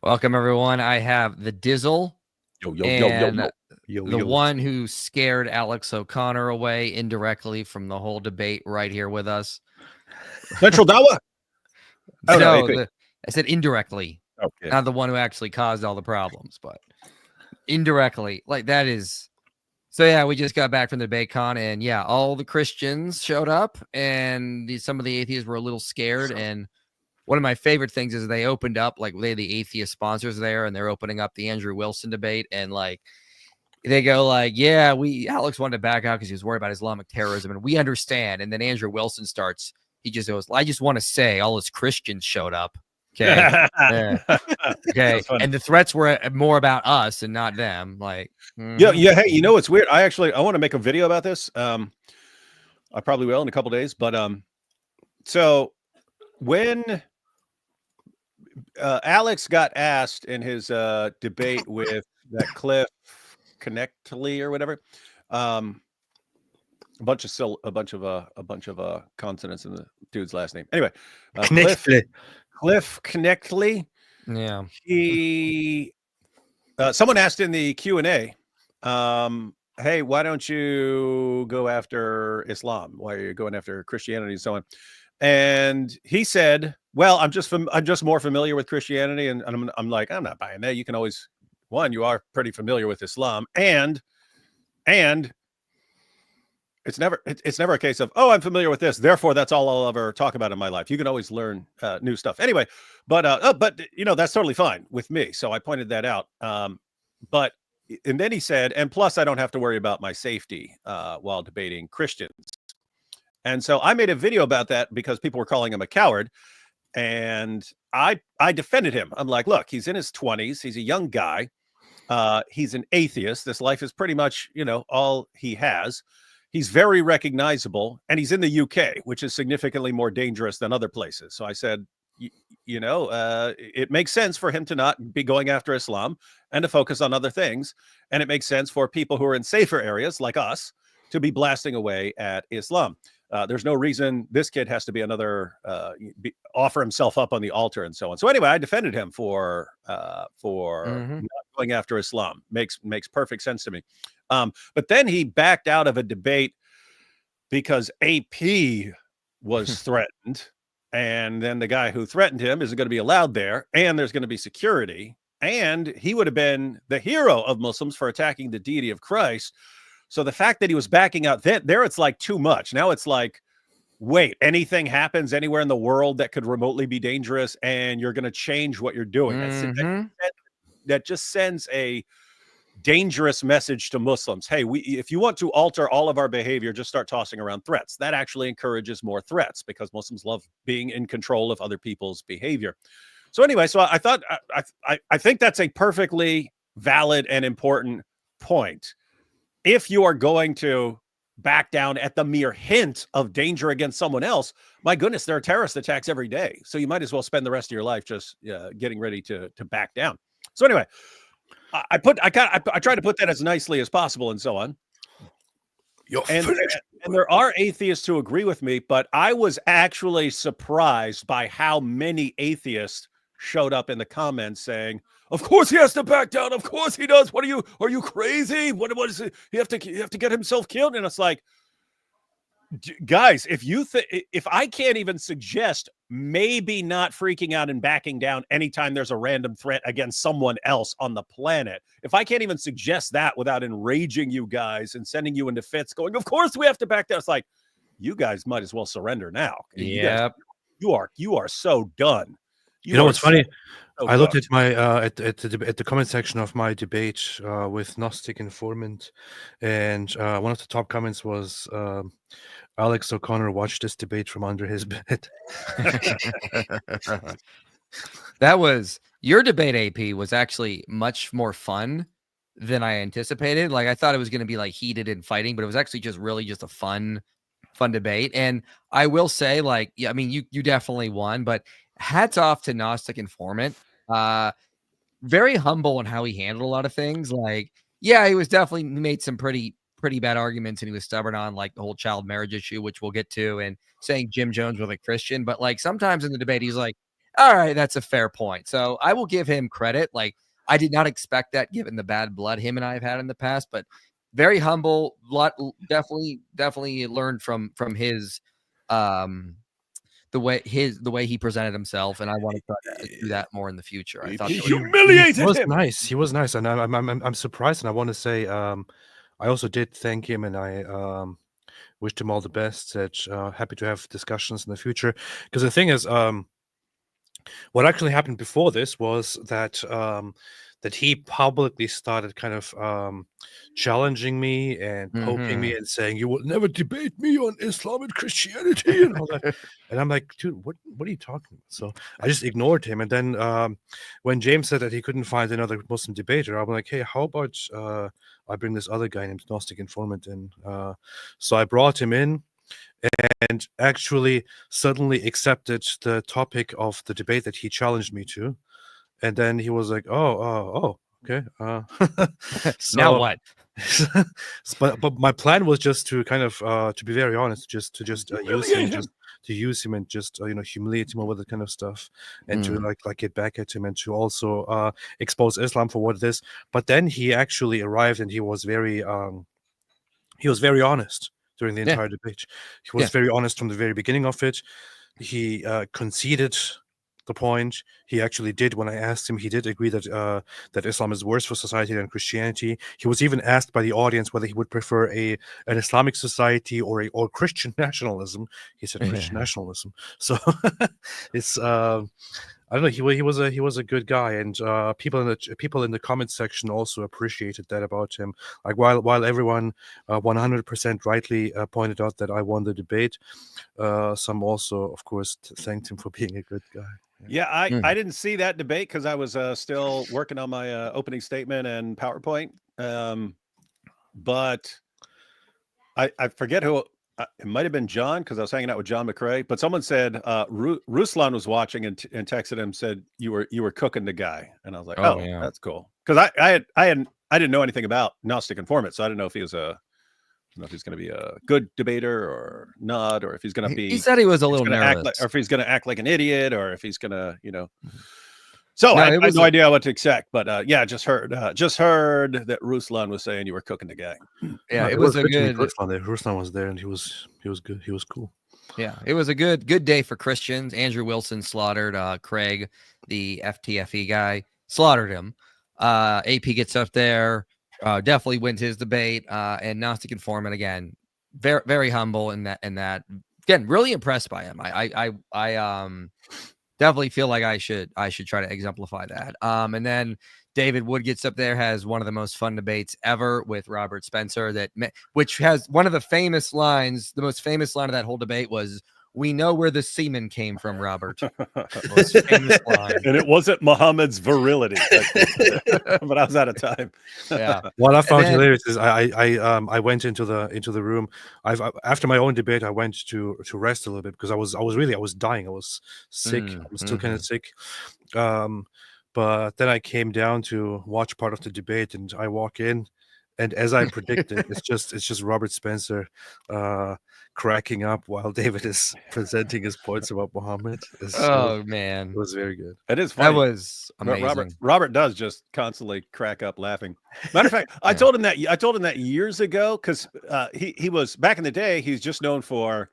Welcome, everyone. I have the Dizzle and the Yo. one who scared Alex O'Connor away indirectly from the whole debate right here with us. Central Dawa? Oh, no, No, AP. I said indirectly. Okay. Not the one who actually caused all the problems, but indirectly. Like, that is... So, yeah, we just got back from the DebateCon, and, yeah, all the Christians showed up, and some of the atheists were a little scared, and one of my favorite things is they opened up, like, they the atheist sponsors there, and they're opening up the Andrew Wilson debate, and, like, they go like, yeah, Alex wanted to back out because he was worried about Islamic terrorism, and we understand. And then Andrew Wilson starts, he just goes, I just want to say all his Christians showed up. Okay. Yeah. Okay. And the threats were more about us and not them. Like, yeah. Hey, you know what's weird? I want to make a video about this. I probably will in a couple days, but so when Alex got asked in his debate with that Cliff Connectly or whatever, a bunch of consonants in the dude's last name. Anyway, Cliff Connectly. Yeah. He someone asked in the Q&A, hey, why don't you go after Islam? Why are you going after Christianity and so on? And he said, well, I'm just more familiar with Christianity. And I'm like, I'm not buying that. You can always, you are pretty familiar with Islam, and it's never a case of, oh, I'm familiar with this, therefore that's all I'll ever talk about in my life. You can always learn new stuff anyway. But that's totally fine with me. So I pointed that out. And then he said, and plus I don't have to worry about my safety while debating Christians. And so I made a video about that because people were calling him a coward. And I defended him. I'm like, look, he's in his 20s. He's a young guy. He's an atheist. This life is pretty much, all he has. He's very recognizable, and he's in the UK, which is significantly more dangerous than other places. So I said, it makes sense for him to not be going after Islam and to focus on other things. And it makes sense for people who are in safer areas like us to be blasting away at Islam. There's no reason this kid has to be offer himself up on the altar and so on. So anyway, I defended him for not going after Islam. Makes perfect sense to me. But then he backed out of a debate because AP was threatened. And then the guy who threatened him isn't going to be allowed there. And there's going to be security. And he would have been the hero of Muslims for attacking the deity of Christ. So the fact that he was backing out there, it's like too much. Now it's like, wait, anything happens anywhere in the world that could remotely be dangerous, and you're going to change what you're doing. That just sends a dangerous message to Muslims. Hey, if you want to alter all of our behavior, just start tossing around threats. That actually encourages more threats because Muslims love being in control of other people's behavior. So anyway, so I thought, I think that's a perfectly valid and important point. If you are going to back down at the mere hint of danger against someone else, my goodness, there are terrorist attacks every day. So you might as well spend the rest of your life just getting ready to back down. So anyway, I try to put that as nicely as possible and so on. And there are atheists who agree with me, but I was actually surprised by how many atheists showed up in the comments saying, of course he has to back down. Of course he does. Are you crazy? What is it? You have to get himself killed. And it's like, guys, if I can't even suggest maybe not freaking out and backing down anytime there's a random threat against someone else on the planet, if I can't even suggest that without enraging you guys and sending you into fits going, of course we have to back down. It's like, you guys might as well surrender now. Yeah. You are so done. You know what's funny? I looked at my at the comment section of my debate with Gnostic Informant, and one of the top comments was Alex O'Connor watched this debate from under his bed. That was your debate, AP, was actually much more fun than I anticipated. Like, I thought it was going to be like heated and fighting, but it was actually just a fun debate. And I will say, like, yeah, I mean, you definitely won, but hats off to Gnostic Informant. Very humble in how he handled a lot of things. Like, yeah, he made some pretty bad arguments, and he was stubborn on like the whole child marriage issue, which we'll get to, and saying Jim Jones was a Christian. But like sometimes in the debate, he's like, all right, that's a fair point. So I will give him credit. Like, I did not expect that given the bad blood him and I have had in the past, but very humble. Definitely learned from his the way he presented himself, and I want to try to do that more in the future. I thought He that was- humiliated He was him. nice. He was nice, and I'm surprised, and I want to say I also did thank him, and I wished him all the best. Said happy to have discussions in the future, because the thing is, what actually happened before this was that that he publicly started kind of challenging me and poking me and saying, "You will never debate me on Islam and Christianity," and all that. And I'm like, dude, what are you talking about? So I just ignored him. And then when James said that he couldn't find another Muslim debater, I'm like, hey, how about I bring this other guy named Gnostic Informant in? So I brought him in, and actually suddenly accepted the topic of the debate that he challenged me to. And then he was like, oh, okay. now what? But my plan was just to kind of to be very honest, just use him and just humiliate him over that kind of stuff, and to like get back at him, and to also expose Islam for what it is. But then he actually arrived, and he was very honest during the entire debate. He was very honest from the very beginning of it. He conceded the point. He actually did, when I asked him, he did agree that that Islam is worse for society than Christianity. He was even asked by the audience whether he would prefer an Islamic society or Christian nationalism. He said Christian nationalism. So it's I don't know. He was a good guy, and people in the comment section also appreciated that about him. Like while everyone 100% rightly pointed out that I won the debate, some also, of course, thanked him for being a good guy. Yeah, I didn't see that debate because I was still working on my opening statement and PowerPoint. But I forget who. It might have been John, because I was hanging out with John McCrae. But someone said Ruslan was watching and texted him, said you were cooking the guy, and I was like, oh yeah, that's cool, because I didn't know anything about Gnostic Informant, so I didn't know if he was going to be a good debater or not, or if he's going to be. He said he was a little nervous, or if he's going to act like an idiot, or if he's going to, So no, I had no idea what to expect, but yeah, just heard that Ruslan was saying you were cooking the guy. Yeah, it was a good. Ruslan was there, and he was good. He was cool. Yeah, it was a good day for Christians. Andrew Wilson slaughtered Craig, the FTFE guy, slaughtered him. AP gets up there, definitely wins his debate, and Gnostic Informant again, very very humble in that. Again, really impressed by him. I definitely feel like I should try to exemplify that. And then David Wood gets up there, has one of the most fun debates ever with Robert Spencer, which has one of the famous lines. The most famous line of that whole debate was, "We know where the semen came from, Robert." Most famous line. And it wasn't Muhammad's virility, but I was out of time. Yeah. What I found hilarious is I went into the room. After my own debate, I went to rest a little bit, because I was dying. I was sick. I was still kind of sick. But then I came down to watch part of the debate, and I walk in, and as I predicted, it's just Robert Spencer cracking up while David is presenting his points about Muhammad. Man, it was very good. It is funny. That was amazing. Robert does just constantly crack up laughing. Matter of fact, I told him that years ago, because he was, back in the day, he's just known for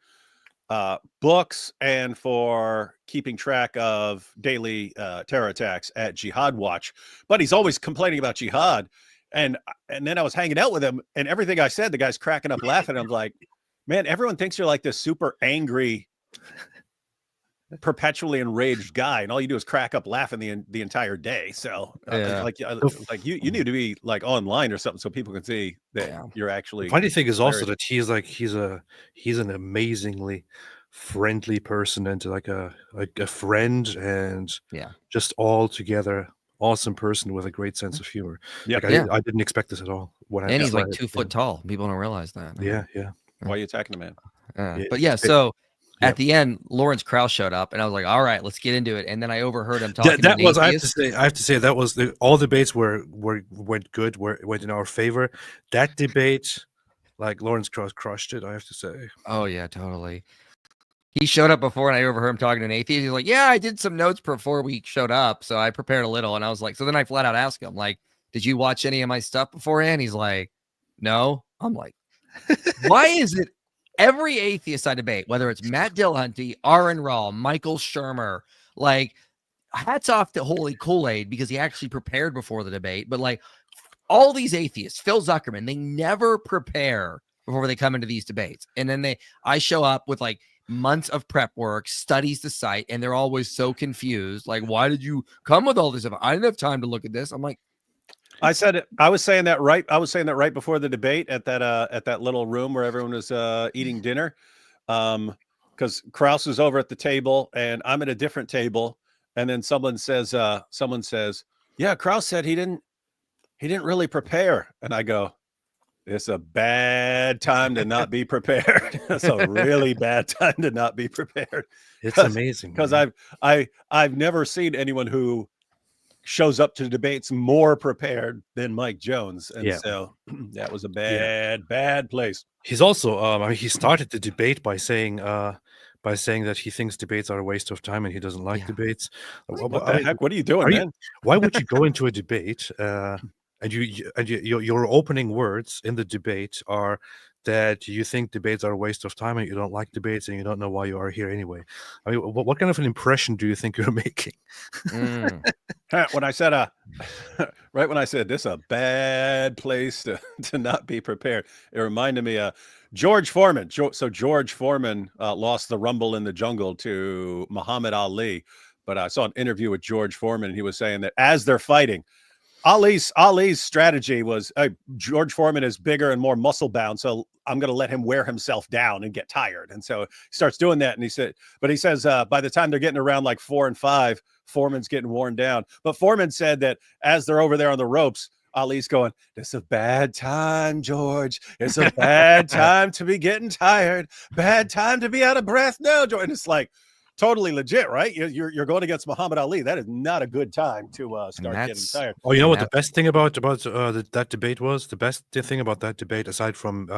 books and for keeping track of daily terror attacks at Jihad Watch, but he's always complaining about jihad. And then I was hanging out with him, and everything I said, the guy's cracking up laughing. I'm like, man, everyone thinks you're like this super angry, perpetually enraged guy, and all you do is crack up laughing the entire day. So like you need to be like online or something, so people can see that you're actually. The funny thing is also that he's an amazingly friendly person, and like a friend, and just all together awesome person with a great sense of humor. I didn't expect this at all. And he's like 2 foot tall. People don't realize that. Yeah. Why are you attacking the man? But yeah, so at the end, Lawrence Krauss showed up, and I was like, "All right, let's get into it." And then I overheard him talking. That was, I have to say, that was all debates went good, went in our favor. That debate, like, Lawrence Krauss crushed it, I have to say. Oh yeah, totally. He showed up before, and I overheard him talking to an atheist. He's like, "Yeah, I did some notes before we showed up, so I prepared a little." And I was like, so then I flat out asked him, like, "Did you watch any of my stuff beforehand?" He's like, "No." I'm like, why is it every atheist I debate, whether it's Matt Dillahunty, Aaron Rawl, Michael Shermer, like, hats off to Holy Kool-Aid because he actually prepared before the debate, but like all these atheists, Phil Zuckerman, they never prepare before they come into these debates. And then I show up with like months of prep work, studies to cite, and they're always so confused. Like, why did you come with all this stuff? I didn't have time to look at this. I'm like, I said it. I was saying that right before the debate at that little room where everyone was eating dinner. Because Krause is over at the table and I'm at a different table. And then someone says, yeah, Krause said he didn't really prepare. And I go, it's a bad time to not be prepared. It's a really bad time to not be prepared. It's amazing because I've never seen anyone who shows up to debates more prepared than Mike Jones, and so that was a bad place. He's also I mean, he started the debate by saying that he thinks debates are a waste of time and he doesn't like debates. What the heck? What are you doing, man? Why would you go into a debate and your opening words in the debate are that you think debates are a waste of time and you don't like debates and you don't know why you are here anyway? I mean, what kind of an impression do you think you're making? When I said right when I said this is a bad place to not be prepared, it reminded me George Foreman. So George Foreman lost the Rumble in the Jungle to Muhammad Ali, but I saw an interview with George Foreman and he was saying that as they're fighting, Ali's strategy was, George Foreman is bigger and more muscle bound, so I'm going to let him wear himself down and get tired. And so he starts doing that. And he says, by the time they're getting around like 4 and 5, Foreman's getting worn down. But Foreman said that as they're over there on the ropes, Ali's going, "It's a bad time, George. It's a bad time to be getting tired. Bad time to be out of breath. No, George." And it's like, totally legit, right? You're going against Muhammad Ali. That is not a good time to start getting tired. Oh, you know what the best thing about that debate was? The best thing about that debate, aside from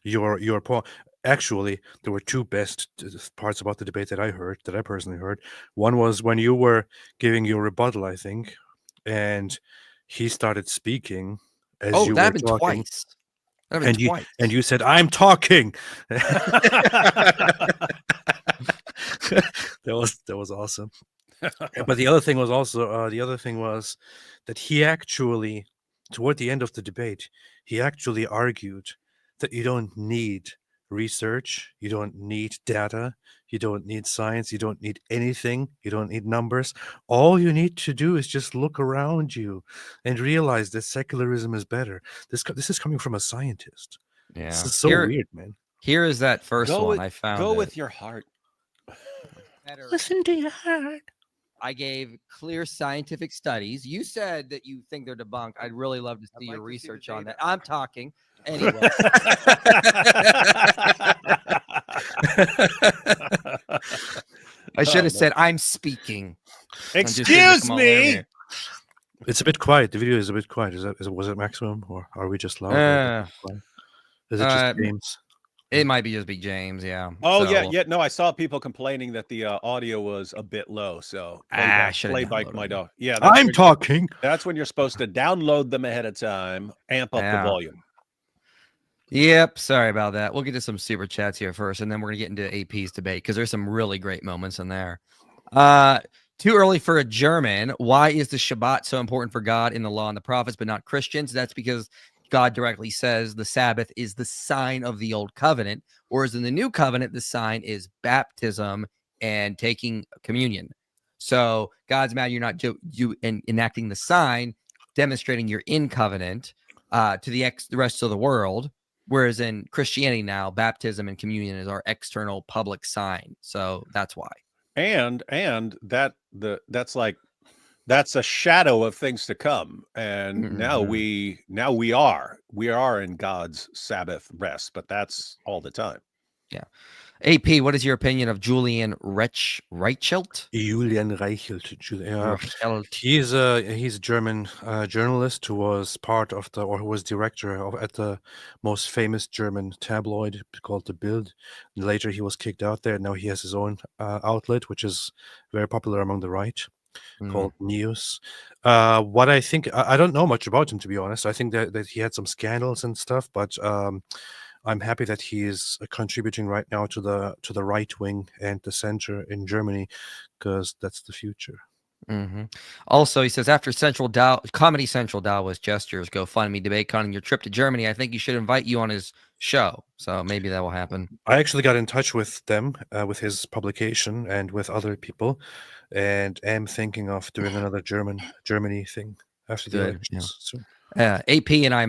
your point, actually, there were two best parts about the debate that I personally heard. One was when you were giving your rebuttal, I think, and he started speaking as you were talking. Twice. And you said, "I'm talking." That was awesome. But the other thing was also that he actually, toward the end of the debate, he actually argued that you don't need research, you don't need data, you don't need science, you don't need anything, you don't need numbers. All you need to do is just look around you and realize that secularism is better. This is coming from a scientist. Yeah, this is so weird, man. Here is that first one I found. Go with your heart. Listen to your heart. I gave clear scientific studies. You said that you think they're debunked. I'd really love to see your research on that. I'm talking. Anyway. I should have said, "I'm speaking." Excuse me. It's a bit quiet. The video is a bit quiet. Was it maximum, or are we just loud? Is it just James? It might be just Big James, yeah. Oh, yeah. No, I saw people complaining that the audio was a bit low. So playback my dog. Yeah, I'm talking. That's when you're supposed to download them ahead of time, amp up the volume. Yep. Sorry about that. We'll get to some super chats here first, and then we're gonna get into AP's debate because there's some really great moments in there. Too early for a German. Why is the Shabbat so important for God in the law and the prophets, but not Christians? That's because God directly says the Sabbath is the sign of the old covenant, whereas in the new covenant, the sign is baptism and taking communion. So God's mad you're not enacting the sign, demonstrating you're in covenant to the rest of the world. Whereas in Christianity now, baptism and communion is our external public sign. So that's why. And that's a shadow of things to come. And now we are in God's Sabbath rest, but that's all the time. Yeah. AP, what is your opinion of Julian Reichelt? Julian Reichelt. Reichelt. He's a German journalist who was part of who was director at the most famous German tabloid called the Bild. Later, he was kicked out there. Now he has his own outlet, which is very popular among the right, called News. What I think, I don't know much about him, to be honest. I think that he had some scandals and stuff, but I'm happy that he is contributing right now to the right wing and the center in Germany, because that's the future. Also, he says, after Comedy Central Dallas gestures, GoFundMe, DebateCon, and your trip to Germany, I think he should invite you on his show. So maybe that will happen. I actually got in touch with them, with his publication and with other people, and am thinking of doing another Germany thing after the elections. Yeah. AP and I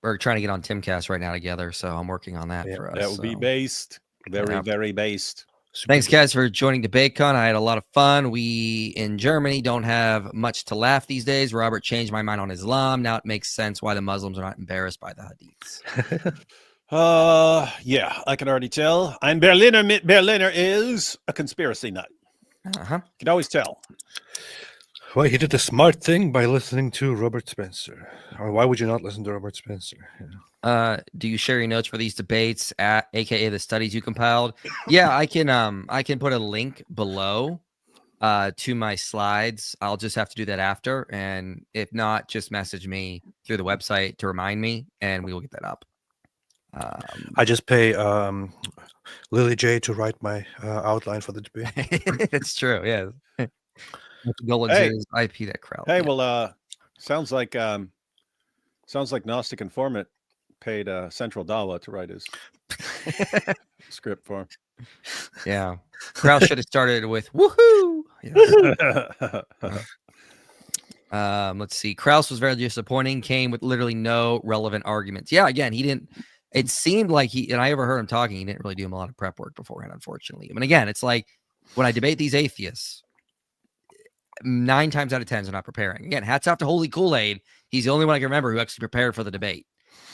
are trying to get on Timcast right now together, so I'm working on that for us. That will be based. Very based. Thanks, guys, for joining DebateCon. I had a lot of fun. We in Germany don't have much to laugh these days. Robert changed my mind on Islam. Now it makes sense why the Muslims are not embarrassed by the hadiths. Yeah, I can already tell. Ein Berliner is a conspiracy nut. You can always tell. Well, he did the smart thing by listening to Robert Spencer. Or why would you not listen to Robert Spencer? Yeah. Do you share your notes for these debates, aka the studies you compiled? Yeah, I can put a link below to my slides. I'll just have to do that after, and if not, just message me through the website to remind me, and we will get that up. I just pay Lily J to write my outline for the debate. It's true, yeah. Hey, IP that crowd. Hey, well, sounds like Gnostic Informant paid Central Dawa to write his script for him. Yeah, Kraus should have started with woohoo. Yeah. Let's see. Kraus was very disappointing. Came with literally no relevant arguments. Yeah, again, he didn't. It seemed like and I ever heard him talking. He didn't really do a lot of prep work beforehand, unfortunately. I mean, again, it's like when I debate these atheists, 9 times out of 10 they're not preparing. Again, hats off to Holy Kool-Aid. He's the only one I can remember who actually prepared for the debate,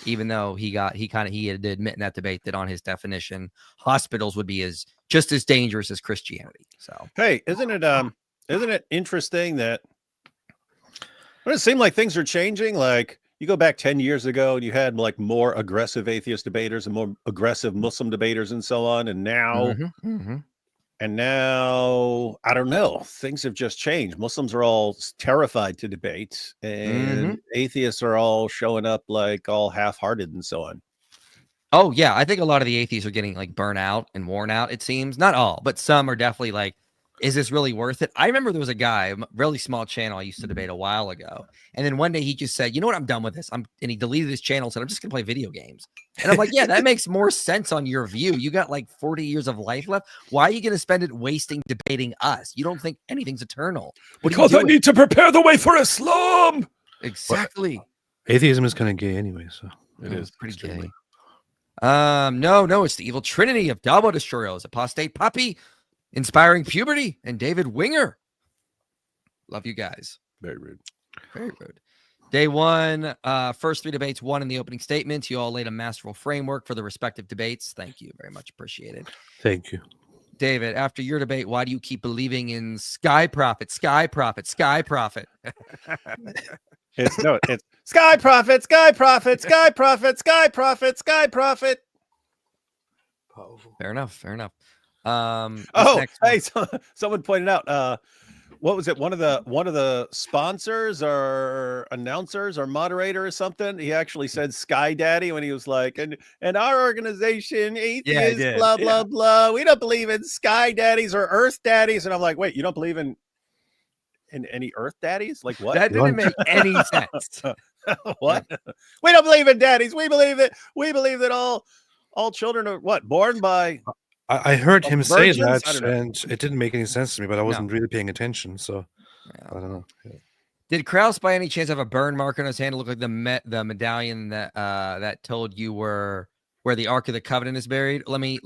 even though he had to admit in that debate that on his definition, hospitals would be just as dangerous as Christianity. So hey, isn't it interesting that it seemed like things are changing? Like you go back 10 years ago and you had like more aggressive atheist debaters and more aggressive Muslim debaters and so on, and now. And now, I don't know, things have just changed. Muslims are all terrified to debate, and atheists are all showing up like all half-hearted and so on. Oh, yeah. I think a lot of the atheists are getting like burnt out and worn out, it seems. Not all, but some are definitely like, is this really worth it? I remember there was a guy, a really small channel I used to debate a while ago. And then one day he just said, you know what? I'm done with this. And he deleted his channel and said, I'm just going to play video games. And I'm like, yeah, that makes more sense on your view. You got like 40 years of life left. Why are you going to spend it wasting debating us? You don't think anything's eternal. Because I need to prepare the way for Islam. Exactly. Well, atheism is kind of gay anyway, so it is pretty gay. No, it's the evil trinity of Dabo Destroyers, Apostate Puppy, Inspiring Puberty, and David Winger. Love you guys. Very rude. Very rude. Day one, first 3 debates, 1 in the opening statements. You all laid a masterful framework for the respective debates. Thank you. Very much appreciated. Thank you. David, after your debate, why do you keep believing in Sky Prophet, Sky Prophet, Sky Prophet? It's Sky Prophet, Sky Prophet, Sky Prophet, Sky Prophet, Sky Prophet. Powerful. Fair enough. Hey, someone pointed out, what was it? One of the sponsors or announcers or moderator or something. He actually said Sky Daddy when he was like, and our organization, atheists, blah, blah, blah. We don't believe in Sky Daddies or Earth Daddies. And I'm like, wait, you don't believe in any Earth Daddies? Like what? That didn't make any sense. What? We don't believe in daddies. We believe that all children are born by. I heard him say virgins? that, and it didn't make any sense to me, but I wasn't really paying attention, so I don't know. Yeah. Did Kraus by any chance have a burn mark on his hand to look like the medallion that told you where the Ark of the Covenant is buried? Let me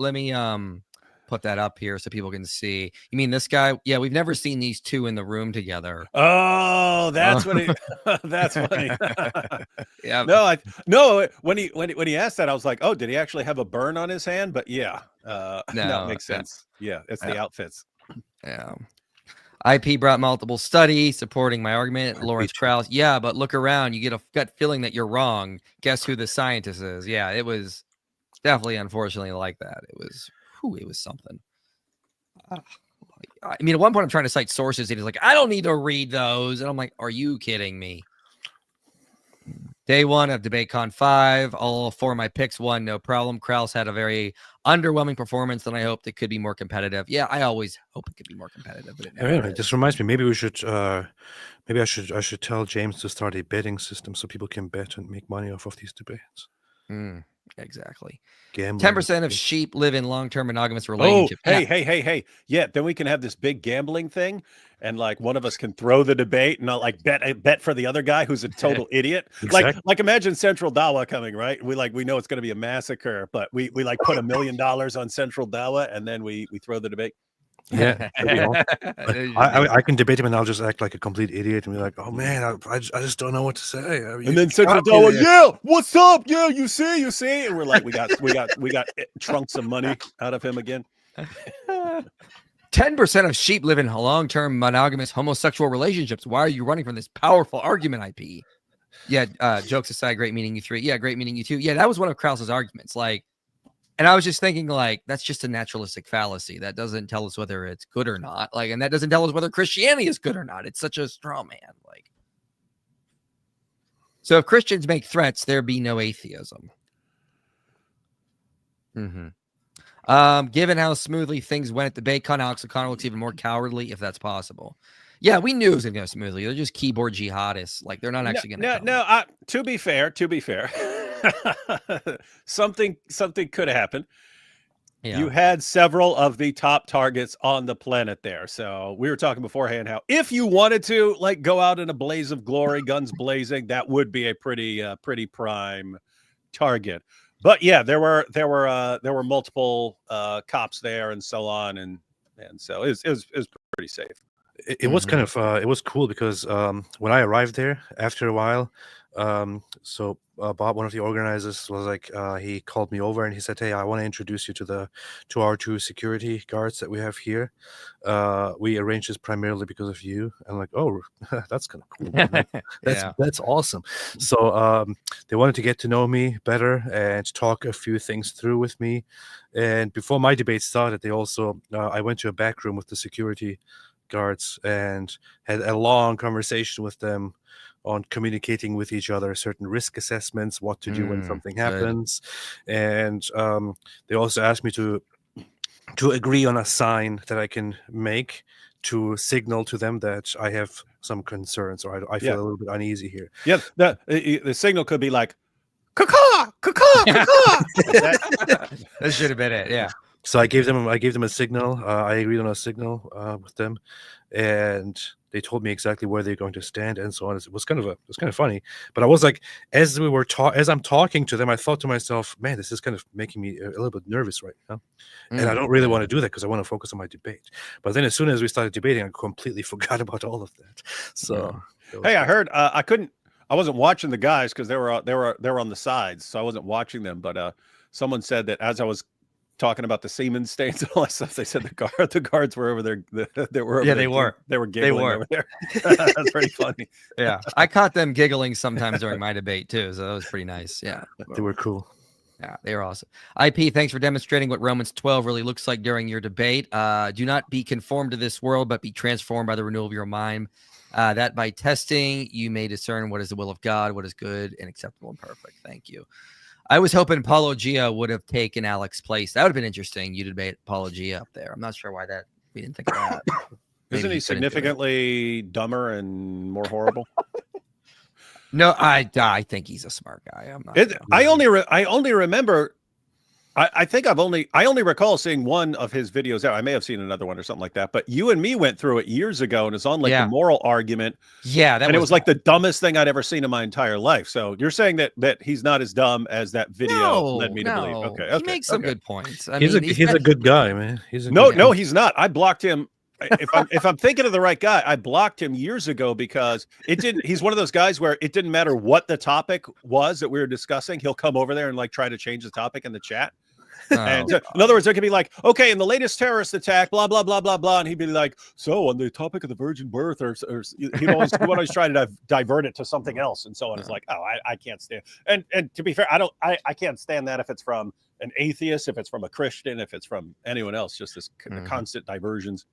put that up here so people can see. You mean this guy? Yeah, we've never seen these two in the room together. Oh, that's what he. That's funny. Yeah. No, when he asked that, I was like, oh, did he actually have a burn on his hand? But yeah, That makes sense. Yeah, it's the outfits. Yeah. IP brought multiple studies supporting my argument. Lawrence Krauss. Yeah, but look around. You get a gut feeling that you're wrong. Guess who the scientist is? Yeah, it was definitely, unfortunately, like that. It was something. I mean, at one point, I'm trying to cite sources, and he's like, I don't need to read those. And I'm like, are you kidding me? Day one of DebateCon 5, all 4 of my picks won, no problem. Krauss had a very underwhelming performance, and I hoped it could be more competitive. Yeah, I always hope it could be more competitive, but it never is. This reminds me, maybe we should, maybe I should tell James to start a betting system so people can bet and make money off of these debates. Exactly. Gambling. 10% of sheep live in long-term monogamous relationships. Oh, hey. Yeah, then we can have this big gambling thing, and like one of us can throw the debate and not like bet for the other guy who's a total idiot. Exactly. Like imagine Central Dawa coming, right? We know it's going to be a massacre, but we like put $1 million on Central Dawa, and then we throw the debate. Yeah, I can debate him, and I'll just act like a complete idiot and be like, "Oh man, I just don't know what to say." And then Central Dawa, yeah, what's up? Yeah, you see, and we're like, we got trunks of money out of him again. 10% of sheep live in long-term monogamous homosexual relationships. Why are you running from this powerful argument, IP? Yeah, jokes aside, great meeting you 3. Yeah, great meeting you 2. Yeah, that was one of Krauss's arguments. Like, and I was just thinking, like, that's just a naturalistic fallacy. That doesn't tell us whether it's good or not. Like, and that doesn't tell us whether Christianity is good or not. It's such a straw man. Like, so if Christians make threats, there be no atheism. Given how smoothly things went at DebateCon, Alex O'Connor looks even more cowardly, if that's possible. Yeah, we knew it was going to go smoothly. They're just keyboard jihadists. Like, they're not actually going to. No. To be fair, something could have happened. Yeah. You had several of the top targets on the planet there. So we were talking beforehand how if you wanted to like go out in a blaze of glory, guns blazing, that would be a pretty prime target. But yeah, there were multiple cops there and so on, and so it was pretty safe. It was kind of it was cool because when I arrived there, after a while, Bob, one of the organizers, was like, he called me over and he said, "Hey, I want to introduce you to our 2 security guards that we have here. We arranged this primarily because of you." I'm like, "Oh, that's kind of cool. That's awesome." So they wanted to get to know me better and talk a few things through with me. And before my debate started, they also I went to a back room with the security guards and had a long conversation with them on communicating with each other, certain risk assessments, what to do when something happens. And they also asked me to agree on a sign that I can make to signal to them that I have some concerns or I feel a little bit uneasy here. Yeah, the signal could be like, caw, caw, caw, caw. That should have been it, yeah. So I gave them a signal. I agreed on a signal with them, and they told me exactly where they're going to stand and so on. It was kind of funny. But I was like, as I'm talking to them, I thought to myself, man, this is kind of making me a little bit nervous right now. And I don't really want to do that because I want to focus on my debate. But then as soon as we started debating, I completely forgot about all of that. So hey, I heard I wasn't watching the guys because they were on the sides, so I wasn't watching them. But someone said that as I was talking about the semen stains and all that stuff, they said the guards were over there. They were giggling over there. That's pretty funny. Yeah, I caught them giggling sometimes during my debate too, so that was pretty nice. Yeah, they were cool. Yeah, they were awesome. IP, thanks for demonstrating what Romans 12 really looks like during your debate. Do not be conformed to this world, but be transformed by the renewal of your mind. That by testing you may discern what is the will of God, what is good and acceptable and perfect. Thank you. I was hoping Paulo Gia would have taken Alex's place. That would have been interesting. You debate Paulo Gia up there. I'm not sure why we didn't think of that. Isn't he significantly dumber and more horrible? No, I think he's a smart guy. I'm not. I only remember. I think I only recall seeing one of his videos out. I may have seen another one or something like that. But you and me went through it years ago, and it's on like the moral argument. Yeah, and it was like the dumbest thing I'd ever seen in my entire life. So you're saying that he's not as dumb as that video led me to believe. Okay, he makes some good points. He's a good guy, man. No, he's not. I blocked him. If I'm thinking of the right guy, I blocked him years ago because he's one of those guys where it didn't matter what the topic was that we were discussing. He'll come over there and like try to change the topic in the chat. And so, in other words, it could be like, okay, in the latest terrorist attack, blah, blah, blah, blah, blah. And he'd be like, so on the topic of the virgin birth, or he'd always try to divert it to something else. And so on. It's like, oh, I can't stand. And to be fair, I can't stand that if it's from an atheist, if it's from a Christian, if it's from anyone else, just this constant diversions.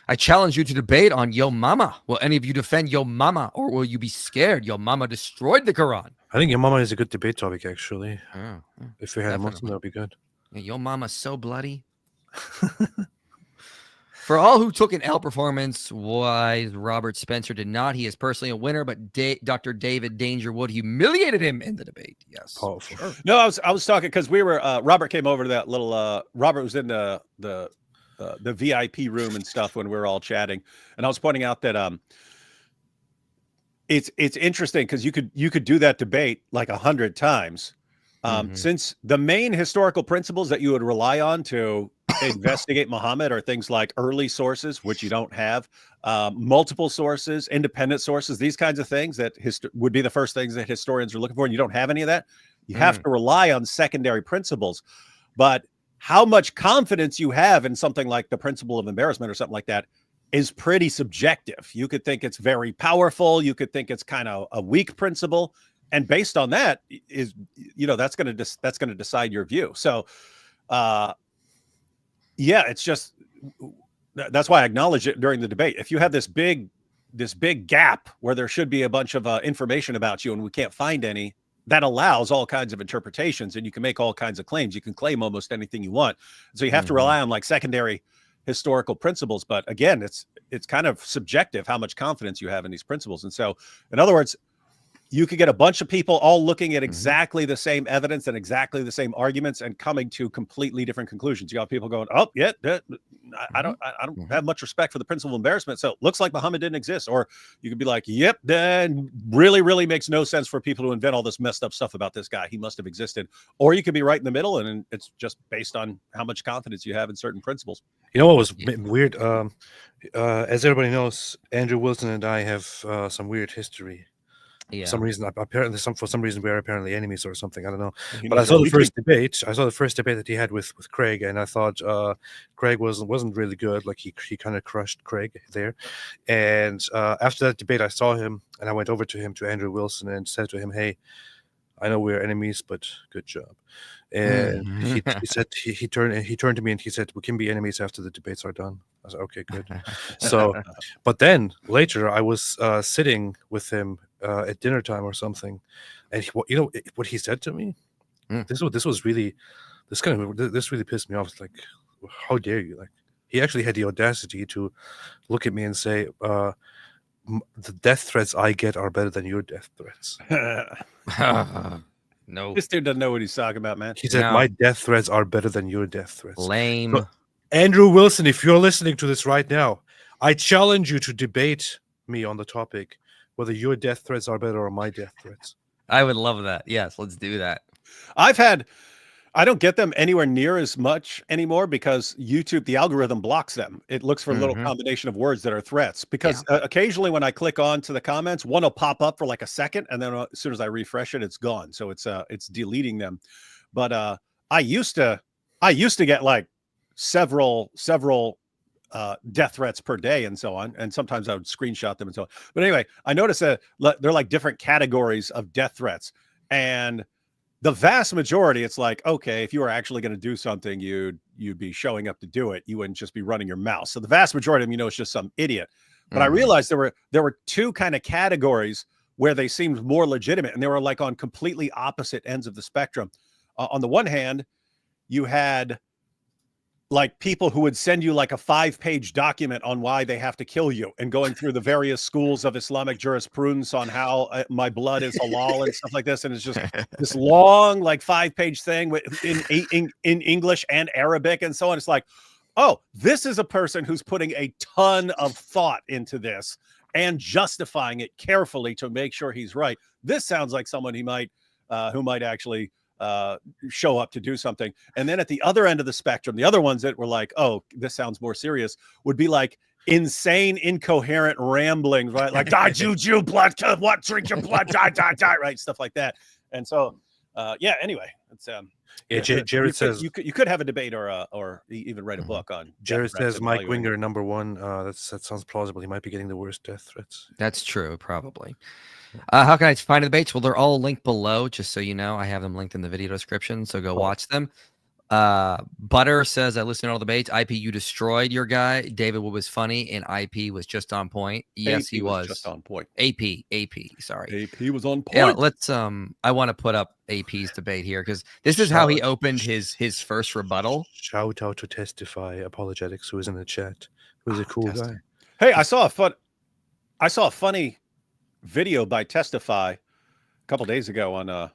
I challenge you to debate on Yo Mama. Will any of you defend Yo Mama, or will you be scared Yo Mama destroyed the Quran? I think Yo Mama is a good debate topic, actually. Oh, if we had a Muslim, that would be good. Yeah, Yo Mama's so bloody. For all who took an L performance, wise Robert Spencer did not. He is personally a winner, but Dr. David Dangerwood humiliated him in the debate. Yes. Powerful. Sure. No, I was talking because we were Robert came over to that little Robert was in the VIP room and stuff when we were all chatting, and I was pointing out that it's interesting because you could do that debate like 100 times, since the main historical principles that you would rely on to investigate Muhammad are things like early sources, which you don't have, multiple sources, independent sources, these kinds of things that would be the first things that historians are looking for, and you don't have any of that. You have to rely on secondary principles, but how much confidence you have in something like the principle of embarrassment or something like that is pretty subjective. You could think it's very powerful. You could think it's kind of a weak principle. And based on that is, that's going to decide your view. So, yeah, it's just, that's why I acknowledge it during the debate. If you have this big gap where there should be a bunch of information about you and we can't find any, that allows all kinds of interpretations, and you can make all kinds of claims. You can claim almost anything you want. So you have to rely on like secondary historical principles. But again, it's kind of subjective how much confidence you have in these principles. And so, in other words, you could get a bunch of people all looking at exactly the same evidence and exactly the same arguments and coming to completely different conclusions. You got people going, oh, yeah, I don't have much respect for the principle of embarrassment. So it looks like Muhammad didn't exist. Or you could be like, yep, then really makes no sense for people to invent all this messed up stuff about this guy. He must have existed. Or you could be right in the middle, and it's just based on how much confidence you have in certain principles. You know what was weird? As everybody knows, Andrew Wilson and I have some weird history. Yeah. Some reason, apparently, for some reason, we're apparently enemies or something. I don't know. But I saw the first debate. I saw the first debate that he had with Craig, and I thought Craig wasn't really good. Like he kind of crushed Craig there. And after that debate, I saw him, and I went over to him, to Andrew Wilson, and said to him, "Hey, I know we're enemies, but good job." And he said he turned to me and he said, "We can be enemies after the debates are done." I was like, "Okay, good." So, but then later I was sitting with him at dinner time or something, and what he said to me, this really pissed me off. It's like, how dare you? Like, he actually had the audacity to look at me and say, the death threats I get are better than your death threats. No, this dude doesn't know what he's talking about, man. He said, my death threats are better than your death threats. Lame. So, Andrew Wilson, if you're listening to this right now, I challenge you to debate me on the topic whether your death threats are better or my death threats. I would love that. Yes, let's do that. I don't get them anywhere near as much anymore because YouTube, the algorithm blocks them. It looks for a little combination of words that are threats, because occasionally when I click on to the comments, one will pop up for like a second, and then as soon as I refresh it, it's gone. So it's deleting them. But I used to get like several death threats per day and so on, and sometimes I would screenshot them and so on. But anyway, I noticed that they're like different categories of death threats, and the vast majority, it's like, okay, if you were actually going to do something, you'd be showing up to do it. You wouldn't just be running your mouth. So the vast majority of them, it's just some idiot. But I realized there were two kind of categories where they seemed more legitimate, and they were like on completely opposite ends of the spectrum. On the one hand, you had like people who would send you like a 5-page document on why they have to kill you, and going through the various schools of Islamic jurisprudence on how my blood is halal and stuff like this. And it's just this long, like 5-page thing in English and Arabic and so on. It's like, oh, this is a person who's putting a ton of thought into this and justifying it carefully to make sure he's right. This sounds like someone who might actually show up to do something. And then at the other end of the spectrum, the other ones that were like, oh, this sounds more serious, would be like insane, incoherent ramblings, right? Like, die, juju, blood, what, drink your blood, die, right? Stuff like that. And so Yeah. Anyway, it's Yeah, Jared says you could have a debate or even write a book on. Jared death threats says and Mike evaluating Winger #1. That sounds plausible. He might be getting the worst death threats. That's true, probably. How can I find the debates? Well, they're all linked below, just so you know. I have them linked in the video description, so go watch them. Butter says, I listened to all the debates. IP, you destroyed your guy. David was funny, and IP was just on point. Yes, he was. Just on point. AP, sorry. AP was on point. Yeah, let's I want to put up AP's debate here because this is how he opened his first rebuttal. Shout out to Testify Apologetics, who is in the chat. Who's a cool guy. Hey, I saw a funny video by Testify a couple days ago on a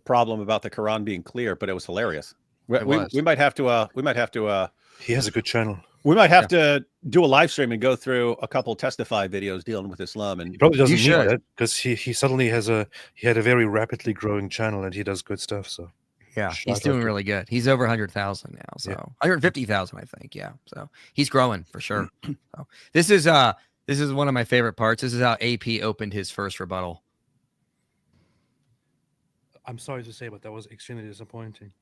problem about the Quran being clear, but it was hilarious. We might have to he has a good channel. We might have to do a live stream and go through a couple Testify videos dealing with Islam. And he probably doesn't need that because he suddenly he had a very rapidly growing channel and he does good stuff. So yeah, he's doing really good. He's over 100,000 now, so 150,000, I think. Yeah, so he's growing for sure. So this is one of my favorite parts. This is how AP opened his first rebuttal. I'm sorry to say, but that was extremely disappointing.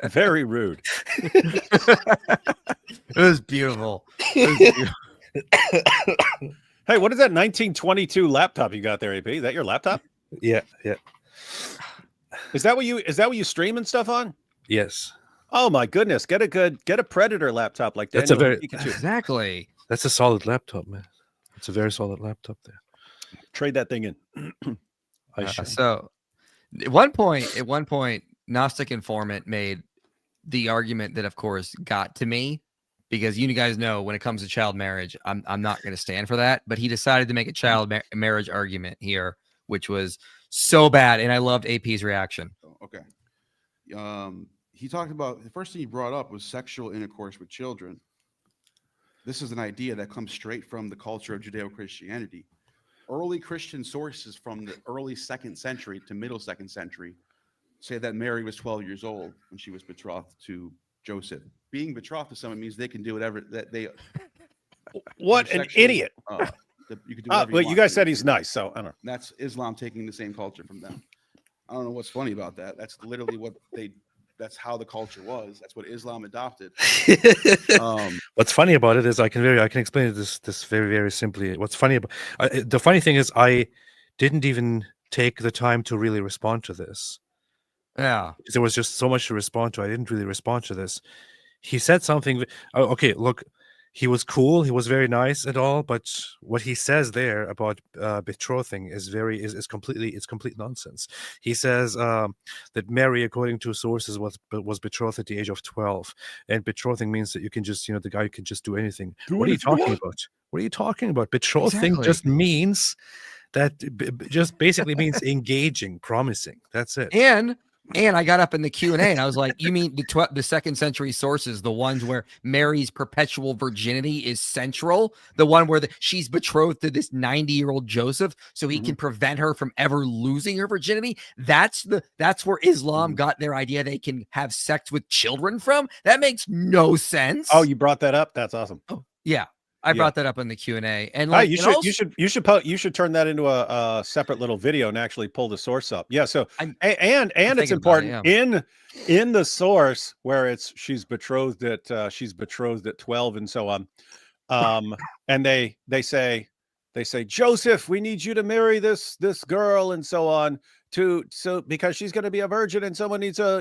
Very rude. It was beautiful. Hey, what is that 1922 laptop you got there, AP? Is that your laptop? Yeah. Is that what you stream and stuff on? Yes. Oh my goodness! Get a Predator laptop like that. That's a very exactly. That's a solid laptop, man. It's a very solid laptop there. Trade that thing in. So, at one point, Gnostic Informant made the argument that, of course, got to me because you guys know when it comes to child marriage, I'm not going to stand for that. But he decided to make a child marriage argument here, which was so bad, and I loved AP's reaction. Okay, he talked about the first thing he brought up was sexual intercourse with children. This is an idea that comes straight from the culture of Judeo-Christianity. Early Christian sources from the early 2nd century to middle 2nd century say that Mary was 12 years old when she was betrothed to Joseph. Being betrothed to someone means they can do whatever that they. What an idiot! You can do you guys said he's nice, so I don't know. That's Islam taking the same culture from them. I don't know what's funny about that. That's literally what they. That's how the culture was. That's what Islam adopted. What's funny about it is I can explain it this very, very simply. What's funny about the funny thing is I didn't even take the time to really respond to this. Yeah, there was just so much to respond to. I didn't really respond to this. He said something. Okay, look, he was cool. He was very nice and all, but what he says there about betrothing is complete nonsense. He says that Mary, according to sources, was betrothed at the age of 12, and betrothing means that you can just, the guy can just do anything. What are you talking about? What are you talking about? Betrothing just means that just basically means engaging, promising. That's it. And I got up in the Q&A and I was like, you mean the 2nd century sources, the ones where Mary's perpetual virginity is central, the one where she's betrothed to this 90-year-old Joseph so he can prevent her from ever losing her virginity? That's where Islam got their idea they can have sex with children from? That makes no sense. Oh, you brought that up? That's awesome. Oh, yeah. I brought that up in the Q&A, and you should turn that into a separate little video and actually pull the source up. Yeah. So and it's important in the source where she's betrothed at 12 and so on. And they say Joseph, we need you to marry this girl and so on because she's going to be a virgin and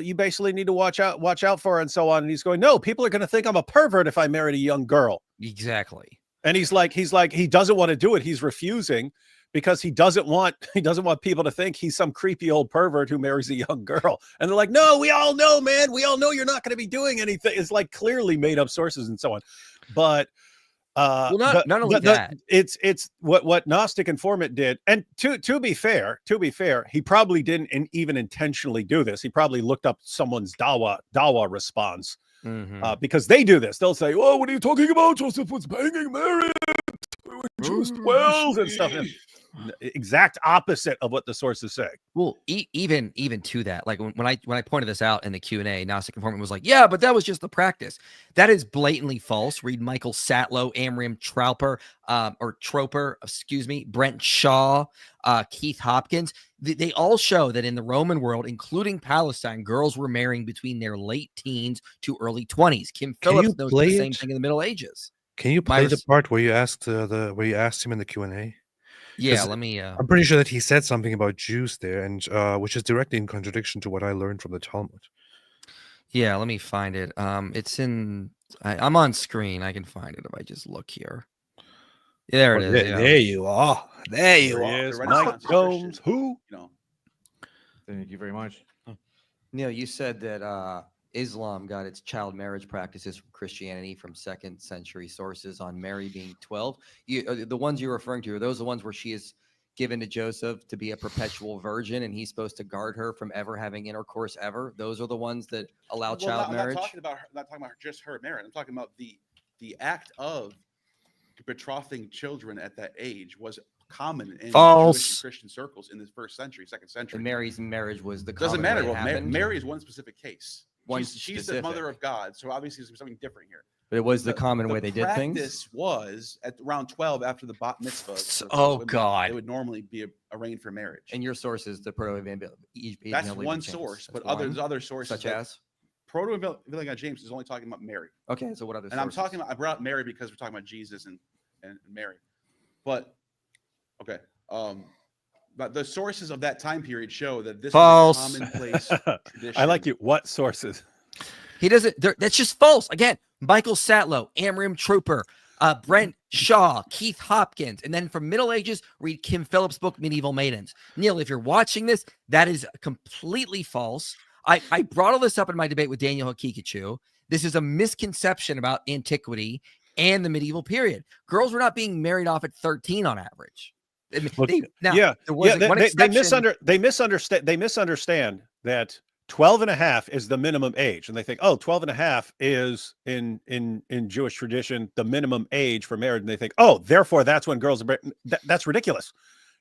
you basically need to watch out for her and so on. And he's going, no, people are going to think I'm a pervert if I married a young girl. Exactly. And he doesn't want to do it. He's refusing because he doesn't want people to think he's some creepy old pervert who marries a young girl. And they're like, no, we all know, man. We all know you're not going to be doing anything. It's like clearly made up sources and so on. But not only that, it's what Gnostic Informant did. And to be fair, he probably didn't even intentionally do this. He probably looked up someone's dawa response. Because they do this. They'll say, oh, what are you talking about? Joseph was banging Mary when she was 12 and stuff. exact opposite of what the sources say. Well, even to that, like when I pointed this out in the Q&A, Gnostic Informant was like, yeah, but that was just the practice. That is blatantly false. Read Michael Satlow, Amram Troper, excuse me, Brent Shaw, Keith Hopkins. They all show that in the Roman world, including Palestine, girls were marrying between their late teens to early 20s. Kim Phillips knows the same thing in the Middle Ages. Can you play the part where you asked where you asked him in the Q&A? Yeah, let me. I'm pretty sure that he said something about Jews there, and which is directly in contradiction to what I learned from the Talmud. Yeah, let me find it. It's in. I'm on screen. I can find it if I just look here. There it is. There you are. There you are. Is Mike Jones. Who? Thank you very much. Neil, you said that Islam got its child marriage practices from Christianity from 2nd century sources on Mary being 12. The ones you're referring to, are those the ones where she is given to Joseph to be a perpetual virgin and he's supposed to guard her from ever having intercourse ever? Those are the ones that allow child marriage? I'm not talking about just her marriage. I'm talking about the act of betrothing children at that age was common in Jewish and Christian circles in the 1st century, 2nd century. And Mary's marriage was the doesn't common matter. way it Well, Mary is one specific case. She's the mother of God, so obviously there's something different here. But it was the common way they did things. This was at around 12 after the bat mitzvah. God! It would normally be arranged for marriage. And your source is the proto-evangelical. That's one source, but other sources such as proto-evangelical James is only talking about Mary. Okay, so what other? And sources? I brought up Mary because we're talking about Jesus and Mary, but okay. But the sources of that time period show that this false. was a commonplace tradition. I like you. What sources? He doesn't. That's just false. Again, Michael Satlow, Amram Trooper, Brent Shaw, Keith Hopkins, and then from Middle Ages, read Kim Phillips' book, Medieval Maidens. Neil, if you're watching this, that is completely false. I brought all this up in my debate with Daniel Hakikachu. This is a misconception about antiquity and the medieval period. Girls were not being married off at 13 on average. They misunderstand that 12 and a half is the minimum age. And they think, 12 and a half is in Jewish tradition, the minimum age for marriage. And they think, therefore that's when girls are that's ridiculous.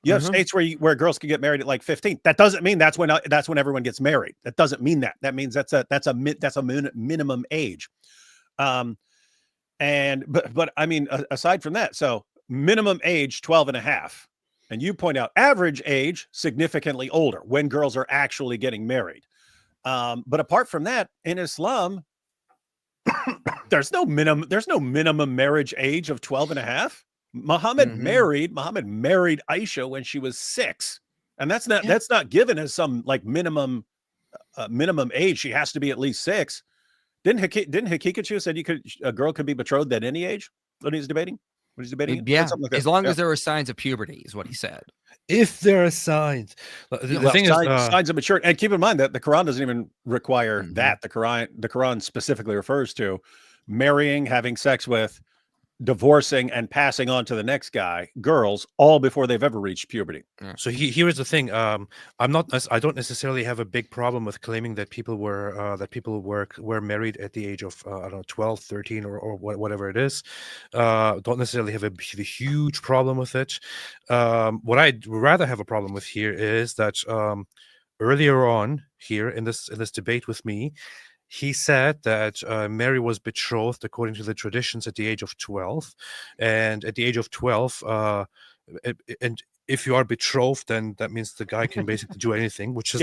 You have states where girls can get married at like 15. That doesn't mean that's when everyone gets married. That doesn't mean that. That means that's a minimum age. But I mean, aside from that, so minimum age 12 and a half. And you point out average age significantly older when girls are actually getting married. But apart from that, in Islam, there's no minimum marriage age of 12 and a half. Muhammad married Aisha when she was 6. And that's not given as some like minimum age. She has to be at least 6. Didn't Hakikachu said a girl could be betrothed at any age when he's debating? When he's debating? Yeah, as long as there are signs of puberty, is what he said. If there are signs, the thing is signs of maturity. And keep in mind that the Quran doesn't even require that. The Quran specifically refers to marrying, having sex with, divorcing, and passing on to the next guy, girls, all before they've ever reached puberty. So here's the thing. I don't necessarily have a big problem with claiming that people were married at the age of 12, 13, or whatever it is. Don't necessarily have a huge problem with it. What I'd rather have a problem with here is that earlier on here in this debate with me, he said that Mary was betrothed according to the traditions at the age of 12, and at the age of 12, and if you are betrothed, then that means the guy can basically do anything, which is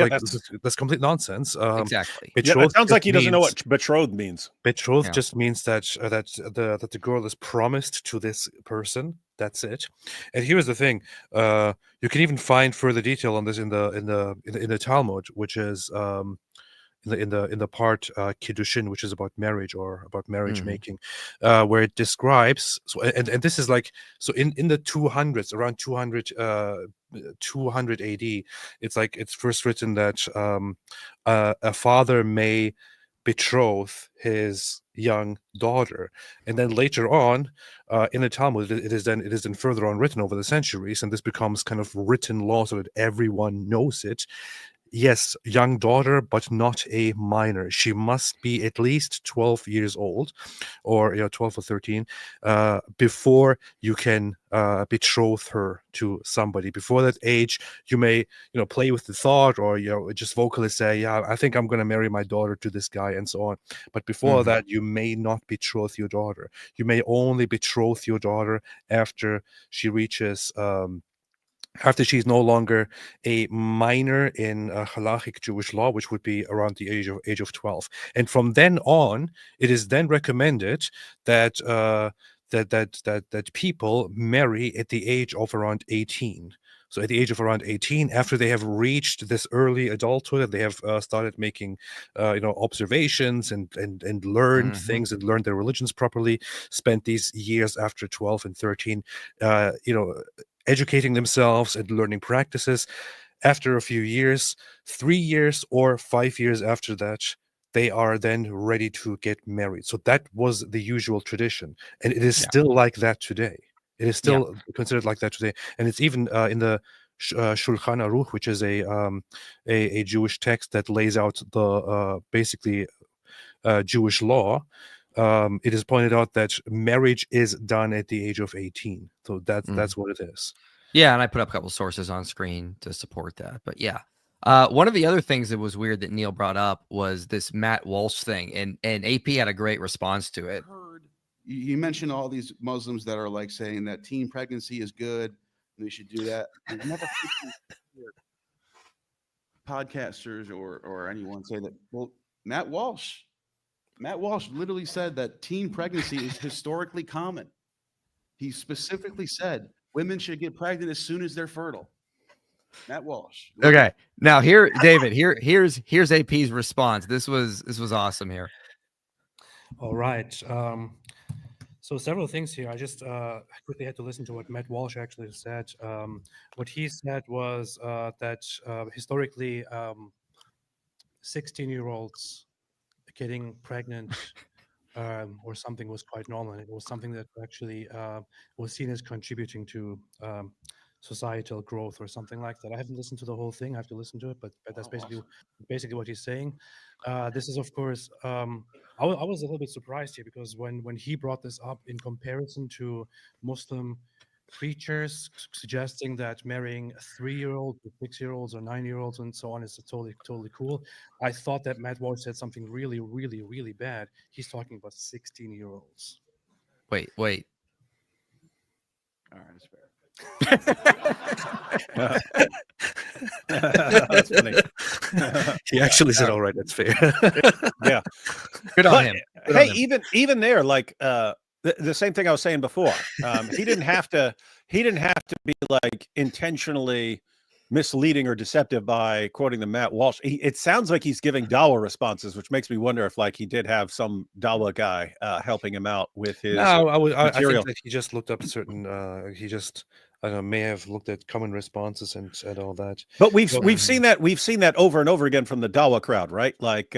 that's complete nonsense. Exactly. It sounds like he doesn't know what betrothed means. Betrothed just means that the girl is promised to this person. That's it. And here's the thing: you can even find further detail on this in the Talmud, which is in the part Kiddushin, which is about marriage or about marriage making, where it describes and this is like in the 200s, around 200 AD, it's first written that a father may betroth his young daughter, and then later on in the Talmud it is then further on written over the centuries, and this becomes kind of written law so that everyone knows it. yes, young daughter, but not a minor. She must be at least 12 years old, or 12 or 13, before you can betroth her to somebody. Before that age, you may play with the thought, or just vocally say, yeah, I think I'm going to marry my daughter to this guy, and so on. But before that, you may not betroth your daughter. You may only betroth your daughter after she reaches after she's no longer a minor in halachic Jewish law, which would be around the age of 12. And from then on, it is then recommended that that people marry at the age of around 18. So at the age of around 18, after they have reached this early adulthood, and they have started making observations and learned things and learned their religions properly, spent these years after 12 and 13 educating themselves and learning practices. After a few years, 3 years or 5 years after that, they are then ready to get married. So that was the usual tradition, and it is still like that today. It is still considered like that today, and it's even in the Shulchan Aruch, which is a Jewish text that lays out the basically Jewish law. It is pointed out that marriage is done at the age of 18. So that's what it is. Yeah, and I put up a couple sources on screen to support that. But yeah, one of the other things that was weird that Neil brought up was this Matt Walsh thing, and AP had a great response to it. You mentioned all these Muslims that are like saying that teen pregnancy is good and we should do that. I've never heard podcasters or anyone say that. Well, Matt Walsh literally said that teen pregnancy is historically common. He specifically said women should get pregnant as soon as they're fertile. Matt Walsh. Okay, now here, David, here's AP's response. This was awesome here. All right. So several things here. I just quickly had to listen to what Matt Walsh actually said. What he said was that historically, 16-year-olds getting pregnant or something was quite normal. And it was something that actually was seen as contributing to societal growth or something like that. I haven't listened to the whole thing. I have to listen to it, but that's basically what he's saying. This is, of course, I was a little bit surprised here because when he brought this up in comparison to Muslim preachers suggesting that marrying 3-year-olds, 6-year-olds, or 9-year-olds and so on is totally cool. I thought that Matt Walsh said something really, really, really bad. He's talking about 16-year-olds. Wait. All right, that's fair. That's funny. He actually said, "All right, that's fair." Yeah, Good on him. Good on him. even there, like the same thing I was saying before. He didn't have to be like intentionally misleading or deceptive by quoting the Matt Walsh. It sounds like he's giving Dawa responses, which makes me wonder if like he did have some Dawa guy helping him out with his I think material. that he just looked up certain. He just I don't know, may have looked at common responses and all that. But we've seen that over and over again from the Dawa crowd, right? Like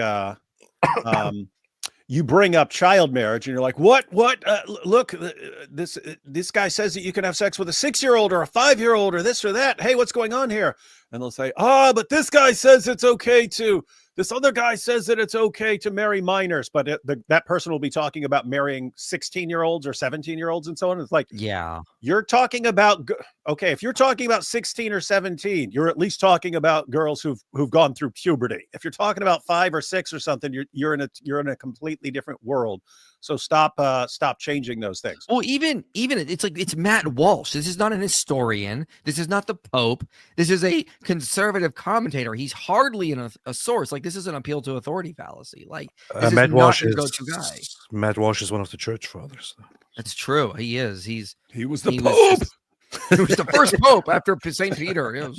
you bring up child marriage and you're like, what? Look, this guy says that you can have sex with a 6-year-old or a 5-year-old or this or that. Hey, what's going on here? And they'll say, but this guy says it's okay to. This other guy says that it's okay to marry minors, but that person will be talking about marrying 16-year-olds or 17-year-olds and so on. It's like, Yeah, you're talking about, okay, if you're talking about 16 or 17, you're at least talking about girls who've gone through puberty. If you're talking about 5 or 6 or something, you're in a completely different world. So stop changing those things. Well, even it's like it's Matt Walsh. This is not an historian. This is not the Pope. This is a conservative commentator. He's hardly a source. Like this is an appeal to authority fallacy. Like this Matt is Walsh not is your go-to guy. Matt Walsh is one of the church fathers. That's true. He is. He was the he Pope. He was the first Pope after St. Peter.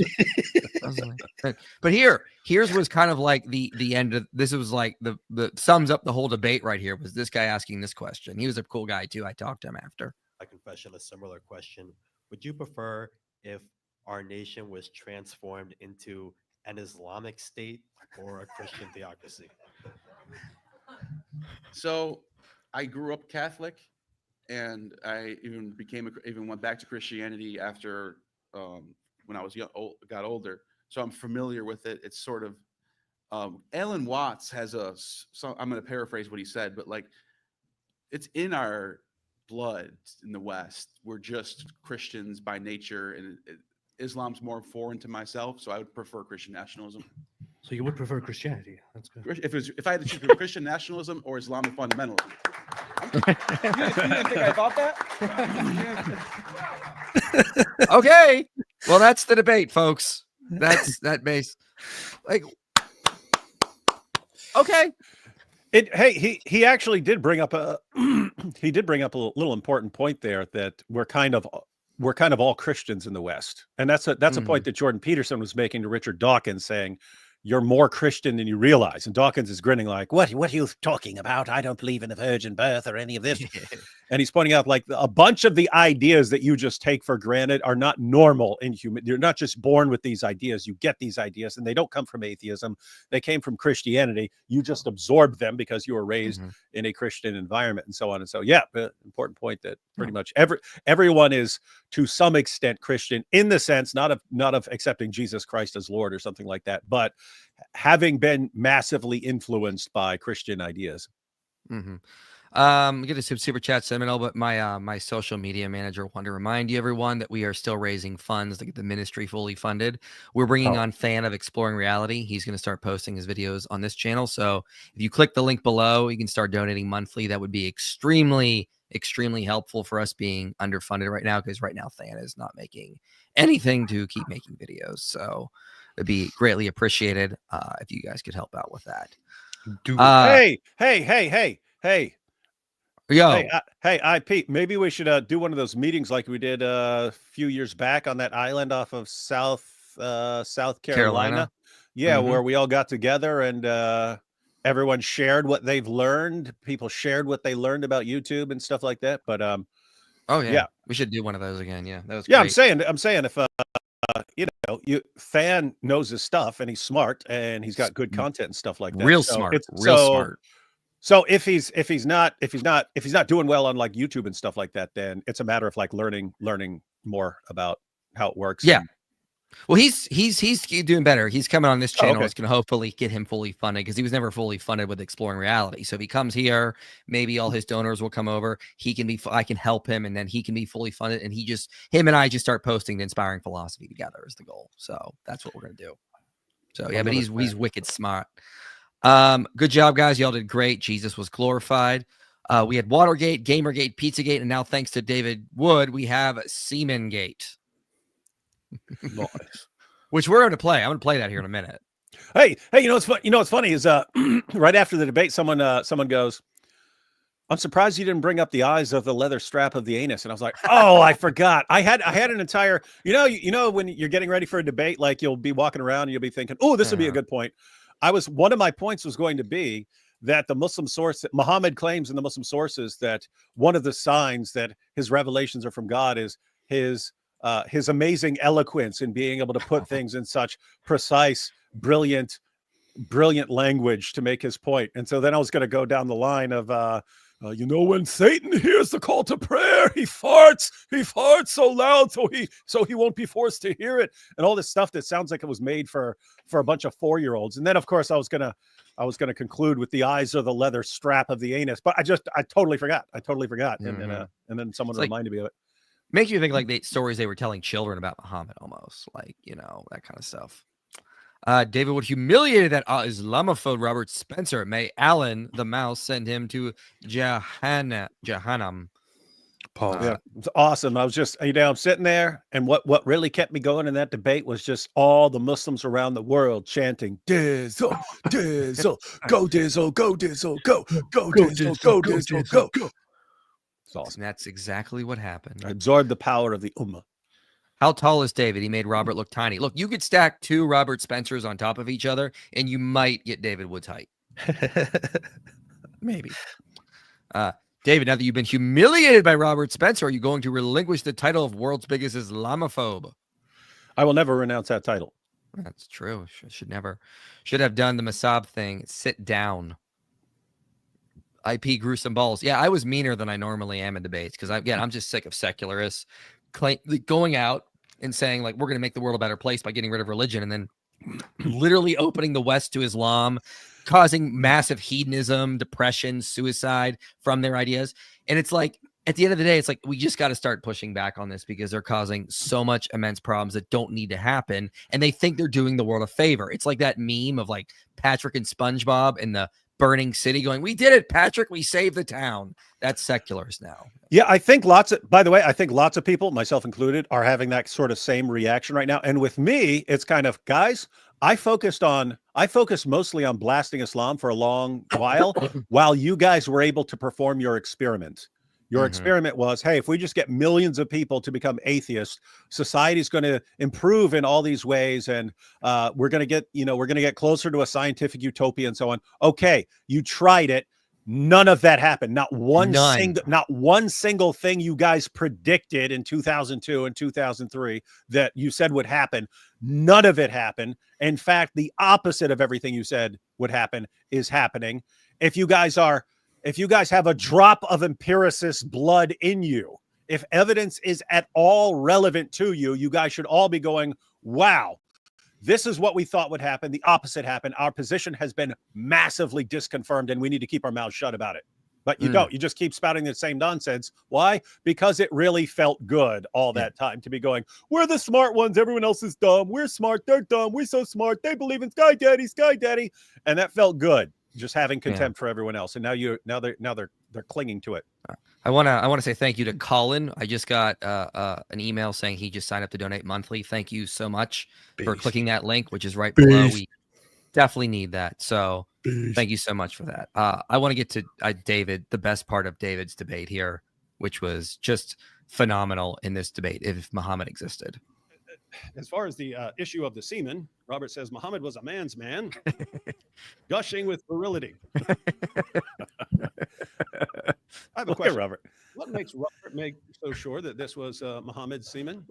But here's was kind of like the end of this. Was like the sums up the whole debate right here. Was this guy asking this question? He was a cool guy too. I talked to him after. A confession, a similar question. Would you prefer if our nation was transformed into an Islamic state or a Christian theocracy? So I grew up Catholic, and I even went back to Christianity after when I was got older. so I'm familiar with it. It's sort of Alan Watts has I'm going to paraphrase what he said, but like it's in our blood in the West. We're just Christians by nature, and Islam's more foreign to myself, so I would prefer Christian nationalism. So you would prefer Christianity? That's good. If I had to choose between Christian nationalism or Islamic fundamentalism. You didn't think I thought that? Okay. Well, that's the debate, folks. That's that base. Like, okay. He actually did bring up a little important point there, that we're kind of all Christians in the West, and that's a point that Jordan Peterson was making to Richard Dawkins, saying you're more Christian than you realize. And Dawkins is grinning like, what are you talking about? I don't believe in the virgin birth or any of this. And he's pointing out like a bunch of the ideas that you just take for granted are not normal in human. You're not just born with these ideas. You get these ideas, and they don't come from atheism. They came from Christianity. You just absorbed them because you were raised in a Christian environment, and so on. And so, yeah, important point that pretty much everyone is to some extent Christian, in the sense, not of accepting Jesus Christ as Lord or something like that, but having been massively influenced by Christian ideas. Get a super chat Seminole, but my social media manager wanted to remind you, everyone, that we are still raising funds to get the ministry fully funded. We're bringing on Fan of Exploring Reality. He's going to start posting his videos on this channel. So if you click the link below, you can start donating monthly. That would be extremely helpful for us being underfunded right now, because right now Fan is not making anything to keep making videos. So it'd be greatly appreciated if you guys could help out with that. Hey. Yo. Hey, Pete, maybe we should do one of those meetings like we did a few years back on that island off of South Carolina. Yeah, where we all got together and everyone shared what they've learned. People shared what they learned about YouTube and stuff like that. But yeah, we should do one of those again. Yeah, that was great. I'm saying if Fan knows his stuff and he's smart and he's got good content and stuff like that. Real smart. So if he's not doing well on like YouTube and stuff like that, then it's a matter of like learning more about how it works. Yeah. Well, he's doing better. He's coming on this channel. Okay. It's going to hopefully get him fully funded, because he was never fully funded with Exploring Reality. So if he comes here, maybe all his donors will come over. I can help him, and then he can be fully funded. And him and I just start posting the Inspiring Philosophy together is the goal. So that's what we're going to do. So yeah, but he's wicked smart. Good job, guys. Y'all did great. Jesus was glorified. We had Watergate, Gamergate, Pizzagate, and now thanks to David Wood, we have Seamangate. Nice. Which we're going to play. I'm going to play that here in a minute. Hey, you know what's funny is right after the debate, someone goes, I'm surprised you didn't bring up the eyes of the leather strap of the anus. And I was like, oh, I forgot. I had an entire, when you're getting ready for a debate, like you'll be walking around and you'll be thinking, oh, this would be a good point. One of my points was going to be that the Muslim source, Muhammad claims in the Muslim sources that one of the signs that his revelations are from God is his amazing eloquence in being able to put things in such precise, brilliant language to make his point. And so then I was going to go down the line of, when Satan hears the call to prayer, he farts so loud so he won't be forced to hear it, and all this stuff that sounds like it was made for a bunch of 4-year-olds. And then of course I was gonna conclude with the eyes or the leather strap of the anus, but I totally forgot. And then someone reminded me of it. Makes you think like the stories they were telling children about Muhammad, almost like, that kind of stuff. David Wood humiliated that Islamophobe Robert Spencer. May Alan the mouse send him to Jahannam. Paul. Yeah, it's awesome. I was just, I'm sitting there, and what really kept me going in that debate was just all the Muslims around the world chanting, Dizzle, Dizzle, go Dizzle, go Dizzle, go Dizzle, go Dizzle, go. It's awesome. And that's exactly what happened. I absorbed the power of the Ummah. How tall is David? He made Robert look tiny. Look, you could stack 2 Robert Spencers on top of each other, and you might get David Wood's height. Maybe. David, now that you've been humiliated by Robert Spencer, are you going to relinquish the title of world's biggest Islamophobe? I will never renounce that title. That's true. Should have done the Masab thing. Sit down. IP gruesome balls. Yeah, I was meaner than I normally am in debates, because I'm just sick of secularists going out and saying like we're going to make the world a better place by getting rid of religion, and then literally opening the West to Islam, causing massive hedonism, depression, suicide from their ideas. And it's like, at the end of the day, it's like, we just got to start pushing back on this because they're causing so much immense problems that don't need to happen. And they think they're doing the world a favor. It's like that meme of like Patrick and SpongeBob in the burning city going, "We did it, Patrick. We saved the town." That's seculars now. Yeah, I think by the way, I think lots of people, myself included, are having that sort of same reaction right now. And with me, it's kind of, guys, I focused mostly on blasting Islam for a long while you guys were able to perform your experiment. Your experiment was, hey, if we just get millions of people to become atheists, society's going to improve in all these ways, and we're going to get closer to a scientific utopia and so on. Okay, you tried it. None of that happened. Not one single thing you guys predicted in 2002 and 2003 that you said would happen. None of it happened. In fact, the opposite of everything you said would happen is happening. If you guys have a drop of empiricist blood in you, if evidence is at all relevant to you, you guys should all be going, wow, this is what we thought would happen. The opposite happened. Our position has been massively disconfirmed, and we need to keep our mouths shut about it. But you don't. You just keep spouting the same nonsense. Why? Because it really felt good all that time to be going, we're the smart ones. Everyone else is dumb. We're smart. They're dumb. We're so smart. They believe in Sky Daddy, Sky Daddy. And that felt good. Just having contempt for everyone else, and now they're clinging to it. I want to say thank you to Colin. I just got an email saying he just signed up to donate monthly. Thank you so much for clicking that link, which is right below. We definitely need that. So thank you so much for that. I want to get to David, the best part of David's debate here, which was just phenomenal in this debate. If Muhammad existed. As far as the issue of the semen, Robert says Muhammad was a man's man, gushing with virility. I have a question, Robert. What makes Robert make so sure that this was Muhammad's semen?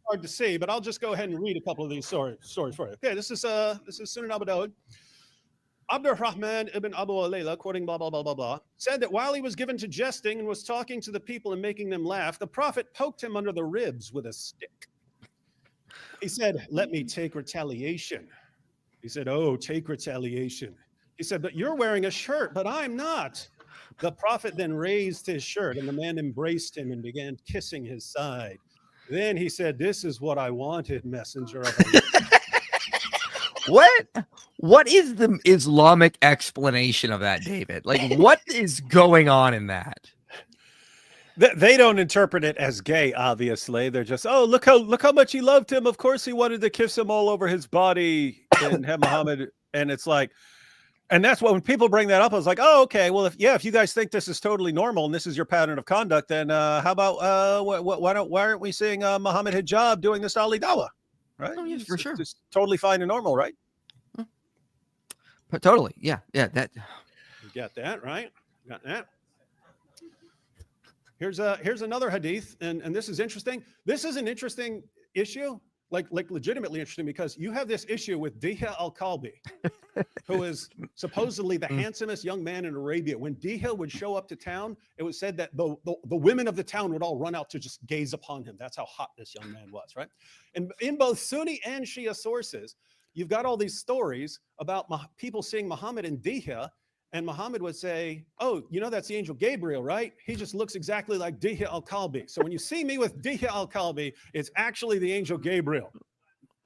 Hard to see, but I'll just go ahead and read a couple of these stories for you. Okay, this is Sunan Abu Dawud. Abdurrahman ibn Abu Alayla, quoting blah, blah, blah, blah, blah, said that while he was given to jesting and was talking to the people and making them laugh, the prophet poked him under the ribs with a stick. He said, "Let me take retaliation." He said, "Oh, take retaliation." He said, "But you're wearing a shirt, but I'm not." The prophet then raised his shirt, and the man embraced him and began kissing his side. Then he said, "This is what I wanted, messenger of Allah." What is the Islamic explanation of that, David? Like, what is going on in that? They don't interpret it as gay, obviously. They're just, oh, look how much he loved him. Of course he wanted to kiss him all over his body and have Muhammad. And it's like, and that's what, when people bring that up, I was like, oh, okay, well, if you guys think this is totally normal and this is your pattern of conduct, then how about why aren't we seeing Muhammad Hijab doing this Ali Dawah? Right? Oh, yeah, for sure. It's totally fine and normal, right? But totally. Yeah. That. You got that, right? Got that. Here's another hadith, and this is interesting. This is an interesting issue, like legitimately interesting, because you have this issue with Dihya al-Kalbi, who is supposedly the handsomest young man in Arabia. When Dihya would show up to town, it was said that the women of the town would all run out to just gaze upon him. That's how hot this young man was, right? And in both Sunni and Shia sources, you've got all these stories about people seeing Muhammad and Dihya, and Muhammad would say, "Oh, you know, that's the angel Gabriel, right? He just looks exactly like Dihya al-Kalbi. So when you see me with Dihya al-Kalbi, it's actually the angel Gabriel."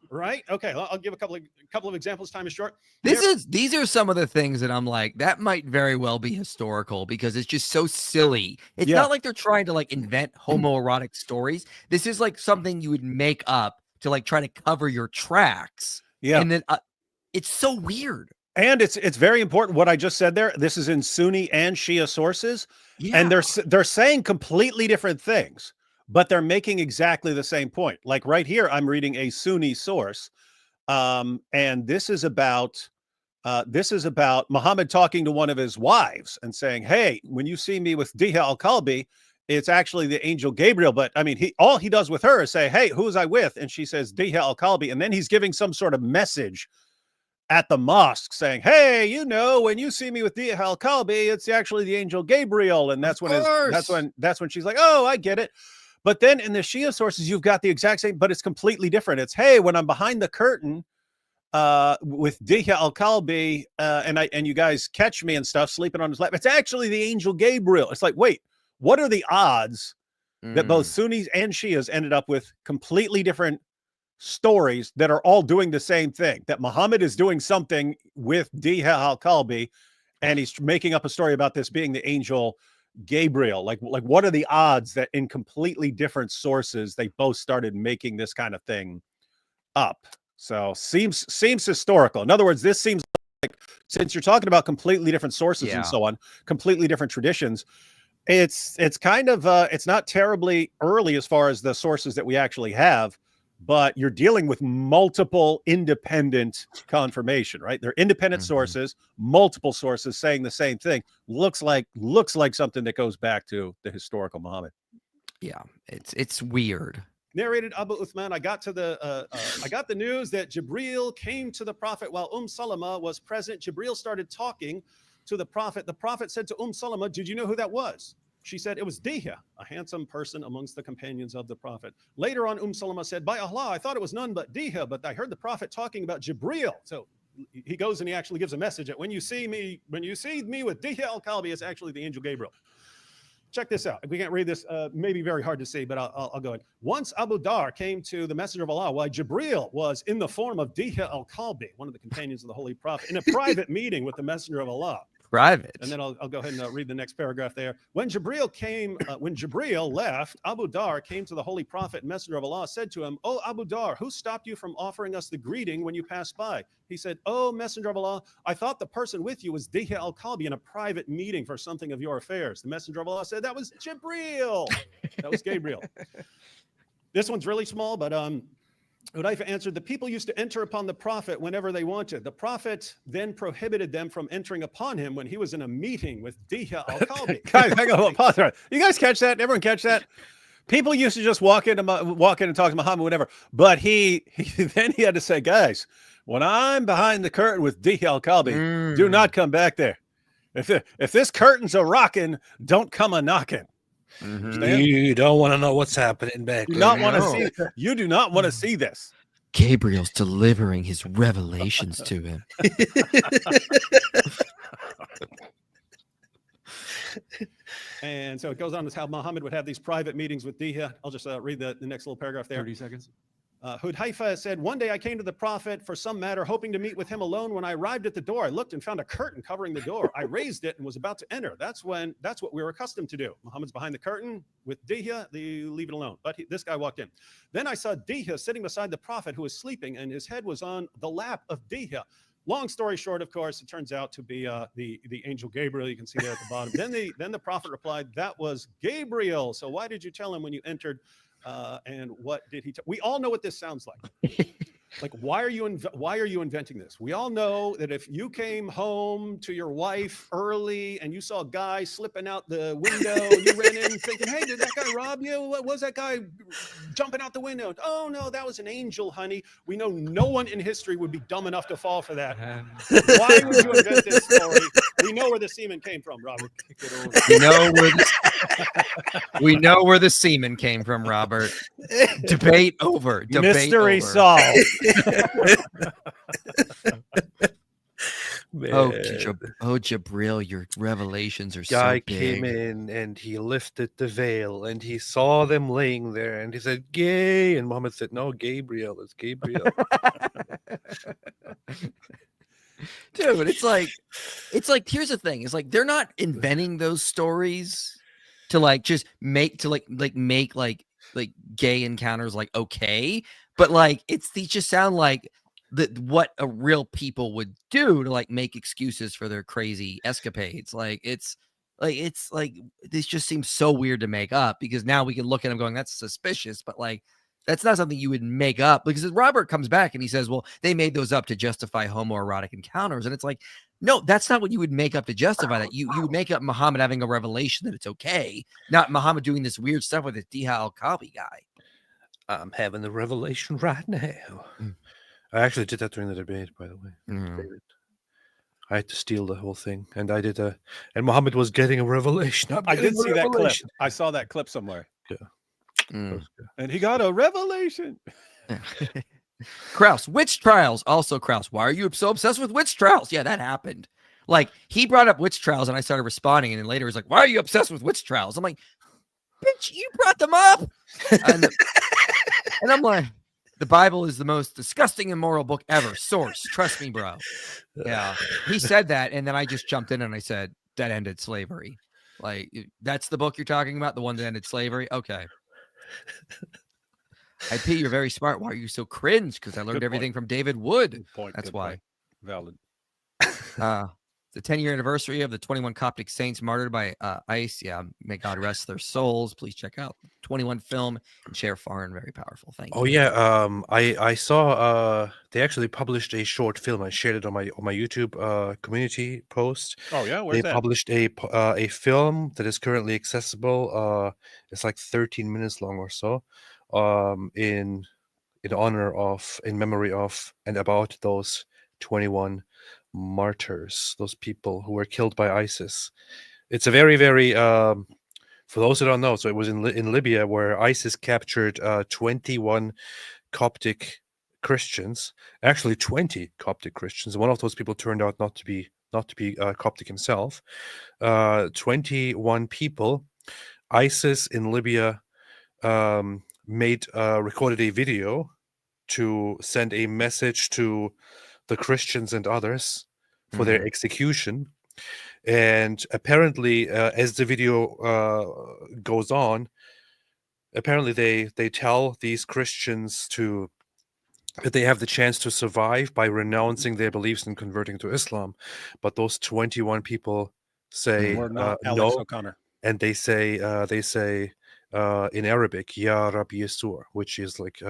Right? Okay, I'll give a couple of examples. Time is short. These are some of the things that I'm like, that might very well be historical because it's just so silly. It's not like they're trying to like invent homoerotic stories. This is like something you would make up to like try to cover your tracks. Yeah. And then it's so weird. And it's very important what I just said there. This is in Sunni and Shia sources. Yeah. And they're saying completely different things, but they're making exactly the same point. Like right here, I'm reading a Sunni source. And this is about Muhammad talking to one of his wives and saying, "Hey, when you see me with Dihya al-Kalbi, it's actually the angel Gabriel." But I mean, all he does with her is say, "Hey, who was I with?" And she says, "Dihya al-Kalbi." And then he's giving some sort of message at the mosque saying, "Hey, you know, when you see me with Dihya al-Kalbi, it's actually the angel Gabriel." And that's when she's like, "Oh, I get it." But then in the Shia sources, you've got the exact same, but it's completely different. It's, hey, when I'm behind the curtain with Dihya al-Kalbi, and you guys catch me and stuff sleeping on his lap, it's actually the angel Gabriel. It's like, wait, what are the odds that both Sunnis and Shias ended up with completely different stories that are all doing the same thing? That Muhammad is doing something with Dihya al-Kalbi, and he's making up a story about this being the angel Gabriel. Like what are the odds that in completely different sources they both started making this kind of thing up? So seems historical. In other words, this seems like, since you're talking about completely different sources and so on, completely different traditions, it's kind of it's not terribly early as far as the sources that we actually have, but you're dealing with multiple independent confirmation, right? They're independent sources, multiple sources saying the same thing. Looks like something that goes back to the historical Muhammad. Yeah, it's weird. Narrated Abu Uthman, I got the news that Jibril came to the Prophet while Salama was present. Jibril started talking to the Prophet. The Prophet said to Salama, "Did you know who that was?" She said, "It was Dihya, a handsome person amongst the companions of the Prophet." Later on, Salama said, "By Allah, I thought it was none but Dihya, but I heard the Prophet talking about Jibril." So he goes and he actually gives a message that when you see me with Dihya al-Kalbi, it's actually the angel Gabriel. Check this out. We can't read this, maybe very hard to see, but I'll go ahead. Once Abu Dar came to the Messenger of Allah while Jibril was in the form of Dihya al-Kalbi, one of the companions of the Holy Prophet, in a private meeting with the Messenger of Allah. Private. And then I'll go ahead and read the next paragraph there. When Jibril left, Abu Dar came to the Holy Prophet and Messenger of Allah, said to him, "Oh, Abu Dar, who stopped you from offering us the greeting when you passed by?" He said, "Oh, Messenger of Allah, I thought the person with you was Dihya al-Kalbi in a private meeting for something of your affairs." The Messenger of Allah said, "That was Jibril." That was Gabriel. This one's really small, but Hudayfa answered, "The people used to enter upon the Prophet whenever they wanted. The Prophet then prohibited them from entering upon him when he was in a meeting with Dihya al-Kalbi." Guys, hang on, pause there. You guys catch that? Everyone catch that? People used to just walk in and talk to Muhammad, whatever. But he then had to say, "Guys, when I'm behind the curtain with Dihya al-Kalbi, do not come back there. If this curtain's a rocking, don't come a knocking." You don't want to know what's happening back there. You do not want to see this. Gabriel's delivering his revelations to him. And so it goes on as how Muhammad would have these private meetings with Dihya. I'll just read the next little paragraph there. 30 seconds. Hudayfa said, "One day I came to the Prophet for some matter, hoping to meet with him alone. When I arrived at the door, I looked and found a curtain covering the door. I raised it and was about to enter. That's what we were accustomed to do. Muhammad's behind the curtain with Dihya, they leave it alone. But this guy walked in. Then I saw Dihya sitting beside the Prophet, who was sleeping, and his head was on the lap of Dihya." Long story short, of course, it turns out to be the angel Gabriel. You can see there at the bottom. Then the Prophet replied, "That was Gabriel. So why did you tell him when you entered? And what did he tell?" We all know what this sounds like. Like, why are you inventing this? We all know that if you came home to your wife early and you saw a guy slipping out the window, you ran in thinking, "Hey, did that guy rob you? What was that guy jumping out the window?" "Oh no, that was an angel, honey." We know no one in history would be dumb enough to fall for that. Why would you invent this story? We know where the semen came from, Robert. We know where the semen came from, Robert. Debate over. Mystery solved. Jibril, your revelations are Guy so big. came in and he lifted the veil and he saw them laying there and he said, "Gay," and Muhammad said, "No, Gabriel, it's Gabriel." Dude, but it's like here's the thing, it's like they're not inventing those stories to like just make gay encounters like okay, but like these just sound like what a real people would do to like make excuses for their crazy escapades. It's like this just seems so weird to make up, because now we can look at them going, that's suspicious, but like that's not something you would make up. Because Robert comes back and he says, well, they made those up to justify homoerotic encounters. And it's like, no, that's not what you would make up to justify that. You would make up Muhammad having a revelation that it's okay, not Muhammad doing this weird stuff with this Dihya al-Kalbi guy. I'm having the revelation right now. I actually did that during the debate, by the way. David. I had to steal the whole thing, and I did and Muhammad was getting a revelation. I did see that clip. I saw that clip somewhere. Yeah. Mm. And he got a revelation. Kraus, witch trials. Also, Kraus, why are you so obsessed with witch trials? Yeah, that happened. Like, he brought up witch trials and I started responding. And then later he's like, why are you obsessed with witch trials? I'm like, bitch, you brought them up. And I'm like, the Bible is the most disgusting, immoral book ever. Source. Trust me, bro. Yeah. He said that. And then I just jumped in and I said, that ended slavery. Like, that's the book you're talking about? The one that ended slavery? Okay. IP, you're very smart. Why are you so cringe? Because I learned Good everything from David Wood. Good point. That's good why. point. Valid. The 10-year anniversary of the 21 Coptic saints martyred by ICE. Yeah, may God rest their souls. Please check out the 21 film and share foreign. Very powerful. Thank Oh you. yeah, I saw they actually published a short film. I shared it on my YouTube community post. Oh yeah, They where's that? published a film that is currently accessible. It's like 13 minutes long or so. In memory of, and about those 21 martyrs, those people who were killed by ISIS. It's a very, very for those who don't know, so it was in Libya where ISIS captured 21 Coptic Christians, actually 20 Coptic Christians. One of those people turned out not to be Coptic himself. 21 people. ISIS in Libya recorded a video to send a message to the Christians and others for their execution. And apparently, as the video goes on, apparently they tell these Christians that they have the chance to survive by renouncing their beliefs and converting to Islam. But those 21 people say We're not Alex no, O'Connor. and they say in Arabic, Ya Rabbi Yesur, which is like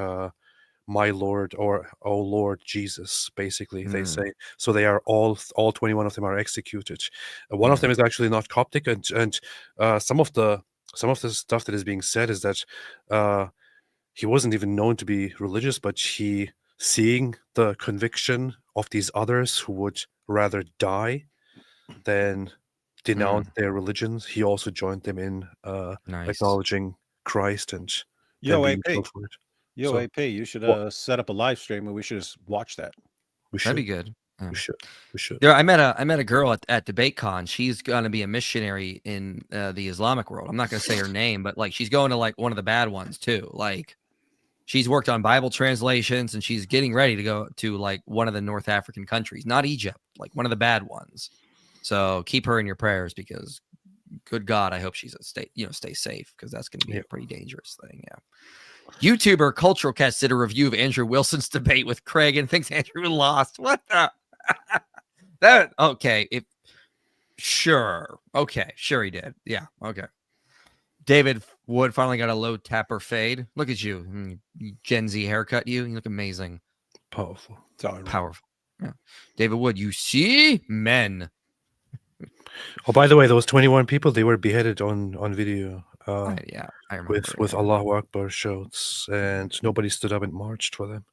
my Lord, or oh Lord Jesus, basically. They say, so they are all 21 of them are executed. One of them is actually not Coptic, and some of the stuff that is being said is that he wasn't even known to be religious, but he, seeing the conviction of these others who would rather die than denounce their religions, he also joined them in acknowledging Christ and Yo, being AP. killed for it. Yo, So, AP, you should what? set up a live stream and we should just watch that. We should. That'd be good. Yeah. We should. There, I met a girl at DebateCon. She's gonna be a missionary in the Islamic world. I'm not gonna say her name, but like she's going to like one of the bad ones too. Like she's worked on Bible translations and she's getting ready to go to like one of the North African countries, not Egypt, like one of the bad ones. So keep her in your prayers because, good God, I hope she's stay safe because that's gonna be a pretty dangerous thing. Yeah. YouTuber Cultural Cast did a review of Andrew Wilson's debate with Craig and thinks Andrew lost. What the? That okay? Sure he did. Yeah, okay. David Wood finally got a low tapper fade. Look at you, Gen Z haircut. You look amazing. Powerful. Powerful. Yeah. David Wood, you see men. Oh, by the way, those 21 people, they were beheaded on video. Yeah, I remember. With Allahu Akbar shouts, and nobody stood up and marched for them.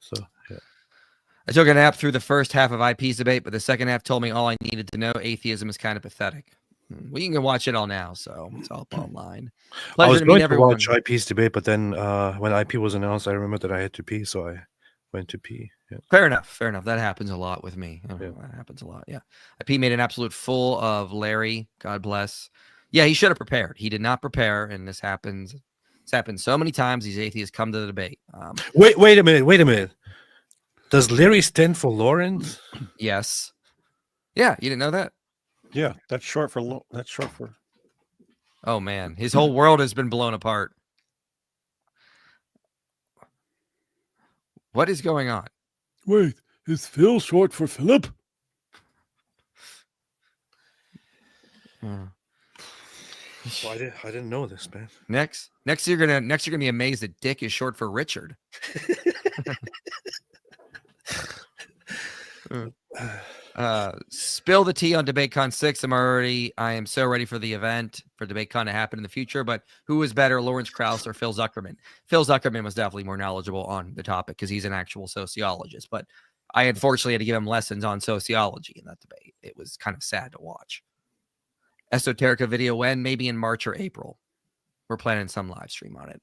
So yeah. I took a nap through the first half of IP's debate, but the second half told me all I needed to know. Atheism is kind of pathetic. We can watch it all now, so it's all up online. I was Pleasure to going meet to everyone. watch IP's debate, but then when IP was announced, I remembered that I had to pee, so I went to pee. Yeah. Fair enough. That happens a lot with me. Yeah. That happens a lot. Yeah. IP made an absolute fool of Larry. God bless. Yeah, he should have prepared. He did not prepare, and this happens. It's happened so many times. These atheists come to the debate. Wait a minute. Does Larry stand for Lawrence? Yes. Yeah, you didn't know that? Yeah, that's short for. Oh man, his whole world has been blown apart. What is going on? Wait, is Phil short for Philip? Well, I didn't know this, man. Next you're gonna be amazed that Dick is short for Richard. Spill the tea on DebateCon 6. I am so ready for the event, for DebateCon to happen in the future. But who is better, Lawrence Krauss or Phil Zuckerman? Phil Zuckerman was definitely more knowledgeable on the topic because he's an actual sociologist. But I unfortunately had to give him lessons on sociology in that debate. It was kind of sad to watch. Esoterica video when? Maybe in March or April. We're planning some live stream on it.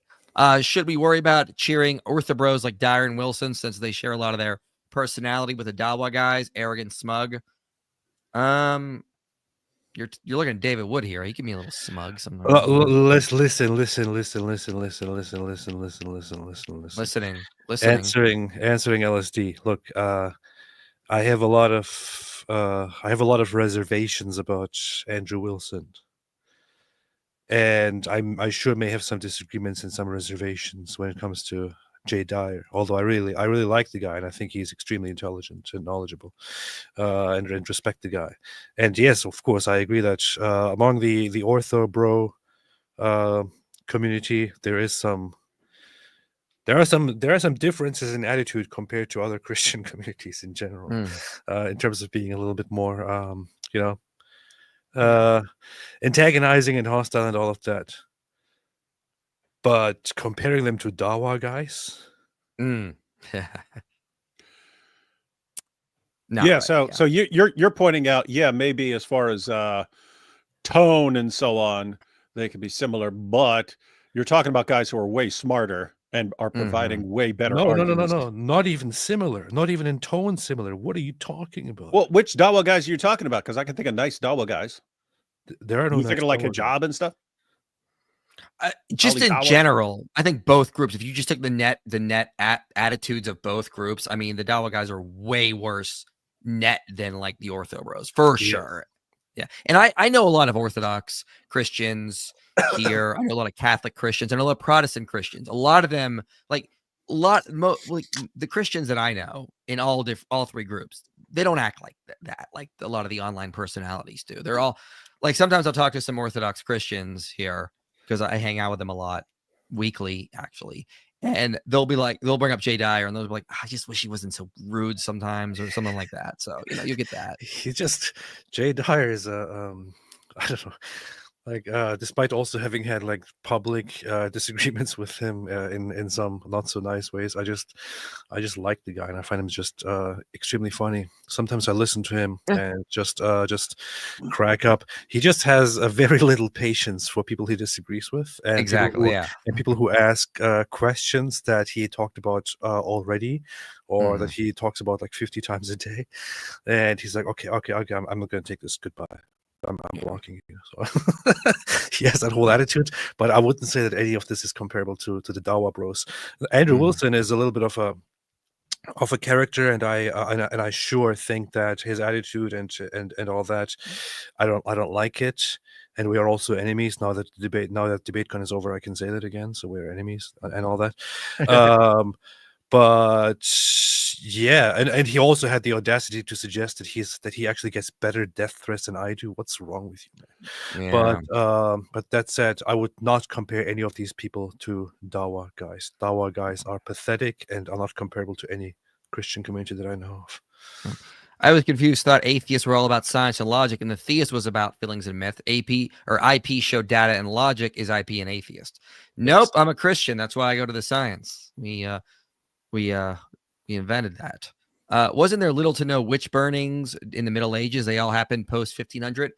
Should we worry about cheering orthobros like Dyer and Wilson since they share a lot of their personality with the Dawa guys, arrogant, smug? You're looking at David Wood here. He can be a little smug sometimes. Listen. Listening. Answering LSD. Look, I have a lot of reservations about Andrew Wilson, and I sure may have some disagreements and some reservations when it comes to Jay Dyer. Although I really like the guy, and I think he's extremely intelligent and knowledgeable, and respect the guy. And yes, of course, I agree that among the ortho bro community, there are some differences in attitude compared to other Christian communities in general, in terms of being a little bit more, antagonizing and hostile and all of that. But comparing them to Dawa guys, Not yeah. right, So you're pointing out, maybe as far as tone and so on, they can be similar, but you're talking about guys who are way smarter and are providing way better arguments. No, not even similar, not even in tone similar. What are you talking about? Well, which Dawa guys are you talking about? Because I can think of nice Dawa guys. There are no. You thinking of like Hijab and stuff? Just in Dawa? general, I think both groups. If you just take the net attitudes of both groups, I mean, the Dawa guys are way worse net than like the Ortho bros for sure. Yeah, and I know a lot of Orthodox Christians here. I know a lot of Catholic Christians and a lot of Protestant Christians. A lot of them, like the Christians that I know in all three groups, they don't act like that. Like a lot of the online personalities do. They're all like, sometimes I'll talk to some Orthodox Christians here because I hang out with them a lot weekly, actually. And they'll bring up Jay Dyer and they'll be like, I just wish he wasn't so rude sometimes or something like that. So, you get that. Jay Dyer is I don't know. Like, despite also having had like public disagreements with him in some not so nice ways, I just like the guy and I find him just extremely funny. Sometimes I listen to him and just crack up. He just has a very little patience for people he disagrees with, and people who ask questions that he talked about already, or that he talks about like 50 times a day, and he's like, okay, I'm not going to take this. Goodbye. I'm blocking you. So he has that whole attitude, but I wouldn't say that any of this is comparable to the Dawa bros. Andrew Wilson is a little bit of a character, and I sure think that his attitude and all that, I don't like it. And we are also enemies now that DebateCon is over. I can say that again. So we're enemies and all that. But yeah, and he also had the audacity to suggest that he actually gets better death threats than I do. What's wrong with you, man? Yeah. But that said, I would not compare any of these people to Dawa guys. Dawa guys are pathetic and are not comparable to any Christian community that I know of. I was confused, thought atheists were all about science and logic, and the theist was about feelings and myth. IP showed data and logic is IP and atheist. Nope, I'm a Christian. That's why I go to the science. We invented that. Wasn't there little to no witch burnings in the Middle Ages? They all happened post 1500.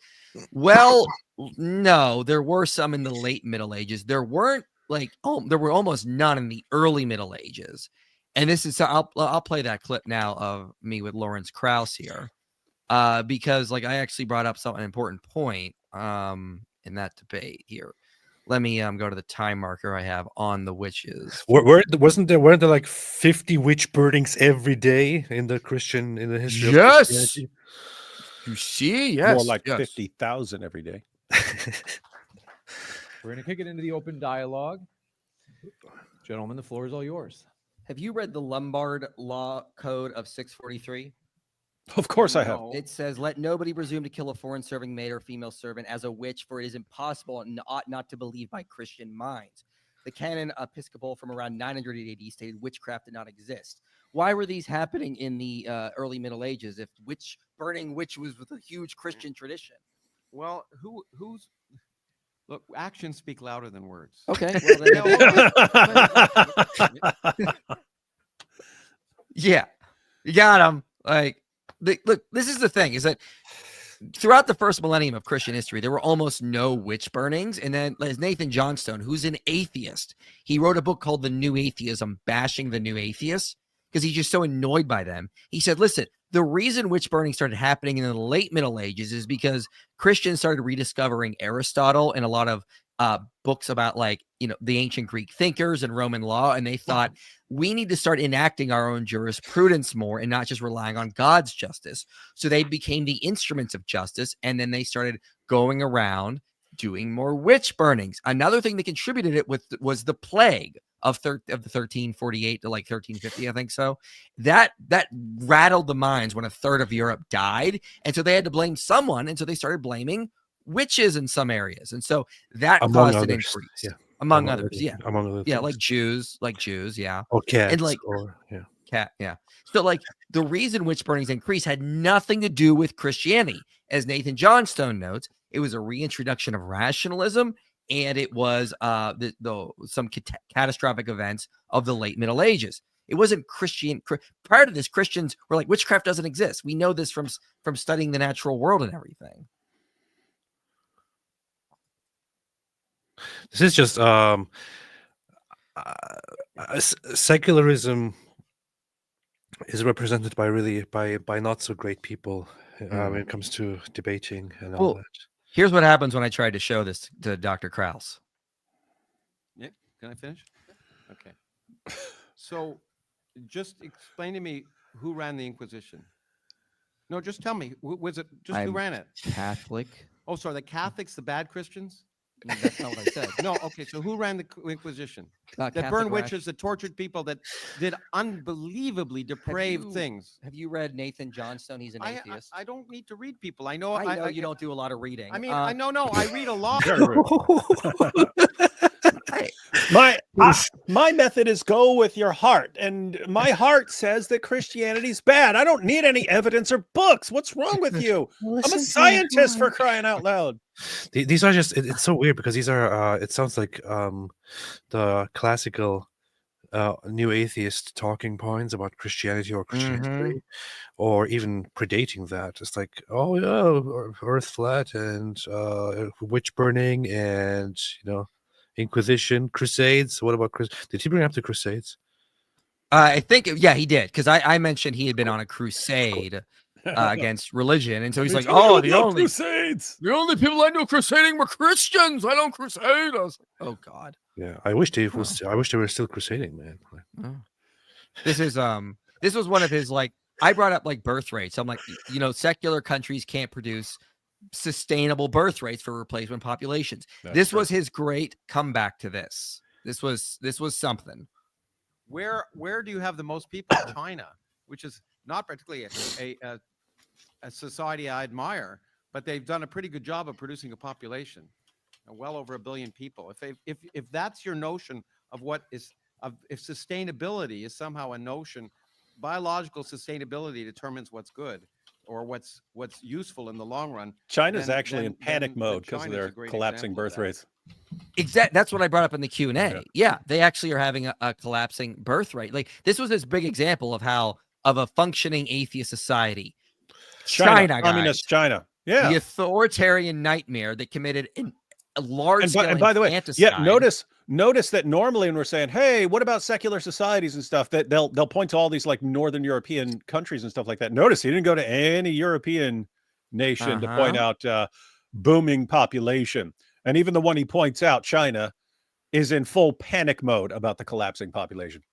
Well, no, there were some in the late Middle Ages. There weren't there were almost none in the early Middle Ages. And this is, I'll play that clip now of me with Lawrence Krauss here, because like I actually brought up an important point in that debate here. Let me go to the time marker I have on the witches. Weren't there like 50 witch burnings every day in the history of Christianity? You see, yes, more like 50,000 every day. We're gonna kick it into the open dialogue. Gentlemen, the floor is all yours. Have you read the Lombard Law Code of 643? Of course I have. It says, let nobody presume to kill a foreign serving maid or female servant as a witch, for it is impossible and ought not to believe by Christian minds. The canon episcopal from around 900 AD stated witchcraft did not exist. Why were these happening in the early Middle Ages if burning witch was with a huge Christian tradition? Well, who's... Look, actions speak louder than words. Okay. Yeah, you got him. Like, look, this is the thing: is that throughout the first millennium of Christian history, there were almost no witch burnings. And then as Nathan Johnstone, who's an atheist, he wrote a book called The New Atheism, bashing the new atheists because he's just so annoyed by them. He said, listen, the reason witch burning started happening in the late Middle Ages is because Christians started rediscovering Aristotle and a lot of books about the ancient Greek thinkers and Roman law. And they thought we need to start enacting our own jurisprudence more and not just relying on God's justice. So they became the instruments of justice. And then they started going around doing more witch burnings. Another thing that contributed it was the plague of the 1348 to 1350, I think so. That rattled the minds when a third of Europe died. And so they had to blame someone. And so they started blaming witches in some areas. And so that caused an increase. Yeah. Among others. Yeah. Among other things. Like Jews. Yeah. Or cats. And cat. Yeah. So the reason witch burnings increased had nothing to do with Christianity. As Nathan Johnstone notes, it was a reintroduction of rationalism, and it was some catastrophic events of the late Middle Ages. It wasn't Christian. Prior to this, Christians were like, witchcraft doesn't exist. We know this from studying the natural world and everything. This is just secularism is represented by not so great people when it comes to debating and all that. Here's what happens when I tried to show this to Dr. Krause. Yeah, can I finish? Okay. So, just explain to me who ran the Inquisition. No, just tell me. Was it just who ran it? Catholic. Oh, sorry, the Catholics, the bad Christians? No, that's not what I said. No, okay. So who ran the Inquisition? That burned witches, that tortured people, that did unbelievably depraved things. Have you read Nathan Johnstone? He's an atheist. I don't need to read people. I know you don't do a lot of reading. I mean, I read a lot. My method is go with your heart, and my heart says that Christianity's bad. I don't need any evidence or books. What's wrong with you? I'm a scientist, for crying out loud. These are just it's so weird because these are it sounds like the classical new atheist talking points about Christianity or Christian history, or even predating that. It's like, oh yeah, Earth flat and witch burning and Inquisition, Crusades. What about did he bring up the Crusades? I think he did, because I mentioned he had been on a crusade against religion, and so he's like, "Oh, the only crusades, the only people I know crusading were Christians. I don't crusade." I was like, "Oh God." Yeah, I wish they were still crusading, man. This was one of his I brought up birth rates. I'm like, secular countries can't produce sustainable birth rates for replacement populations. This was his great comeback to this. This was something. Where do you have the most people? China, which is not particularly a society I admire, but they've done a pretty good job of producing a population, well over 1 billion people. If that's your notion of if sustainability is somehow a notion, biological sustainability determines what's good or what's useful in the long run. China's actually in panic mode because of their collapsing birth rates. Exactly. That's what I brought up in the Q&A. Yeah, they actually are having a collapsing birth rate. This was this big example of a functioning atheist society. China, communist China. Yeah. The authoritarian nightmare that committed a large scale and by the way, infanticide. Notice that normally when we're saying, hey, what about secular societies and stuff, that they'll point to all these Northern European countries and stuff like that. Notice he didn't go to any European nation to point out booming population. And even the one he points out, China, is in full panic mode about the collapsing population.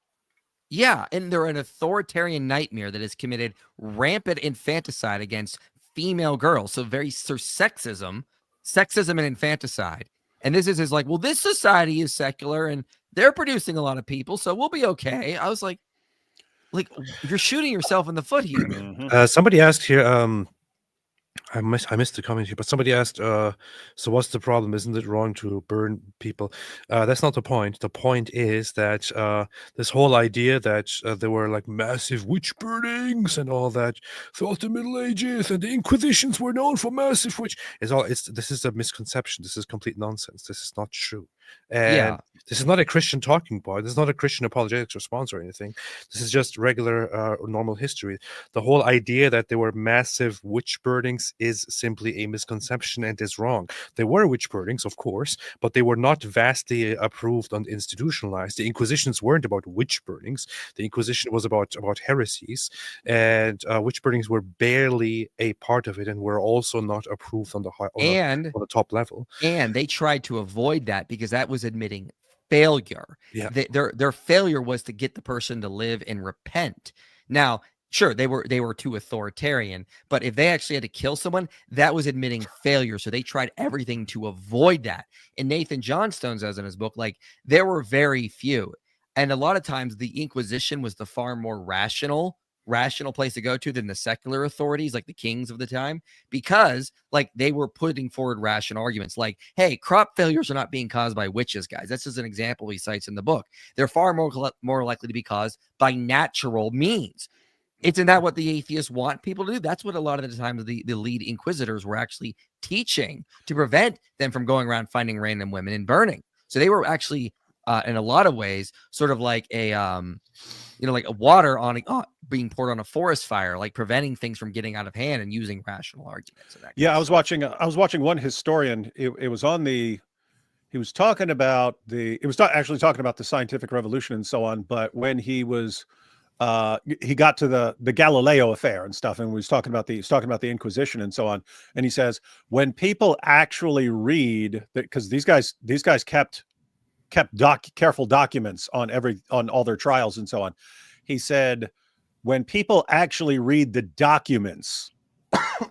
Yeah, and they're an authoritarian nightmare that has committed rampant infanticide against female girls. So sexism and infanticide. And this is his this society is secular and they're producing a lot of people, so we'll be okay. I was like you're shooting yourself in the foot here. Somebody asked here, I missed the comment here, but somebody asked, so what's the problem? Isn't it wrong to burn people? That's not the point. The point is that this whole idea that there were massive witch burnings and all that throughout the Middle Ages, and the Inquisitions were known for massive witch. This is a misconception. This is complete nonsense. This is not true. And Yeah. this is not a Christian talking point. This is not a Christian apologetics response or anything. This is just regular, normal history. The whole idea that there were massive witch burnings is simply a misconception and is wrong. There were witch burnings, of course, but they were not vastly approved and institutionalized. The Inquisitions weren't about witch burnings. The Inquisition was about heresies, and witch burnings were barely a part of it, and were also not approved on the And on the top level. And they tried to avoid that because that was admitting failure. Yeah. Their failure was to get the person to live and repent. Now, sure, they were too authoritarian, but if they actually had to kill someone, that was admitting failure. So they tried everything to avoid that. And Nathan Johnstone says in his book, like, there were very few. And a lot of times the Inquisition was the far more rational place to go to than the secular authorities, like the kings of the time, because like they were putting forward rational arguments like, hey, crop failures are not being caused by witches, guys. That's just an example he cites in the book. They're far more likely to be caused by natural means. Isn't that what the atheists want people to do? That's what a lot of the times the lead inquisitors were actually teaching, to prevent them from going around finding random women and burning. So they were actually, in a lot of ways, sort of like a like a water on being poured on a forest fire, like preventing things from getting out of hand and using rational arguments. Yeah, I was watching one historian. It was on the, he was talking about actually talking about the scientific revolution and so on. But when he was, he got to the Galileo affair and stuff, and was talking about the Inquisition and so on. And he says, when people actually read that, because these guys kept careful documents on all their trials and so on. He said, when people actually read the documents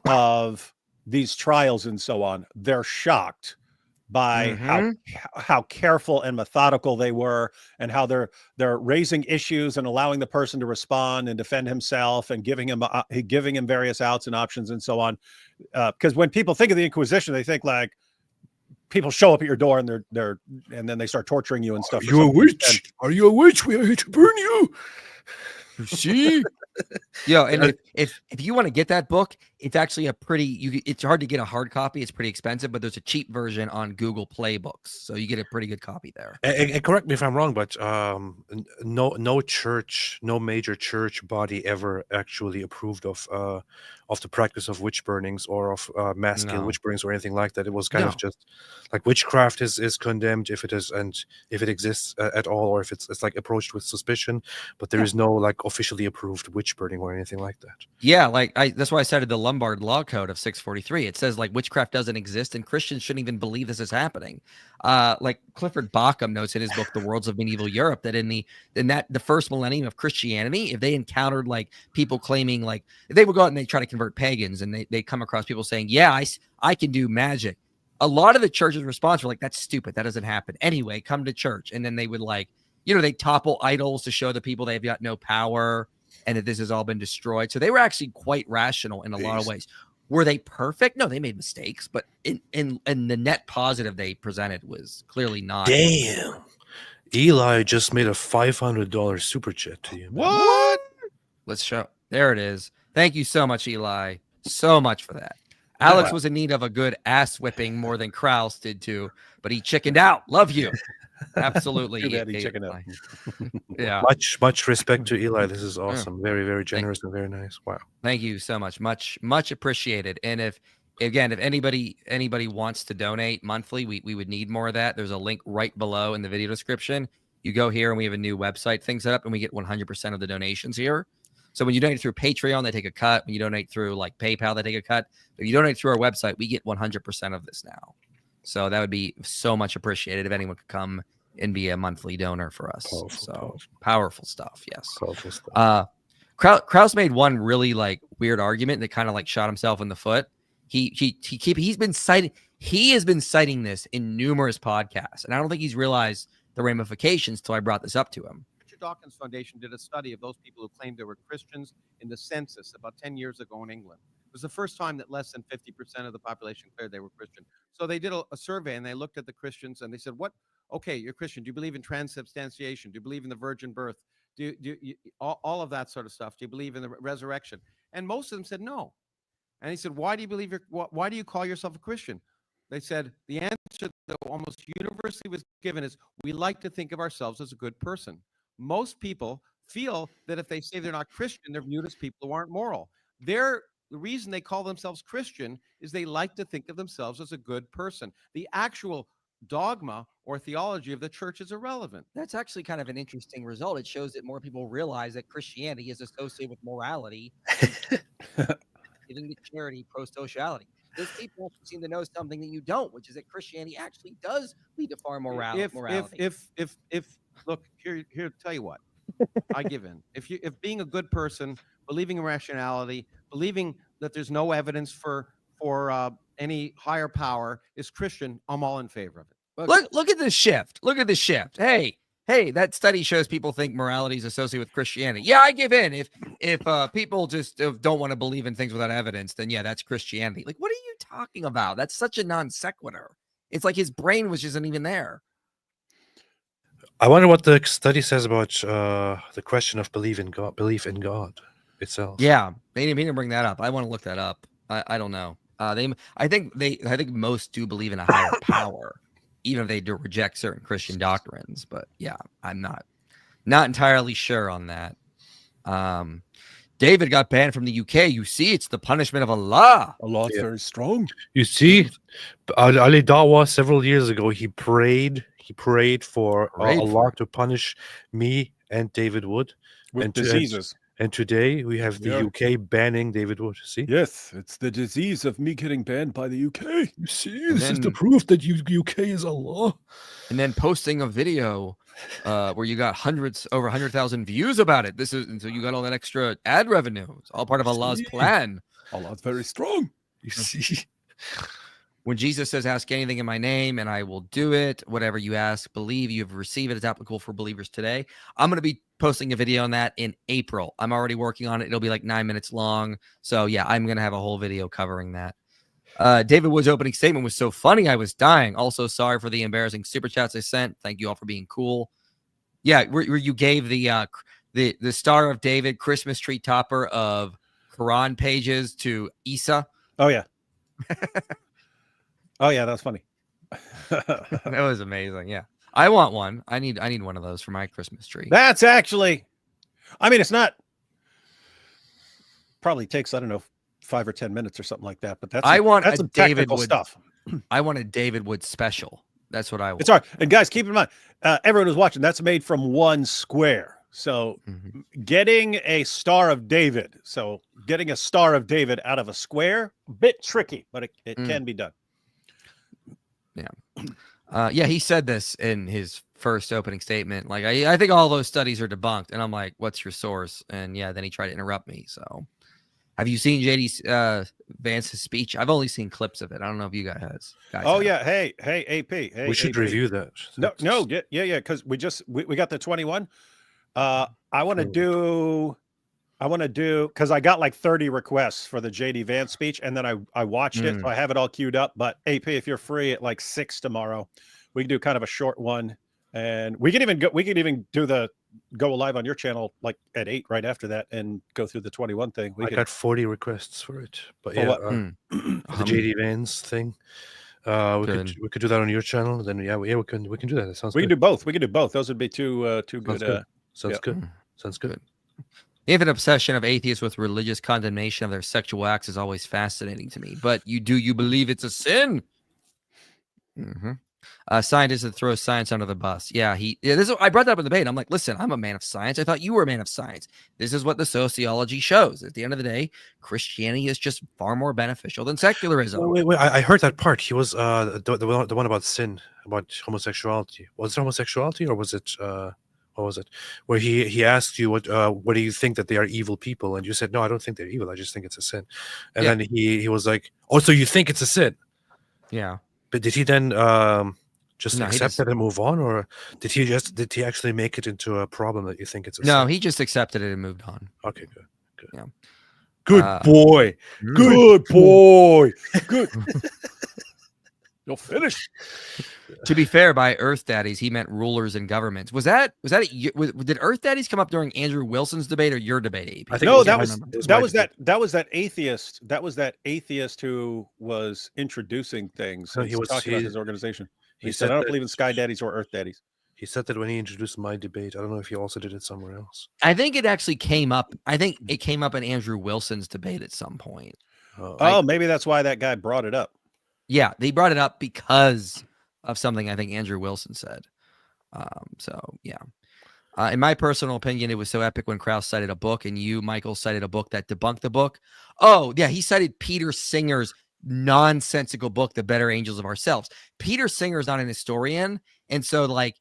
of these trials and so on, they're shocked by how careful and methodical they were, and how they're raising issues and allowing the person to respond and defend himself, and giving him various outs and options and so on. Because when people think of the Inquisition, they think like people show up at your door and and then they start torturing you and stuff. Are you a witch? Are you a witch? We are here to burn you. You see? And if you want to get that book, it's actually it's hard to get a hard copy. It's pretty expensive, but there's a cheap version on Google Play Books. So you get a pretty good copy there. And correct me if I'm wrong, but no major church body ever actually approved of the practice of witch burnings or of mass scale witch burnings or anything like that. It was kind of just like witchcraft is condemned if it is, and if it exists at all, or if it's like approached with suspicion, but there is no like officially approved witch burning or anything like that. Yeah, like that's why I cited the Lombard Law Code of 643. It says like witchcraft doesn't exist, and Christians shouldn't even believe this is happening. Like Clifford Bauckham notes in his book, The Worlds of Medieval Europe, that in the first millennium of Christianity, if they encountered like people claiming like they would go out and they try to convert pagans, and they come across people saying, yeah, I can do magic. A lot of the church's response were like, that's stupid. That doesn't happen. Anyway, come to church. And then they would like, they topple idols to show the people they've got no power and that this has all been destroyed. So they were actually quite rational in a lot of ways. Were they perfect? No, they made mistakes, but in the net positive they presented was clearly not. Damn. Eli just made a $500 super chat to you. What? Let's show. There it is. Thank you so much, Eli. So much for that. Alex was in need of a good ass whipping more than Kraus did too, but he chickened out. Love you. Absolutely. Too bad he chickened out. Yeah. Much respect to Eli. This is awesome. Very, very generous and very nice. Wow. Thank you so much. Much appreciated. And if anybody wants to donate monthly, we would need more of that. There's a link right below in the video description. You go here and we have a new website thing set up, and we get 100% of the donations here. So when you donate through Patreon, they take a cut. When you donate through like PayPal, they take a cut. If you donate through our website, we get 100% of this now. So that would be so much appreciated if anyone could come and be a monthly donor for us. Powerful stuff. Yes. Powerful stuff. Kraus made one really like weird argument that kind of like shot himself in the foot. He has been citing this in numerous podcasts, and I don't think he's realized the ramifications till I brought this up to him. Richard Dawkins Foundation did a study of those people who claimed they were Christians in the census about 10 years ago in England. It was the first time that less than 50% of the population declared they were Christian. So they did a survey, and they looked at the Christians, and they said, okay, you're Christian. Do you believe in transubstantiation? Do you believe in the virgin birth? Do you all of that sort of stuff? Do you believe in the resurrection? And most of them said no. And he said, why do you call yourself a Christian? They said, the answer answer that almost universally was given is, we like to think of ourselves as a good person. Most people feel that if they say they're not Christian, they're viewed as people who aren't moral. The reason they call themselves Christian is they like to think of themselves as a good person. The actual dogma or theology of the church is irrelevant. That's actually kind of an interesting result. It shows that more people realize that Christianity is associated with morality, giving to charity, pro-sociality. Those people seem to know something that you don't, which is that Christianity actually does lead to far more morality. If look here, tell you what, I give in. If being a good person, believing in rationality, believing that there's no evidence for any higher power is Christian, I'm all in favor of it. Look at this shift. Look at this shift. Hey, that study shows people think morality is associated with Christianity. Yeah, I give in. If people just don't want to believe in things without evidence, then yeah, that's Christianity. Like, what are you talking about? That's such a non sequitur. It's like his brain was just isn't even there. I wonder what the study says about the question of belief in God itself. Yeah, they didn't bring that up. I want to look that up. I don't know. I think most do believe in a higher power, even if they do reject certain Christian doctrines. But yeah, I'm not entirely sure on that. David got banned from the UK. You see, it's the punishment of Allah. Allah's very strong. You see, Ali Dawa several years ago, he prayed for Allah to punish me and David Wood With diseases. And today we have the UK banning David Wood. See? Yes, it's the disease of me getting banned by the UK. You see, this is the proof that UK is Allah. And then posting a video where you got over 100,000 views about it. And so you got all that extra ad revenue. It's all part of Allah's plan. Allah's very strong. You see. When Jesus says, ask anything in my name and I will do it, whatever you ask, believe you have received it. It's applicable for believers today. I'm going to be posting a video on that in April. I'm already working on it. It'll be like 9 minutes long. So yeah, I'm going to have a whole video covering that. David Wood's opening statement was so funny. I was dying. Also, sorry for the embarrassing super chats I sent. Thank you all for being cool. Yeah, where you gave the Star of David Christmas tree topper of Quran pages to Isa. Oh yeah. Oh yeah, that's funny. That was amazing. Yeah, I want one. I need one of those for my Christmas tree. That's actually, I mean, it's not. Probably takes, I don't know, 5 or 10 minutes or something like that. But that's that's some David technical Wood stuff. I want a David Wood special. That's what I want. It's all right. And guys, keep in mind, everyone who's watching, that's made from one square. So getting a Star of David, getting a Star of David out of a square, a bit tricky, but it can be done. Yeah. Yeah, he said this in his first opening statement. Like, I think all those studies are debunked. And I'm like, what's your source? And yeah, then he tried to interrupt me. So have you seen JD Vance's speech? I've only seen clips of it. I don't know if you guys Oh have. yeah. Hey, AP. Hey, we should AP. review that. No. Yeah. Because we got the 21. I want to do, because I got like 30 requests for the JD Vance speech, and then I watched it, so I have it all queued up. But AP, if you're free at like 6 tomorrow, we can do kind of a short one, and we could even do the go live on your channel like at 8 right after that, and go through the 21 thing. I got 40 requests for it, but yeah, the JD Vance thing. We could do that on your channel. Then we can do that. It sounds. We can do both. We can do both. Those would be two good. Sounds good. Sounds good. The infinite obsession of atheists with religious condemnation of their sexual acts is always fascinating to me. But you believe it's a sin? Scientists that throw science under the bus. Yeah, I brought that up in the debate. I'm like, listen, I'm a man of science. I thought you were a man of science. This is what the sociology shows. At the end of the day, Christianity is just far more beneficial than secularism. Wait, I heard that part. He was the one about sin, about homosexuality. Was it homosexuality, or was it what was it? Where he asked you what do you think that they are evil people, and you said, no, I don't think they're evil. I just think it's a sin. And then he was like, oh, so you think it's a sin? Yeah. But did he then just accept it and move on, or did he actually make it into a problem that you think it's a sin? No, he just accepted it and moved on. Okay, good. Yeah. Good boy. Good boy. Good. You'll finish. To be fair, by Earth Daddies, he meant rulers and governments. Did Earth Daddies come up during Andrew Wilson's debate or your debate, AP? I think No, it that my- was it was that my was debate. that was that atheist. That was that atheist who was introducing things. No, and he was- talking about he- his organization. he He said, said "I don't that- believe in sky daddies or earth daddies." He said that when he introduced my debate. I don't know if he also did it somewhere else. I think it actually came up. I think it came up in Andrew Wilson's debate at some point. Oh, maybe that's why that guy brought it up. Yeah, they brought it up because of something I think Andrew Wilson said. So yeah. In my personal opinion, it was so epic when Krauss cited a book and you, Michael, cited a book that debunked the book. Oh, yeah, he cited Peter Singer's nonsensical book, The Better Angels of Ourselves. Peter Singer is not an historian. And so, like,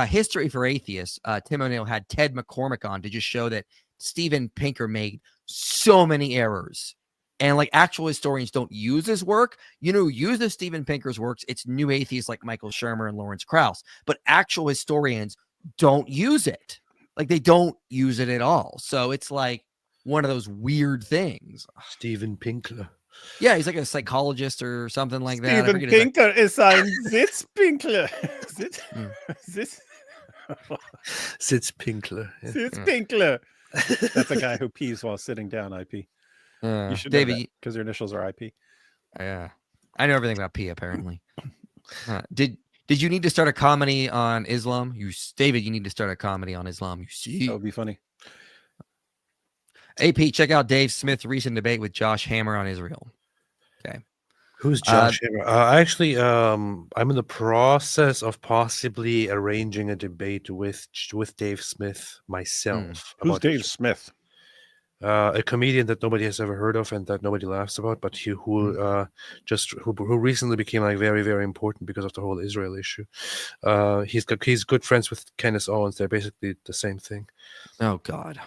History for Atheists, Tim O'Neill had Ted McCormick on to just show that Steven Pinker made so many errors. And like actual historians don't use his work. You know who uses Steven Pinker's works? It's new atheists like Michael Shermer and Lawrence Krauss. But actual historians don't use it. Like they don't use it at all. So it's like one of those weird things. Steven Pinker. Yeah, he's like a psychologist or something like that. I Steven forget his- Pinker is ein Sitzpinkler. Sitzpinkler. Yeah. Sitzpinkler. That's a guy who pees while sitting down. IP. You should David, because your initials are IP. yeah, I know everything about P. Apparently, did you need to start a comedy on Islam? David, you need to start a comedy on Islam. You see, That would be funny. AP, check out Dave Smith's recent debate with Josh Hammer on Israel. Okay, Who's Josh Hammer? Actually, I'm in the process of possibly arranging a debate with Dave Smith myself. Who's about Dave Smith? a comedian that nobody has ever heard of and that nobody laughs about, but who recently became like very, very important because of the whole Israel issue. He's good friends with Kenneth Owens. They're basically the same thing. Oh God.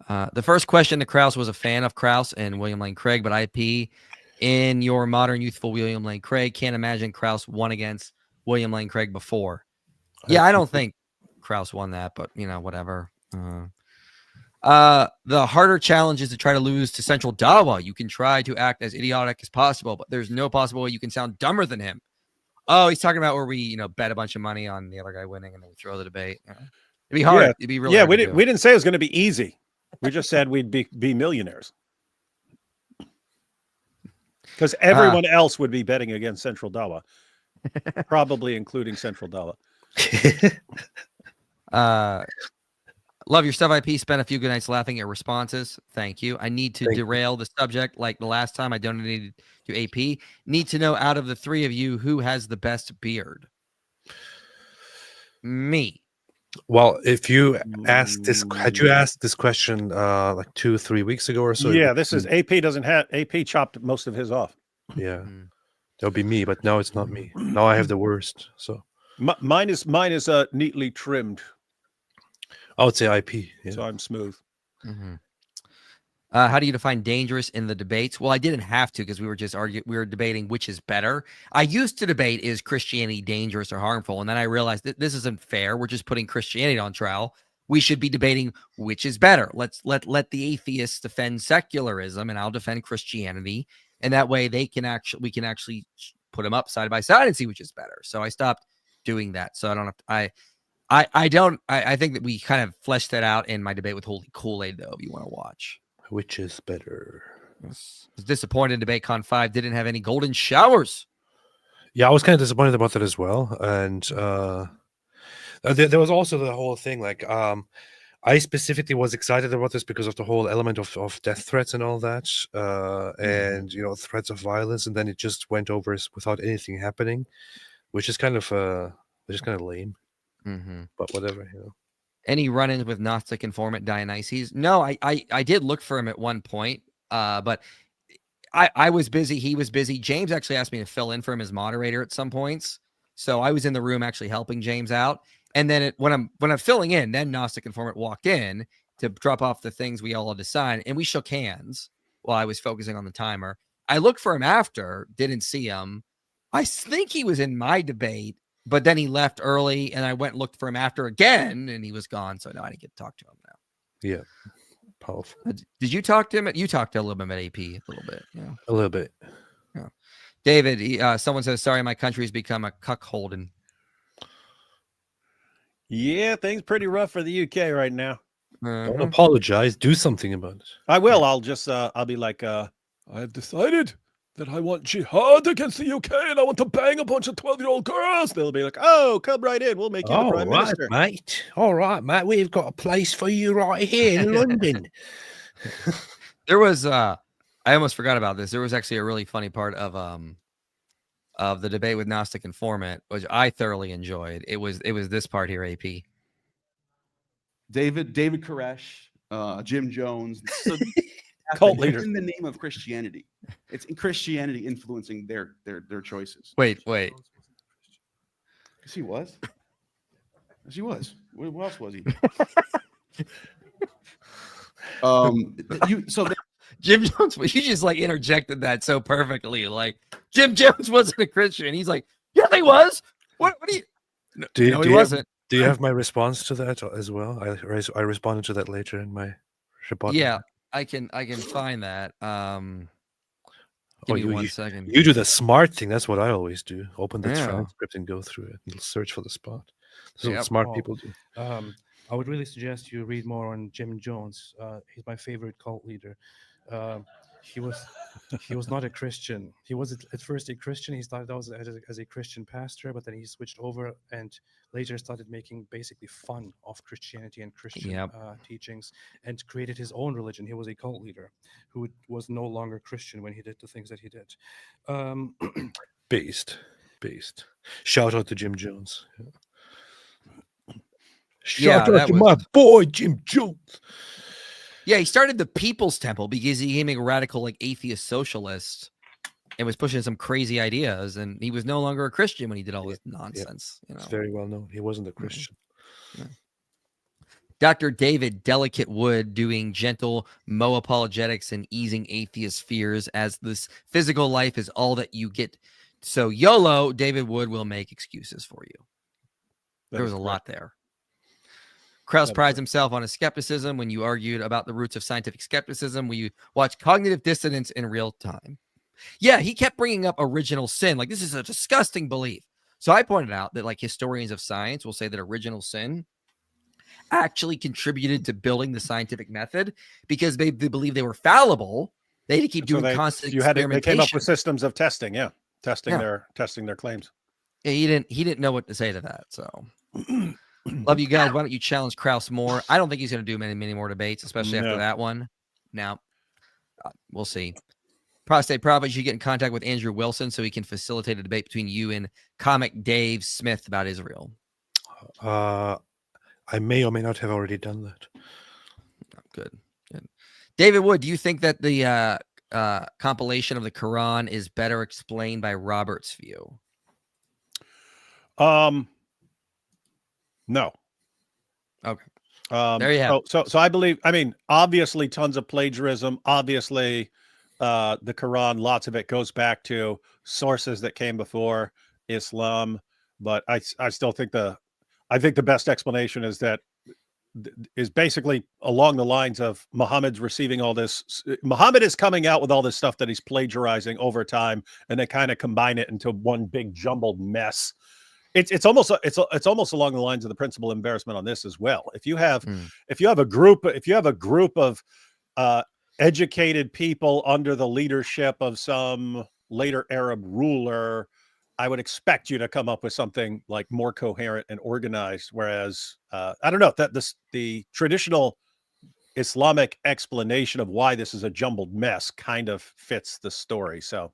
The first question to Krauss was a fan of Krauss and William Lane Craig, but IP in your modern youthful William Lane Craig can't imagine Krauss won against William Lane Craig before. Yeah, I don't think Krauss won that, but you know, whatever. The harder challenge is to try to lose to Central Dawa. You can try to act as idiotic as possible, but there's no possible way you can sound dumber than him. Oh, he's talking about where we, bet a bunch of money on the other guy winning and then we throw the debate. It'd be hard. Yeah. It'd be really Yeah, hard we to didn't. do. We didn't say it was going to be easy. We just said we'd be millionaires. Because everyone else would be betting against Central Dawa, probably including Central Dawa. Love your stuff, IP. Spent a few good nights laughing at responses. Thank you. I need to derail the subject like the last time I donated to AP. Need to know out of the three of you who has the best beard. Me. Well, if you asked this, had you asked this question like 2-3 weeks ago or so? Yeah, this is AP doesn't have AP chopped most of his off. Yeah, that would be me, but now it's not me. Now I have the worst. So Mine is neatly trimmed, I would say IP. Yeah. so I'm smooth. Mm-hmm. How do you define dangerous in the debates? Well, I didn't have to because we were just arguing. We were debating which is better. I used to debate is Christianity dangerous or harmful, and then I realized that this isn't fair. We're just putting Christianity on trial. We should be debating which is better. Let's let the atheists defend secularism, and I'll defend Christianity, and that way we can actually put them up side by side and see which is better. So I stopped doing that. So I don't have to. I think that we kind of fleshed that out in my debate with Holy Kool-Aid, though, if you want to watch. Which is better? I was disappointed DebateCon 5 didn't have any golden showers. Yeah, I was kind of disappointed about that as well. And there was also the whole thing, like I specifically was excited about this because of the whole element of death threats and all that, and threats of violence, and then it just went over without anything happening, which is kind of lame. Mm-hmm. But whatever, Any run-ins with Gnostic informant Dionysius? No, I did look for him at one point, but I was busy. He was busy. James actually asked me to fill in for him as moderator at some points, so I was in the room actually helping James out. And then when I'm filling in, then Gnostic informant walked in to drop off the things we all had to sign, and we shook hands while I was focusing on the timer. I looked for him after, didn't see him. I think he was in my debate. But then he left early, and I went and looked for him after again, and he was gone. So no, I didn't get to talk to him now. Yeah, powerful. Did you talk to him? You talked to a little bit about AP a little bit. Yeah, a little bit. Yeah. David, someone says, sorry, my country's become a cuckolding. Yeah, things pretty rough for the UK right now. Don't Mhm. apologize. Do something about it. I will. I'll just I'll be like, I've decided that I want jihad against the UK and I want to bang a bunch of 12-year-old girls. They'll be like, oh, come right in. We'll make you the prime minister. mate. All right, mate. We've got a place for you right here in London. There was I almost forgot about this. There was actually a really funny part of the debate with Gnostic Informant, which I thoroughly enjoyed. It was this part here, AP. David Koresh, Jim Jones, so Cult leaders. in the name of Christianity. It's in Christianity influencing their choices. Wait. Yes, he was. Yes, he was. What else was he? Jim Jones, you just like interjected that so perfectly. Like Jim Jones wasn't a Christian. He's like, yeah, he was. What do you? No, he wasn't. Do you have my response to that as well? I responded to that later in my report. Yeah, I can find that. Give me 1 second. You do the smart thing. That's what I always do. Open the Yeah. transcript and go through it and search for the spot. That's what Yep. smart people do. I would really suggest you read more on Jim Jones. He's my favorite cult leader. He was not a Christian. He was at first a Christian. He started out as a Christian pastor, but then he switched over and later started making basically fun of Christianity and Christian teachings and created his own religion. He was a cult leader who was no longer Christian when he did the things that he did. Based. Shout out to Jim Jones. Shout out to my boy Jim Jones. Yeah, he started the People's Temple because he became a radical, like atheist socialist, and was pushing some crazy ideas. And he was no longer a Christian when he did all this nonsense. You know, it's very well known. He wasn't a Christian. Yeah. Dr. David Delicate Wood doing gentle Mo apologetics and easing atheist fears as this physical life is all that you get. So YOLO, David Wood will make excuses for you. There was a lot there. Krauss prides himself on his skepticism. When you argued about the roots of scientific skepticism, we watch cognitive dissonance in real time. Yeah, he kept bringing up original sin. Like, this is a disgusting belief. So I pointed out that, like, historians of science will say that original sin actually contributed to building the scientific method because they believe they were fallible. They had to keep doing constant experimentation. They came up with systems of testing. Yeah, testing their claims. Yeah, he didn't know what to say to that. So. Love you guys. Why don't you challenge Krauss more? I don't think he's going to do many more debates, especially after that one. Now, we'll see. Apostate Prophet, you should get in contact with Andrew Wilson so he can facilitate a debate between you and comic Dave Smith about Israel. I may or may not have already done that. Good. David Wood, do you think that the compilation of the Quran is better explained by Robert's view? No. Okay. There you have. So I believe. I mean, obviously, tons of plagiarism. Obviously, the Quran, lots of it goes back to sources that came before Islam. But I still think the best explanation is basically along the lines of Muhammad's receiving all this. Muhammad is coming out with all this stuff that he's plagiarizing over time, and they kind of combine it into one big jumbled mess. It's almost along the lines of the principle of embarrassment on this as well. If you have a group of educated people under the leadership of some later Arab ruler, I would expect you to come up with something like more coherent and organized. Whereas I don't know that the traditional Islamic explanation of why this is a jumbled mess kind of fits the story. So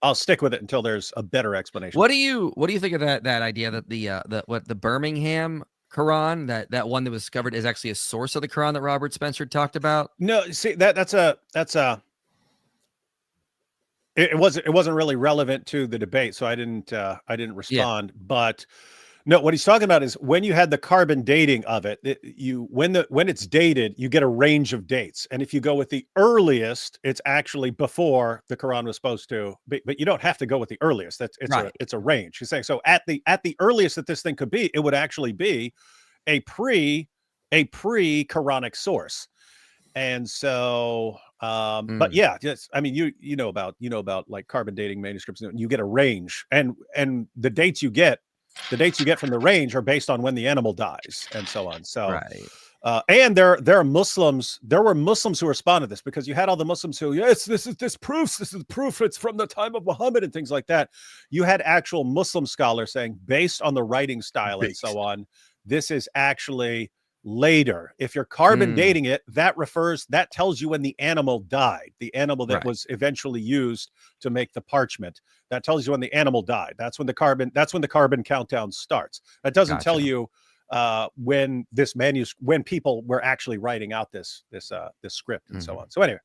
I'll stick with it until there's a better explanation. What do you think of that idea that the Birmingham Quran, that one that was discovered, is actually a source of the Quran that Robert Spencer talked about? No, see it wasn't really relevant to the debate, so I didn't respond. But no, what he's talking about is when you had the carbon dating of it, when it's dated, you get a range of dates. And if you go with the earliest, it's actually before the Quran was supposed to be, but you don't have to go with the earliest. It's a range. He's saying, so at the earliest that this thing could be, it would actually be a pre-Quranic source. And so But yeah, just I mean, you know about like carbon dating manuscripts. You get a range, and the dates you get from the range are based on when the animal dies, and so on. So, Right. and there are Muslims. There were Muslims who responded to this, because you had all the Muslims who, yes, this is proof. It's from the time of Muhammad and things like that. You had actual Muslim scholars saying, based on the writing style and so on, this is actually later. If you're carbon dating it, that tells you when the animal died, the animal that was eventually used to make the parchment. That tells you when the animal died. That's when the carbon countdown starts. That doesn't tell you when when people were actually writing out this script and so on. So anyway.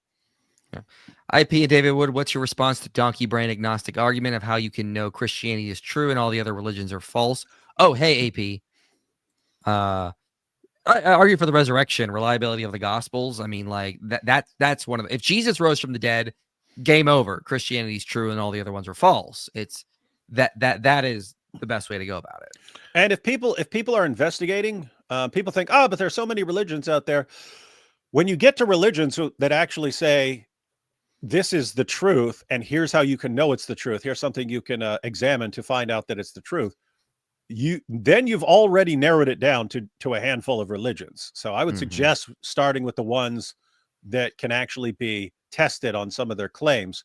IP and David Wood, what's your response to donkey brain agnostic argument of how you can know Christianity is true and all the other religions are false? Oh, hey, AP. I argue for the resurrection, reliability of the Gospels. I mean, like that's one of if Jesus rose from the dead, game over. Christianity is true and all the other ones are false. It's that is the best way to go about it. And if people are investigating, people think, oh, but there's so many religions out there. When you get to religions that actually say, this is the truth, and here's how you can know it's the truth. Here's something you can examine to find out that it's the truth. You've already narrowed it down to a handful of religions. So I would suggest starting with the ones that can actually be tested on some of their claims.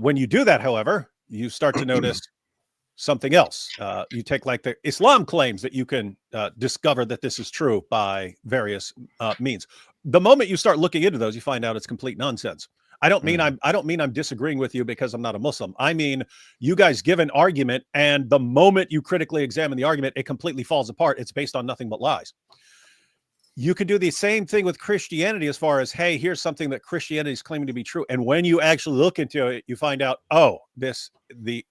When you do that, however, you start to notice something else. You take like the Islam claims that you can discover that this is true by various means. The moment you start looking into those, you find out it's complete nonsense. I don't mean I'm disagreeing with you because I'm not a Muslim. I mean, you guys give an argument, and the moment you critically examine the argument, it completely falls apart. It's based on nothing but lies. You could do the same thing with Christianity as far as, hey, here's something that Christianity is claiming to be true. And when you actually look into it, you find out, oh, the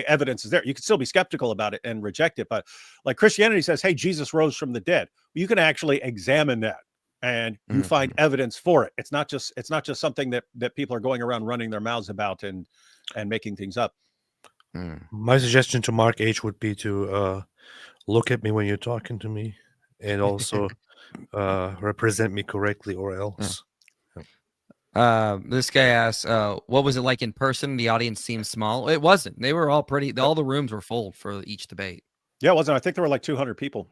evidence is there. You can still be skeptical about it and reject it. But like Christianity says, hey, Jesus rose from the dead. You can actually examine that, and you find evidence for it. It's not just something that people are going around running their mouths about and making things up. My suggestion to Mark H would be to look at me when you're talking to me, and also represent me correctly, or else. This guy asks, what was it like in person? The audience seemed small. It wasn't. They were all pretty. All the rooms were full for each debate. Yeah, it wasn't. I think there were like 200 people.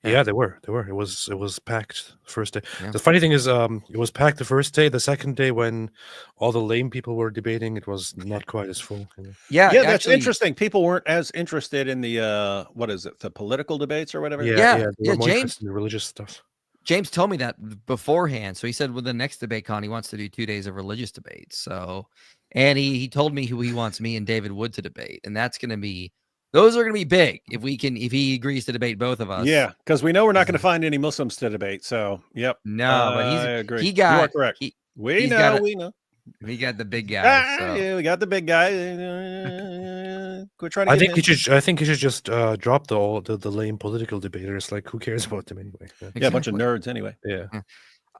Yeah, they were. It was packed first day. The funny thing is, it was packed the first day. The second day, when all the lame people were debating, it was not quite as full. Yeah, that's interesting. People weren't as interested in the what is it, the political debates or whatever. They were more interested in the religious stuff. James told me that beforehand. So he said with the next DebateCon, he wants to do 2 days of religious debates. So, and he told me who he wants me and David Wood to debate, and those are going to be big if he agrees to debate both of us. Yeah, because we know we're not going to find any Muslims to debate. So, yep. No, but I agree. You are correct. We know. We got the big guy. Yeah, we got the big guy. We're trying to. I think he should just drop the lame political debaters. Like, who cares about them anyway? Yeah, a bunch of nerds anyway. Yeah.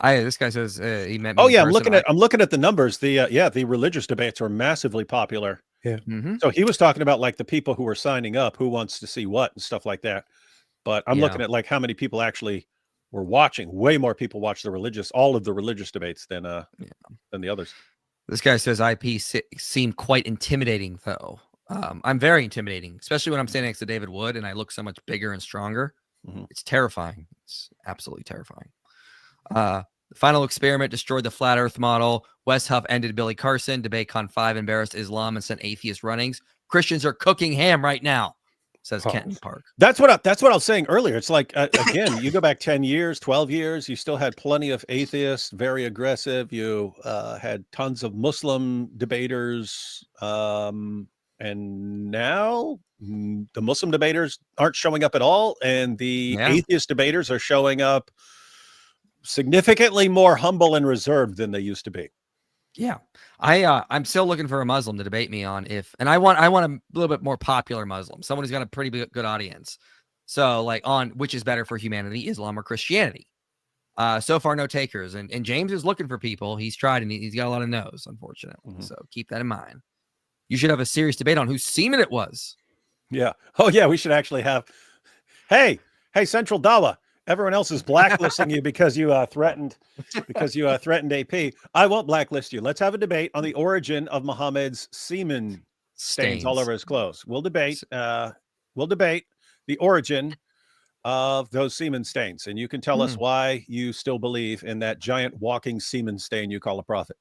This guy says he met me. Oh yeah, I'm looking at the numbers. The religious debates are massively popular. Yeah. So he was talking about like the people who were signing up, who wants to see what and stuff like that. But I'm looking at like how many people actually were watching. Way more people watch all of the religious debates than the others. This guy says IP seemed quite intimidating though. I'm very intimidating, especially when I'm standing next to David Wood and I look so much bigger and stronger. It's terrifying. It's absolutely terrifying. The final experiment destroyed the flat earth model. Wes Huff ended Billy Carson. DebateCon 5 embarrassed Islam and sent atheist runnings. Christians are cooking ham right now, says Kenton Park. That's what I was saying earlier. It's like, again, you go back 10 years, 12 years, you still had plenty of atheists, very aggressive. You had tons of Muslim debaters. And now the Muslim debaters aren't showing up at all. And the atheist debaters are showing up significantly more humble and reserved than they used to be. Yeah, I'm still looking for a Muslim to debate me on I want a little bit more popular Muslim, someone who's got a pretty good audience. So like on which is better for humanity, Islam or Christianity. So far, no takers, and James is looking for people. He's tried and he's got a lot of no's, unfortunately. So keep that in mind. You should have a serious debate on whose semen it was. Yeah. Oh yeah, we should actually have. Hey, Central Dawa. Everyone else is blacklisting you because you threatened AP. I won't blacklist you. Let's have a debate on the origin of Muhammad's semen stains all over his clothes. We'll debate the origin of those semen stains, and you can tell us why you still believe in that giant walking semen stain you call a prophet.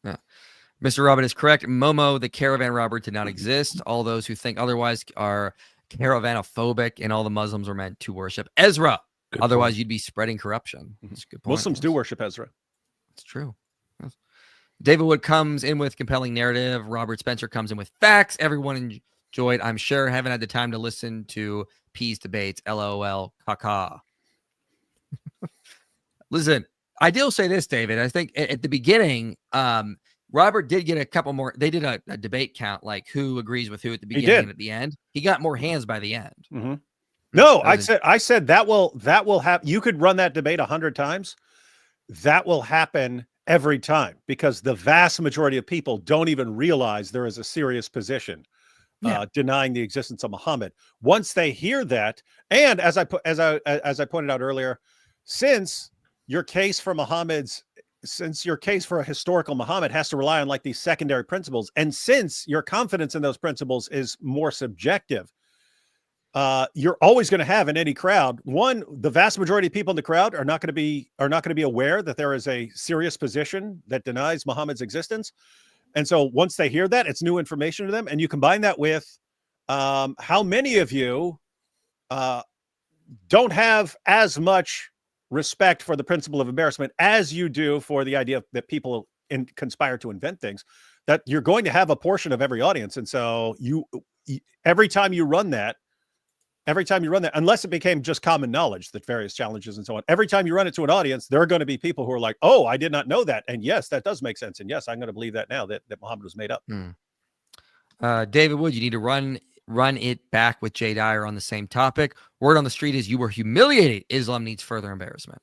Yeah. Mr. Robert is correct. Momo, the caravan robber, did not exist. All those who think otherwise are caravanophobic, and all the Muslims were meant to worship Ezra. Good Otherwise, point. you'd be spreading corruption. That's a good point. Muslims do worship Ezra. It's true. Yes. David Wood comes in with compelling narrative. Robert Spencer comes in with facts. Everyone enjoyed. I'm sure haven't had the time to listen to P's debates. LOL. Caca. Listen, I do say this, David. I think at the beginning, Robert did get a couple more. They did a debate count, like who agrees with who at the beginning and at the end. He got more hands by the end. Mm-hmm. No, I said that will happen. You could run that debate 100 times. That will happen every time because the vast majority of people don't even realize there is a serious position denying the existence of Muhammad. Once they hear that, and as I pointed out earlier, since your case for a historical Muhammad has to rely on like these secondary principles, and since your confidence in those principles is more subjective, you're always going to have in any crowd, the vast majority of people in the crowd are not going to be aware that there is a serious position that denies Muhammad's existence. And so once they hear that, it's new information to them. And you combine that with how many of you don't have as much respect for the principle of embarrassment as you do for the idea that people conspire to invent things, that you're going to have a portion of every audience. And so every time you run that, unless it became just common knowledge that various challenges and so on, every time you run it to an audience, there are going to be people who are like, oh, I did not know that. And yes, that does make sense. And yes, I'm going to believe that now that Muhammad was made up. David Wood, you need to run it back with Jay Dyer on the same topic. Word on the street is you were humiliated. Islam needs further embarrassment.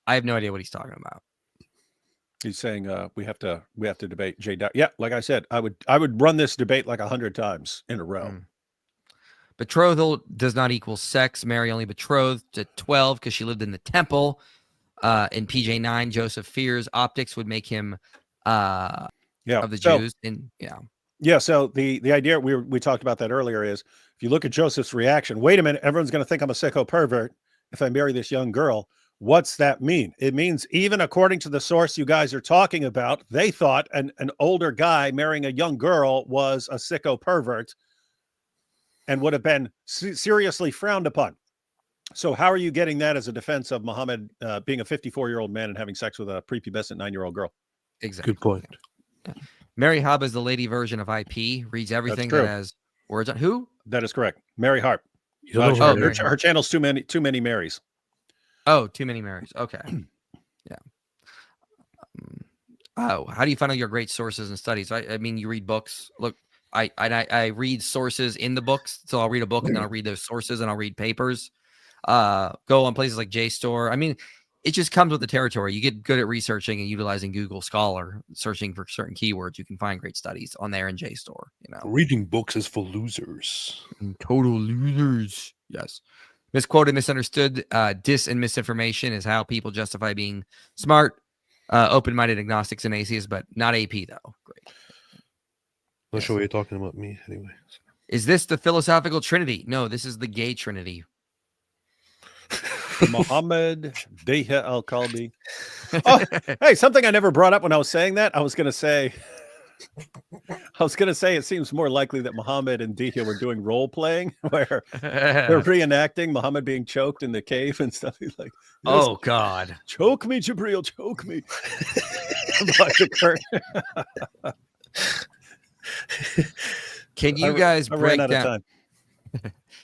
I have no idea what he's talking about. He's saying we have to debate Jay Dyer. Yeah, like I said, I would run this debate like 100 times in a row. Betrothal does not equal sex. Mary only betrothed at 12 because she lived in the temple. In PJ 9, Joseph fears optics would make him of the Jews. So the idea we talked about that earlier is if you look at Joseph's reaction, wait a minute, everyone's going to think I'm a sicko pervert if I marry this young girl. What's that mean? It means even according to the source you guys are talking about, they thought an older guy marrying a young girl was a sicko pervert and would have been seriously frowned upon. So how are you getting that as a defense of Muhammad being a 54-year-old man and having sex with a prepubescent 9-year-old girl? Exactly. Good point. Yeah. Mary Hub is the lady version of IP, reads everything that has words on. Who? That is correct. Mary Harp. Her channel's too many Marys. Oh, too many Marys. Okay. Yeah. How do you find out your great sources and studies? I mean, you read books. Look, I read sources in the books. So I'll read a book and then I'll read those sources and I'll read papers. Go on places like JSTOR. I mean, it just comes with the territory. You get good at researching and utilizing Google Scholar, searching for certain keywords. You can find great studies on there in JSTOR. Reading books is for losers. Total losers. Yes. Misquoted, misunderstood, dis and misinformation is how people justify being smart, open-minded agnostics and atheists, but not AP though. Great. Not sure what you're talking about me anyway. Is this the philosophical trinity? No, this is the gay trinity. Muhammad Deha al-Kalbi. Oh, hey, something I never brought up when I was saying that. I was going to say it seems more likely that Muhammad and Deha were doing role playing where they're reenacting Muhammad being choked in the cave and stuff. He's like, oh God, choke me, Jibril, choke me. Can you guys break down? Time.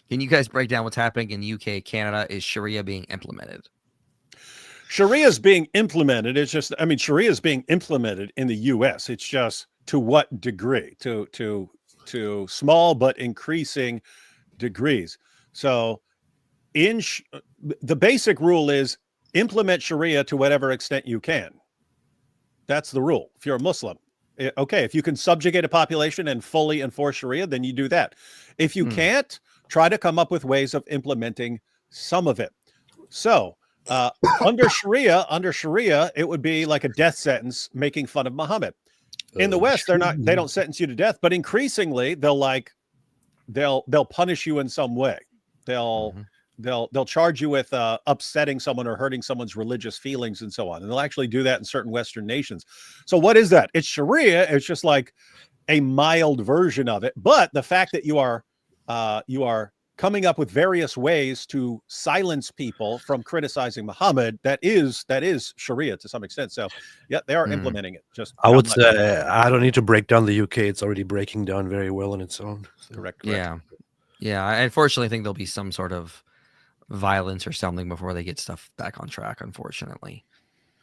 Can you guys break down what's happening in UK, Canada? Is Sharia being implemented? Sharia is being implemented. It's just, I mean, Sharia is being implemented in the U.S. It's just to what degree? To small but increasing degrees. So, the basic rule is implement Sharia to whatever extent you can. That's the rule. If you're a Muslim, okay, if you can subjugate a population and fully enforce Sharia, then you do that. If you can't, try to come up with ways of implementing some of it. So under Sharia, it would be like a death sentence making fun of Muhammad. In the West, they don't sentence you to death, but increasingly they'll punish you in some way. They'll charge you with upsetting someone or hurting someone's religious feelings and so on. And they'll actually do that in certain Western nations. So what is that? It's Sharia. It's just like a mild version of it. But the fact that you are coming up with various ways to silence people from criticizing Muhammad, that is Sharia to some extent. So yeah, they are implementing it. Just I would say I don't need to break down the UK. It's already breaking down very well on its own. So. Correct. Yeah. I unfortunately think there'll be some sort of violence or something before they get stuff back on track, unfortunately.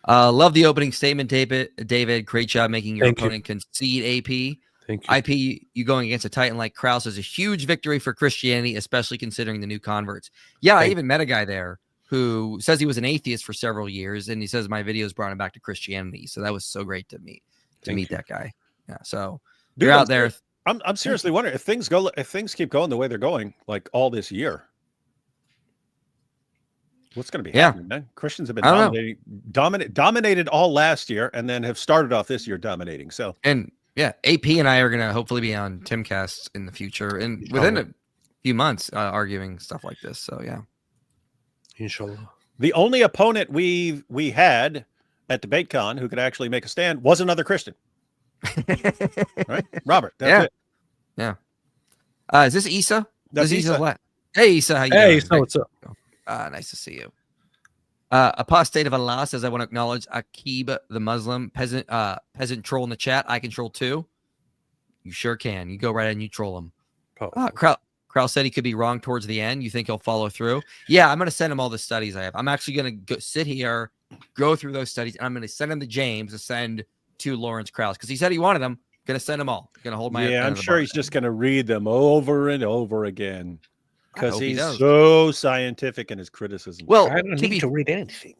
Love the opening statement, David. Great job making your opponent concede AP. Thank you. IP, you going against a Titan like Krause is a huge victory for Christianity, especially considering the new converts. Yeah, I even met a guy there who says he was an atheist for several years, and he says my videos brought him back to Christianity. So that was so great to meet that guy. Yeah, so you're out there. I'm seriously wondering if things keep going the way they're going, like all this year. What's going to be happening, man? Christians have been dominated all last year, and then have started off this year dominating. So yeah, AP and I are going to hopefully be on Timcast in the future and within a few months arguing stuff like this. So, yeah. Inshallah. The only opponent we had at DebateCon who could actually make a stand was another Christian. Right? Robert. That's it. Yeah. Is this Issa? That's Issa. Hey, Issa. How you doing? Hey, Issa, what's up? Nice to see you. Apostate of Allah says, I want to acknowledge Akib, the Muslim peasant troll in the chat. I can troll too. You sure can. You go right and you troll him. Krause said he could be wrong towards the end. You think he'll follow through? Yeah, I'm going to send him all the studies I have. I'm actually going to sit here, go through those studies, and I'm going to send them to James to send to Lawrence Krause because he said he wanted them. Going to send them all. Going to hold my I'm sure he's just going to read them over and over again. Because he's he so scientific in his criticism. Well, I don't need to read anything.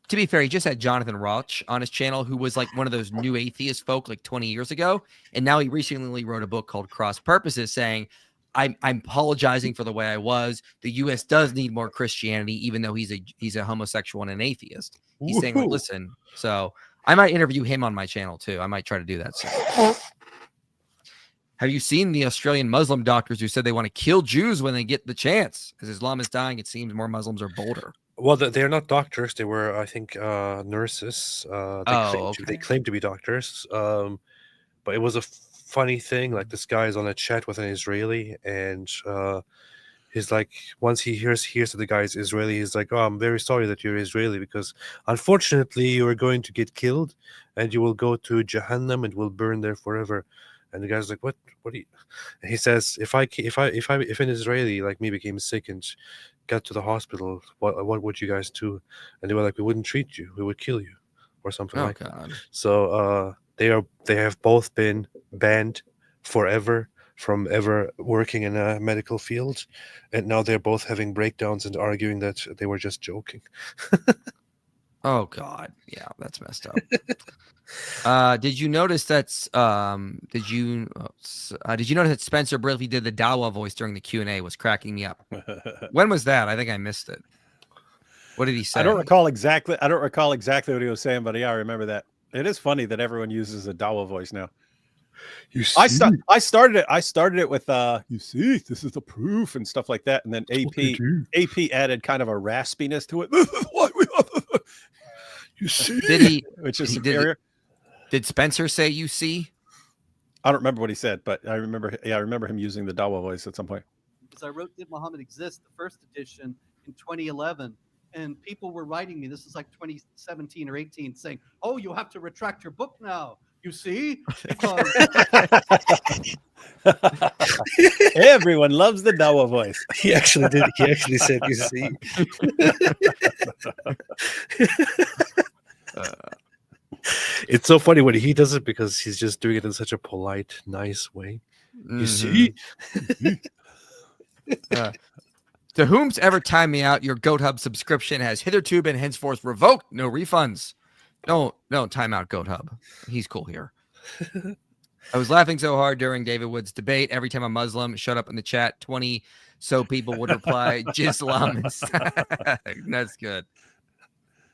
To be fair, he just had Jonathan Rauch on his channel, who was like one of those new atheist folk like 20 years ago. And now he recently wrote a book called Cross Purposes saying, I'm apologizing for the way I was. The U.S. does need more Christianity, even though he's a homosexual and an atheist. He's saying, like, listen, so I might interview him on my channel too. I might try to do that soon. Have you seen the Australian Muslim doctors who said they want to kill Jews when they get the chance? As Islam is dying, it seems more Muslims are bolder. Well, they're not doctors. They were, I think, nurses. They claim to be doctors. But it was a funny thing. Like, this guy is on a chat with an Israeli, and he's like, once he hears that the guy is Israeli, he's like, oh, I'm very sorry that you're Israeli, because unfortunately you are going to get killed, and you will go to Jahannam and will burn there forever. And the guy's like, what do you? And he says, if an Israeli like me became sick and got to the hospital, what would you guys do? And they were like, we wouldn't treat you, we would kill you, or something like that. So they have both been banned forever from ever working in a medical field, and now they're both having breakdowns and arguing that they were just joking. Oh God, yeah, that's messed up. Did you notice that's did you notice that Spencer Briley did the Dawa voice during the Q&A was cracking me up? When was that? I think I missed it. What did he say? I don't recall exactly what he was saying, but yeah, I remember that. It is funny that everyone uses a Dawa voice now. You see? I started it with you see, this is the proof and stuff like that, and then AP added kind of a raspiness to it. This is what we you see. Did he? Which is superior. Did Spencer say you see? I don't remember what he said, but I remember him using the Dawa voice at some point. Because I wrote Did Muhammad Exist, the first edition, in 2011, and people were writing me, this is like 2017 or 18, saying, oh, you have to retract your book now. You see? Because everyone loves the Dawa voice. He actually did. He actually said, you see. It's so funny when he does it, because he's just doing it in such a polite, nice way. You see? To whom's ever timed me out, your Goat Hub subscription has hitherto been henceforth revoked. No refunds. No, time out, Goat Hub. He's cool here. I was laughing so hard during David Wood's debate. Every time a Muslim showed up in the chat, 20 so people would reply Jislam instead. That's good.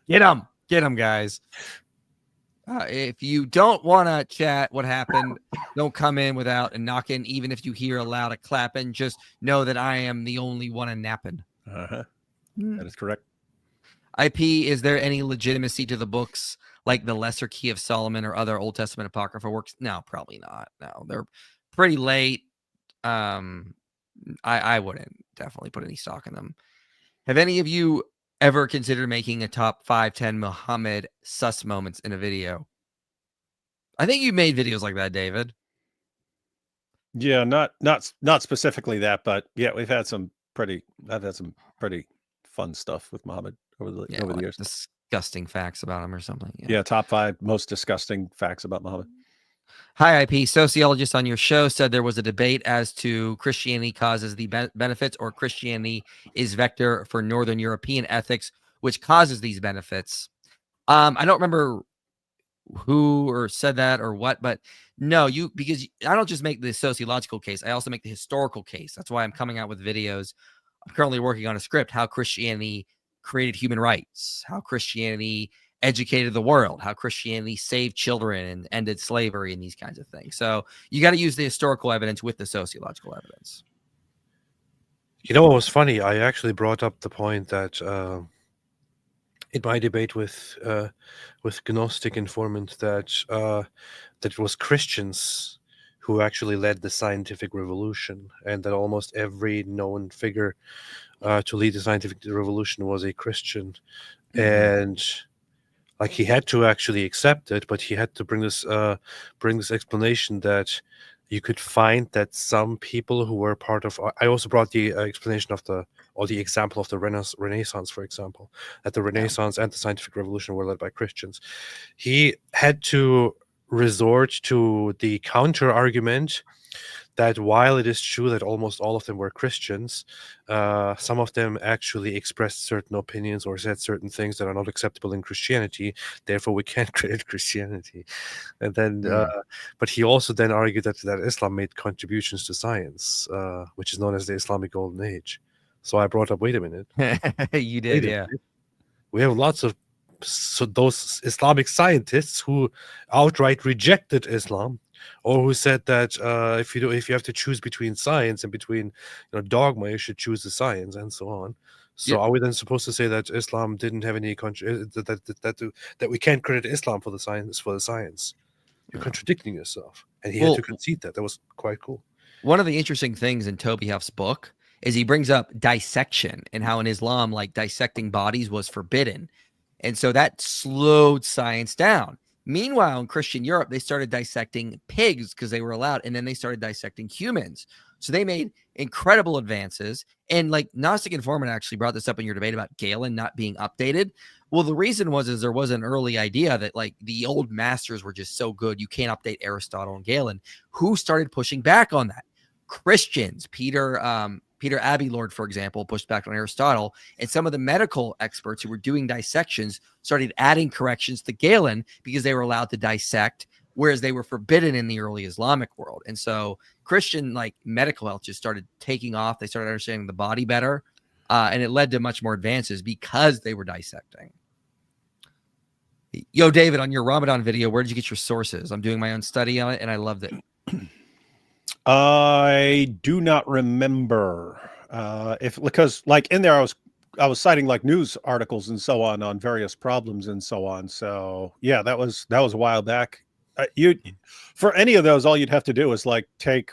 Get them, guys. If you don't want to chat what happened, don't come in without a knocking. Even if you hear a loud a clapping, just know that I am the only one a napping. That is correct. IP, is there any legitimacy to the books like the Lesser Key of Solomon or other Old Testament Apocrypha works? No, probably not. No, they're pretty late. I wouldn't definitely put any stock in them. Have any of you ever considered making a top 5-10 Muhammad sus moments in a video? I think you made videos like that, David. Yeah, not specifically that, but yeah, I've had some pretty fun stuff with Muhammad over the like years. Disgusting facts about him or something. Yeah, top 5 most disgusting facts about Muhammad. Hi, IP. Sociologist on your show said there was a debate as to Christianity causes the benefits or Christianity is vector for Northern European ethics, which causes these benefits. I don't remember who or said that or what, but no, because I don't just make the sociological case. I also make the historical case. That's why I'm coming out with videos. I'm currently working on a script, how Christianity created human rights, how Christianity educated the world, how Christianity saved children and ended slavery and these kinds of things. So you got to use the historical evidence with the sociological evidence. You know what was funny? I actually brought up the point that in my debate with Gnostic informant that it was Christians who actually led the scientific revolution, and that almost every known figure to lead the scientific revolution was a Christian, and like he had to actually accept it, but he had to bring this explanation that you could find that some people who were part of. I also brought the explanation of the example of the Renaissance, for example, that the Renaissance and the scientific revolution were led by Christians. He had to resort to the counter argument that while it is true that almost all of them were Christians, some of them actually expressed certain opinions or said certain things that are not acceptable in Christianity. Therefore, we can't credit Christianity. And then, but he also then argued that Islam made contributions to science, which is known as the Islamic Golden Age. So I brought up, wait a minute. You did, yeah. We have lots of those Islamic scientists who outright rejected Islam, or who said that if you have to choose between science and between dogma, you should choose the science, and so on. So are we then supposed to say that Islam didn't have any that we can't credit Islam for the science? You're contradicting yourself, and he had to concede that. That was quite cool. One of the interesting things in Toby Huff's book is he brings up dissection and how in Islam, like dissecting bodies was forbidden, and so that slowed science down. Meanwhile, in Christian Europe, they started dissecting pigs because they were allowed, and then they started dissecting humans. So they made incredible advances. And like Gnostic Informant actually brought this up in your debate about Galen not being updated. Well, the reason was there was an early idea that like the old masters were just so good, you can't update Aristotle and Galen. Who started pushing back on that? Christians. Peter Abelard, for example, pushed back on Aristotle, and some of the medical experts who were doing dissections started adding corrections to Galen because they were allowed to dissect, whereas they were forbidden in the early Islamic world. And so Christian like medical health just started taking off. They started understanding the body better, and it led to much more advances because they were dissecting. Yo, David, on your Ramadan video, where did you get your sources? I'm doing my own study on it, and I loved it. I do not remember because like in there I was citing like news articles and so on various problems and so on. So yeah, that was a while back. For any of those, all you'd have to do is like take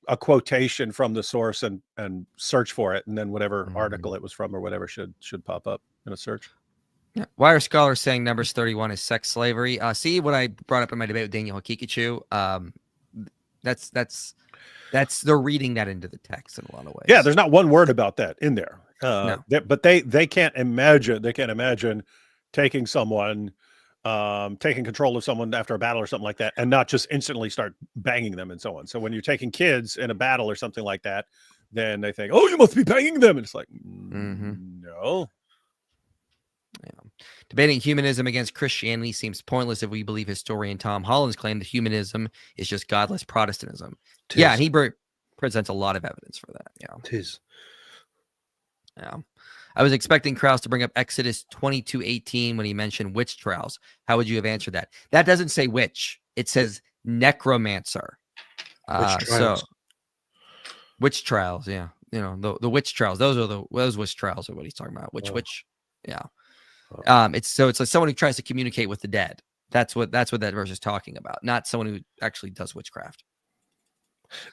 a quotation from the source and search for it, and then whatever article it was from or whatever should pop up in a search. Yeah. Why are scholars saying Numbers 31 is sex slavery? See what I brought up in my debate with Daniel Hakikachu. That's they're reading that into the text in a lot of ways. Yeah, there's not one word about that in there. No. But they can't imagine taking someone, taking control of someone after a battle or something like that, and not just instantly start banging them and so on. So when you're taking kids in a battle or something like that, then they think, oh, you must be banging them, and it's like, no. Yeah. Debating humanism against Christianity seems pointless if we believe historian Tom Holland's claim that humanism is just godless Protestantism. Yeah, and he presents a lot of evidence for that. Yeah. It is. Yeah. I was expecting Krause to bring up Exodus 22:18 when he mentioned witch trials. How would you have answered that? That doesn't say witch. It says necromancer. So witch trials, yeah. You know, the witch trials. Those witch trials are what he's talking about. Witch. Yeah. It's like someone who tries to communicate with the dead. That's what that verse is talking about, not someone who actually does witchcraft.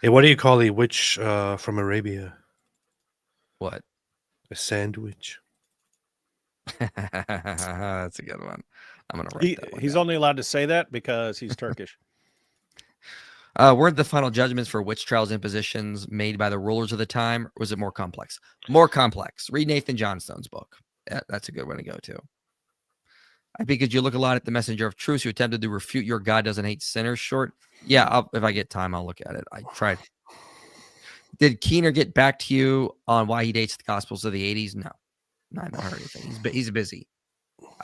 Hey, what do you call a witch from Arabia? What? A sandwich. That's a good one. I'm gonna write that one He's down. only allowed to say that because he's Turkish. Weren't the final judgments for witch trials impositions made by the rulers of the time, or was it more complex? More complex. Read Nathan Johnstone's book. That's a good one to go to. I think because you look a lot at the messenger of truth who attempted to refute your God doesn't hate sinners short. Yeah, if I get time, I'll look at it. I tried. Did Keener get back to you on why he dates the Gospels of the 80s? No, I haven't heard anything. He's busy.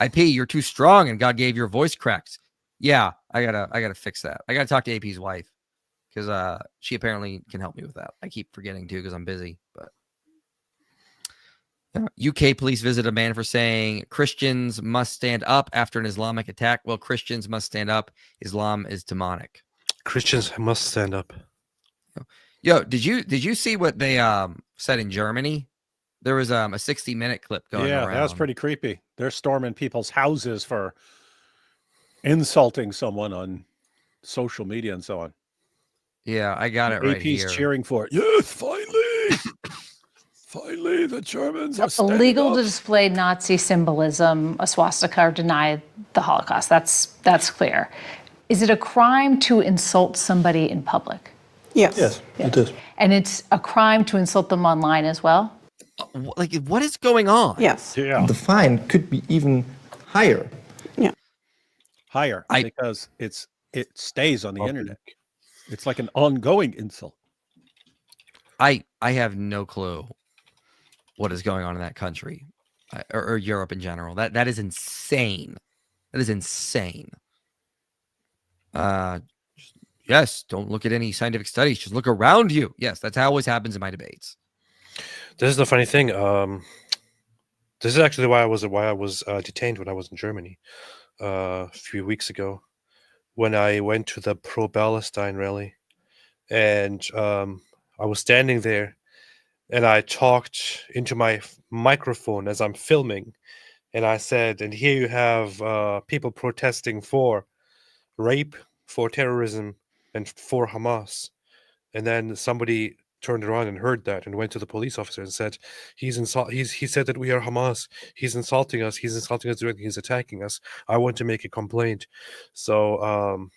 IP, you're too strong, and God gave your voice cracks. Yeah, I gotta fix that. I gotta talk to AP's wife because she apparently can help me with that. I keep forgetting too because I'm busy. But UK police visit a man for saying Christians must stand up after an Islamic attack. Well, Christians must stand up. Islam is demonic. Christians must stand up. Yo, did you see what they said in Germany? There was a 60-minute clip going around. Yeah, that was pretty creepy. They're storming people's houses for insulting someone on social media and so on. Yeah, I got it right AP's here. cheering for it. Yes, finally. Finally, the Germans are standing illegal up. to display Nazi symbolism, a swastika, or deny the Holocaust. That's clear. Is it a crime to insult somebody in public? Yes, it is. And it's a crime to insult them online as well? Like, what is going on? Yes. Yeah, The fine could be even higher. higher because it stays on the internet. It's like an ongoing insult. I have no clue what is going on in that country or Europe in general. That is insane. That is insane. Yes, don't look at any scientific studies. Just look around you. Yes, that's how it always happens in my debates. This is the funny thing. This is actually why I was detained when I was in Germany a few weeks ago, when I went to the pro-Palestine rally, and I was standing there, and I talked into my microphone as I'm filming, and I said, "And here you have people protesting for rape, for terrorism, and for Hamas." And then somebody turned around and heard that and went to the police officer and said, he said that we are Hamas. He's insulting us directly. He's attacking us. I want to make a complaint. So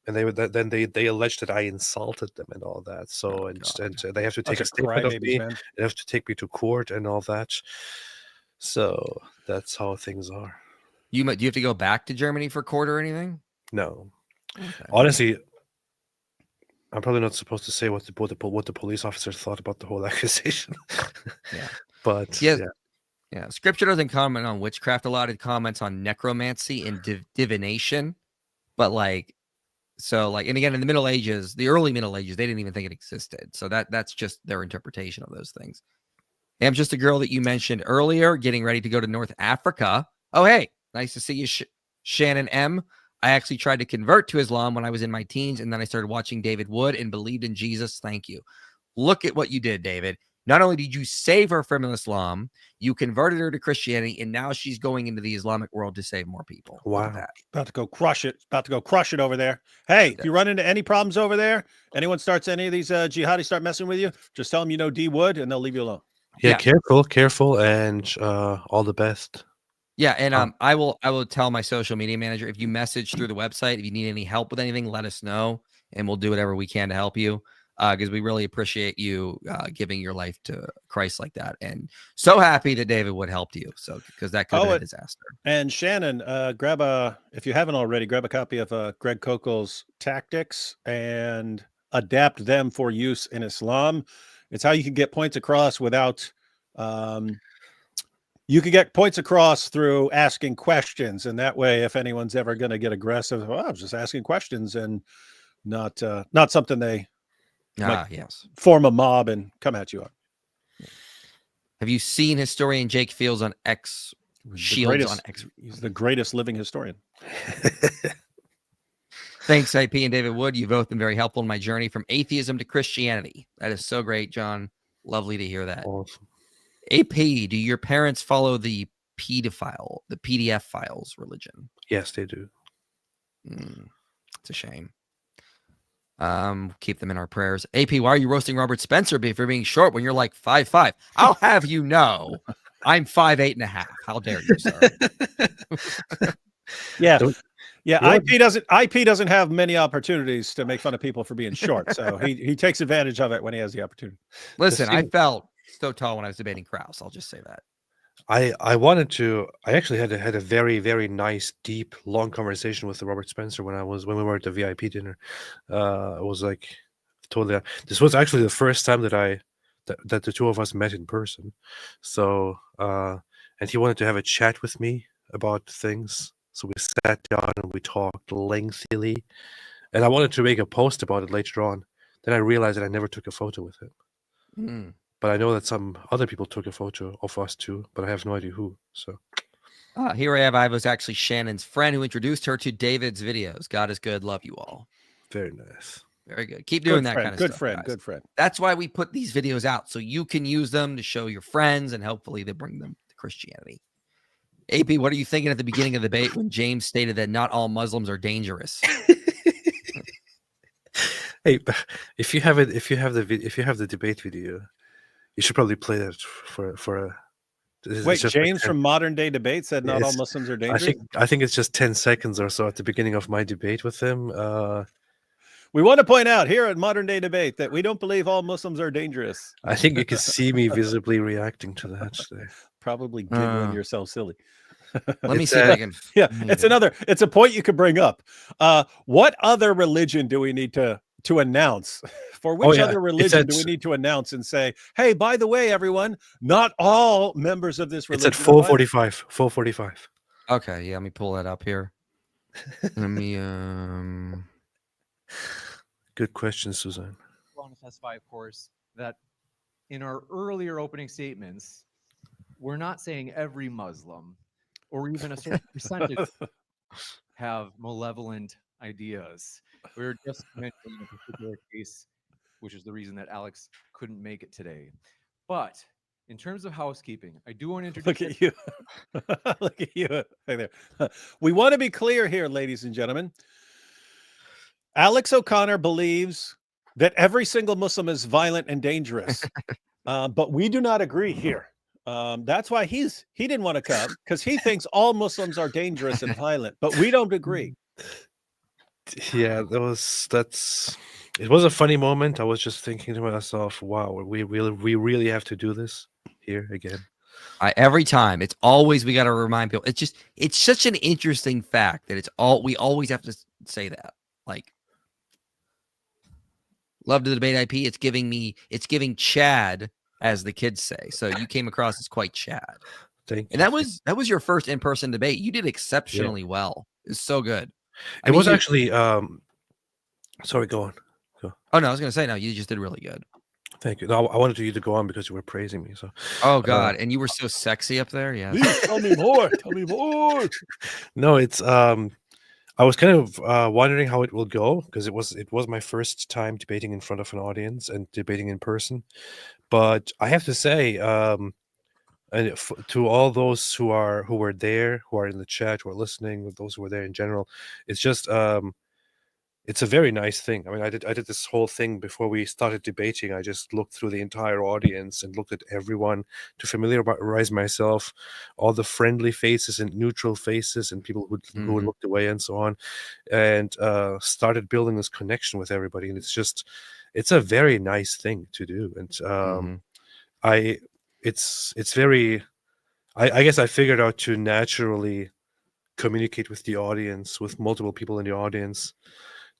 and they alleged that I insulted them and all that. So and they have to take a statement of me. They have to take me to court and all that. So that's how things are. Do you have to go back to Germany for court or anything? No. Okay. Honestly, I'm probably not supposed to say what the police officers thought about the whole accusation. Yeah. But yeah. Scripture doesn't comment on witchcraft a lot. It comments on necromancy and divination. But and again, in the Middle Ages, the early Middle Ages, they didn't even think it existed. So that's just their interpretation of those things. I'm just a girl that you mentioned earlier, getting ready to go to North Africa. Oh, hey, nice to see you, Shannon M. I actually tried to convert to Islam when I was in my teens, and then I started watching David Wood and believed in Jesus. Thank you. Look at what you did, David. Not only did you save her from Islam, you converted her to Christianity, and now she's going into the Islamic world to save more people. Wow. That. About to go crush it over there. Hey, if you run into any problems over there, anyone starts any of these jihadis start messing with you, just tell them you know D Wood, and they'll leave you alone. yeah, careful, and all the best. Yeah, and I will tell my social media manager, if you message through the website, if you need any help with anything, let us know, and we'll do whatever we can to help you, because we really appreciate you giving your life to Christ like that, and so happy that David Wood helped you, so because that could have been a disaster. And Shannon, if you haven't already, grab a copy of Greg Kokel's Tactics and adapt them for use in Islam. It's how you can get points across without you can get points across through asking questions. And that way, if anyone's ever going to get aggressive, I was just asking questions and not something they Yes. form a mob and come at you up. Have you seen historian Jake Fields on X? Shields on X. He's the greatest living historian. Thanks, IP and David Wood. You've both been very helpful in my journey from atheism to Christianity. That is so great, John. Lovely to hear that. Awesome. AP, do your parents follow the PDF files religion? Yes, they do. It's a shame. Keep them in our prayers. AP, why are you roasting Robert Spencer for being short when you're like 5'5"? I'll have you know, I'm 5'8.5". How dare you, sir? Yeah. Yeah, IP doesn't have many opportunities to make fun of people for being short, so he takes advantage of it when he has the opportunity. Listen, I felt so tall when I was debating Krause. I'll just say that. I actually had a very, very nice, deep, long conversation with Robert Spencer when we were at the VIP dinner. It was like totally. This was actually the first time that the two of us met in person. So and he wanted to have a chat with me about things. So we sat down and we talked lengthily, and I wanted to make a post about it later on. Then I realized that I never took a photo with him. But I know that some other people took a photo of us too, but I have no idea who. So here I was actually Shannon's friend who introduced her to David's videos. God is good. Love you all. Very nice. Very good. Keep doing that kind of stuff. Good friend. That's why we put these videos out, so you can use them to show your friends, and hopefully they bring them to Christianity. AP, what are you thinking at the beginning of the debate when James stated that not all Muslims are dangerous? Hey, if you have the debate video, you should probably play that for a. Wait, James from Modern Day Debate said not all Muslims are dangerous? I think it's just 10 seconds or so at the beginning of my debate with him. We want to point out here at Modern Day Debate that we don't believe all Muslims are dangerous. I think you can see me visibly reacting to that today. Probably giggling yourself silly. Let me see if I can. Yeah, it's a point you could bring up. What other religion do we need to announce? For which other religion do we need to announce and say, hey, by the way, everyone, not all members of this religion. It's at 4:45. 4:45. Okay, yeah, let me pull that up here. Let me Good question, Suzanne. On a testify, of course, that in our earlier opening statements, we're not saying every Muslim or even a certain percentage have malevolent ideas. We're just mentioning a particular case, which is the reason that Alex couldn't make it today. But in terms of housekeeping, I do want to introduce. Look at you. Look at you right there. We want to be clear here, ladies and gentlemen. Alex O'Connor believes that every single Muslim is violent and dangerous, but we do not agree here. That's why he didn't want to come, because he thinks all Muslims are dangerous and violent, but we don't agree. Yeah, it was a funny moment. I was just thinking to myself, wow, we really have to do this here again. Every time, it's always, we got to remind people. It's such an interesting fact that we always have to say that. Like, love to the debate IP. It's giving Chad, as the kids say. So you came across as quite Chad. Thank you. And that was your first in-person debate. You did exceptionally well. It's so good. It was actually sorry, go on. Oh no, I was gonna say no, you just did really good. Thank you. No, I wanted you to go on because you were praising me. So oh god, and you were so sexy up there. Yeah. Tell me more. Tell me more. No, it's I was kind of wondering how it will go, because it was my first time debating in front of an audience and debating in person. But I have to say, and to all those who were there, who are in the chat, who are listening, with those who were there in general, it's just it's a very nice thing. I mean, I did this whole thing before we started debating. I just looked through the entire audience and looked at everyone to familiarize myself, all the friendly faces and neutral faces and people who looked away and so on, and started building this connection with everybody. And it's a very nice thing to do. And I guess I figured out to naturally communicate with the audience, with multiple people in the audience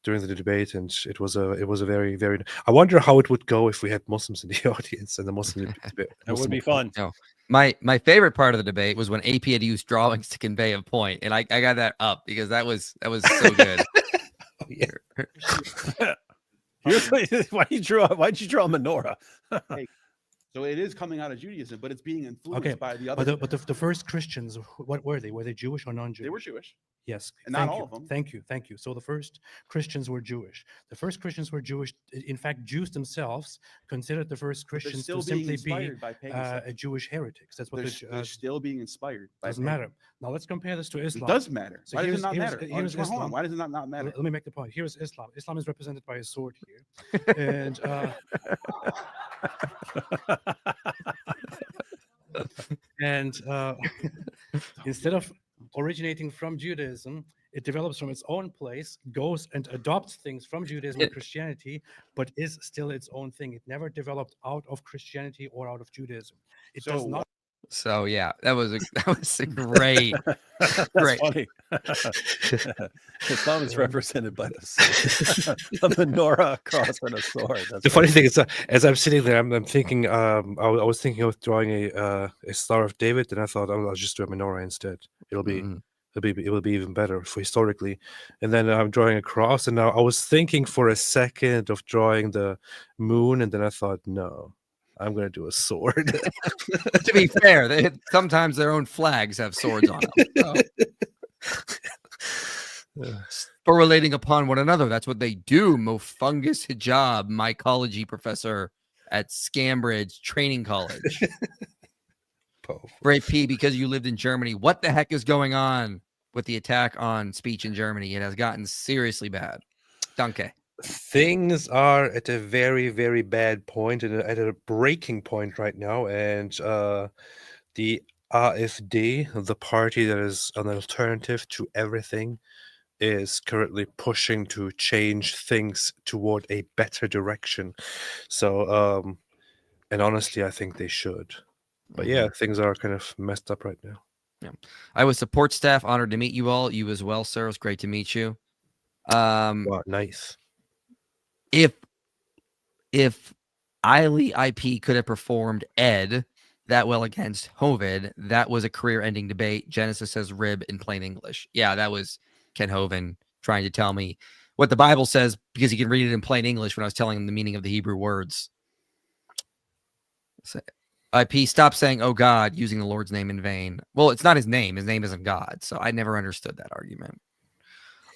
during the debate, and it was a very, very. I wonder how it would go if we had Muslims in the audience and the Muslim debate. That would be fun. No, my favorite part of the debate was when AP had used drawings to convey a point, and I got that up because that was so good. Oh, yeah. Why'd you draw a menorah? So it is coming out of Judaism, but it's being influenced by the other. But the first Christians, what were they? Were they Jewish or non-Jewish? They were Jewish. Yes, and not all of them. Thank you. So the first Christians were Jewish. The first Christians were Jewish. In fact, Jews themselves considered the first Christians to simply be Jewish heretics. That's what they're still being inspired. Doesn't matter. Now let's compare this to Islam. It does matter. So why does it not matter? Here's Islam. Why does it not matter? Let me make the point. Here's Islam. Islam is represented by a sword here, and instead of originating from Judaism, it develops from its own place, goes and adopts things from Judaism and Christianity, but is still its own thing. It never developed out of Christianity or out of Judaism. It does not. So yeah, that was a great, great. Funny. Islam is represented by a menorah, a cross, and a sword. That's the funny thing is, as I'm sitting there, I'm thinking. I was thinking of drawing a Star of David, and I thought I'll just do a menorah instead. It'll be even better for historically. And then I'm drawing a cross, and now I was thinking for a second of drawing the moon, and then I thought, no. I'm going to do a sword. To be fair, sometimes their own flags have swords on them. So. Correlating upon one another. That's what they do. Mofungus hijab, mycology professor at Scambridge Training College. Great P, because you lived in Germany. What the heck is going on with the attack on speech in Germany? It has gotten seriously bad. Danke. Things are at a very, very bad point, at a breaking point right now, and the AfD, the party that is an alternative to everything, is currently pushing to change things toward a better direction. So, and honestly, I think they should. But yeah, things are kind of messed up right now. Yeah, I was support staff. Honored to meet you all. You as well, sir. It was great to meet you. Wow, nice. If Eiley IP could have performed Ed that well against Hovind, that was a career-ending debate. Genesis says rib in plain English. Yeah, that was Ken Hovind trying to tell me what the Bible says because he can read it in plain English when I was telling him the meaning of the Hebrew words. So, IP, stop saying, oh God, using the Lord's name in vain. Well, it's not his name. His name isn't God. So I never understood that argument.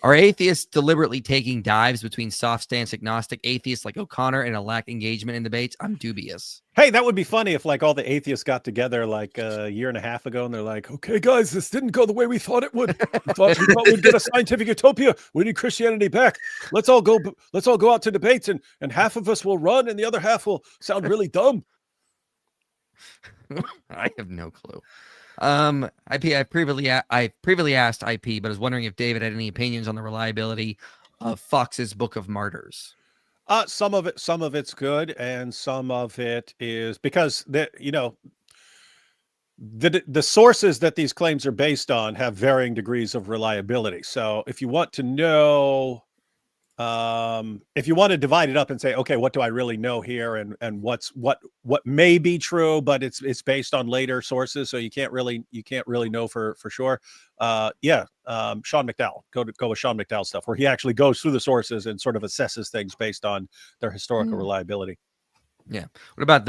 Are atheists deliberately taking dives between soft stance agnostic atheists like O'Connor and a lack engagement in debates? I'm dubious. Hey, that would be funny if like all the atheists got together like a year and a half ago and they're like, okay, guys, this didn't go the way we thought it would. We thought we'd get a scientific utopia. We need Christianity back. Let's all go out to debates and half of us will run and the other half will sound really dumb. I have no clue. IP, I previously asked IP, but I was wondering if David had any opinions on the reliability of Fox's Book of Martyrs. Some of it's good, and some of it is because the sources that these claims are based on have varying degrees of reliability. So if you want to know, if you want to divide it up and say, okay, what do I really know here, and what may be true, but it's based on later sources, so you can't really know for sure. Sean McDowell, go with Sean McDowell stuff, where he actually goes through the sources and sort of assesses things based on their historical reliability. Yeah. What about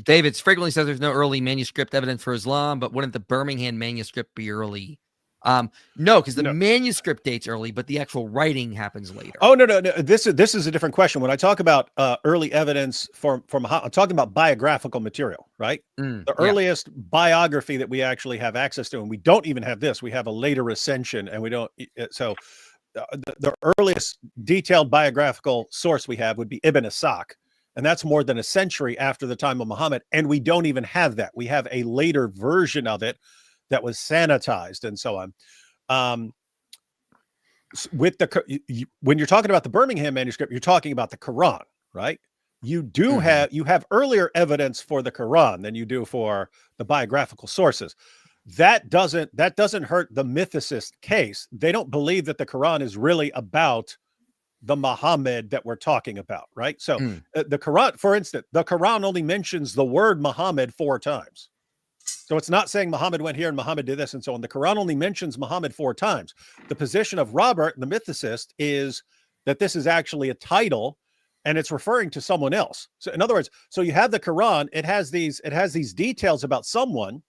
David frequently says there's no early manuscript evidence for Islam, but wouldn't the Birmingham manuscript be early? No, because the manuscript dates early, but the actual writing happens later. Oh, no. This is a different question. When I talk about early evidence from I'm talking about biographical material, right? The earliest biography that we actually have access to, and we don't even have this. We have a later recension, and we don't. So the earliest detailed biographical source we have would be Ibn Ishaq, and that's more than a century after the time of Muhammad, and we don't even have that. We have a later version of it that was sanitized and so on. With when you're talking about the Birmingham manuscript, you're talking about the Quran, right? You do have earlier evidence for the Quran than you do for the biographical sources. That doesn't hurt the mythicist case. They don't believe that the Quran is really about the Muhammad that we're talking about, right? So the Quran, for instance, the Quran only mentions the word Muhammad 4 times. So it's not saying Muhammad went here and Muhammad did this and so on. The Quran only mentions Muhammad 4 times. The position of Robert, the mythicist, is that this is actually a title and it's referring to someone else. So in other words, so you have the Quran, it has these details about someone.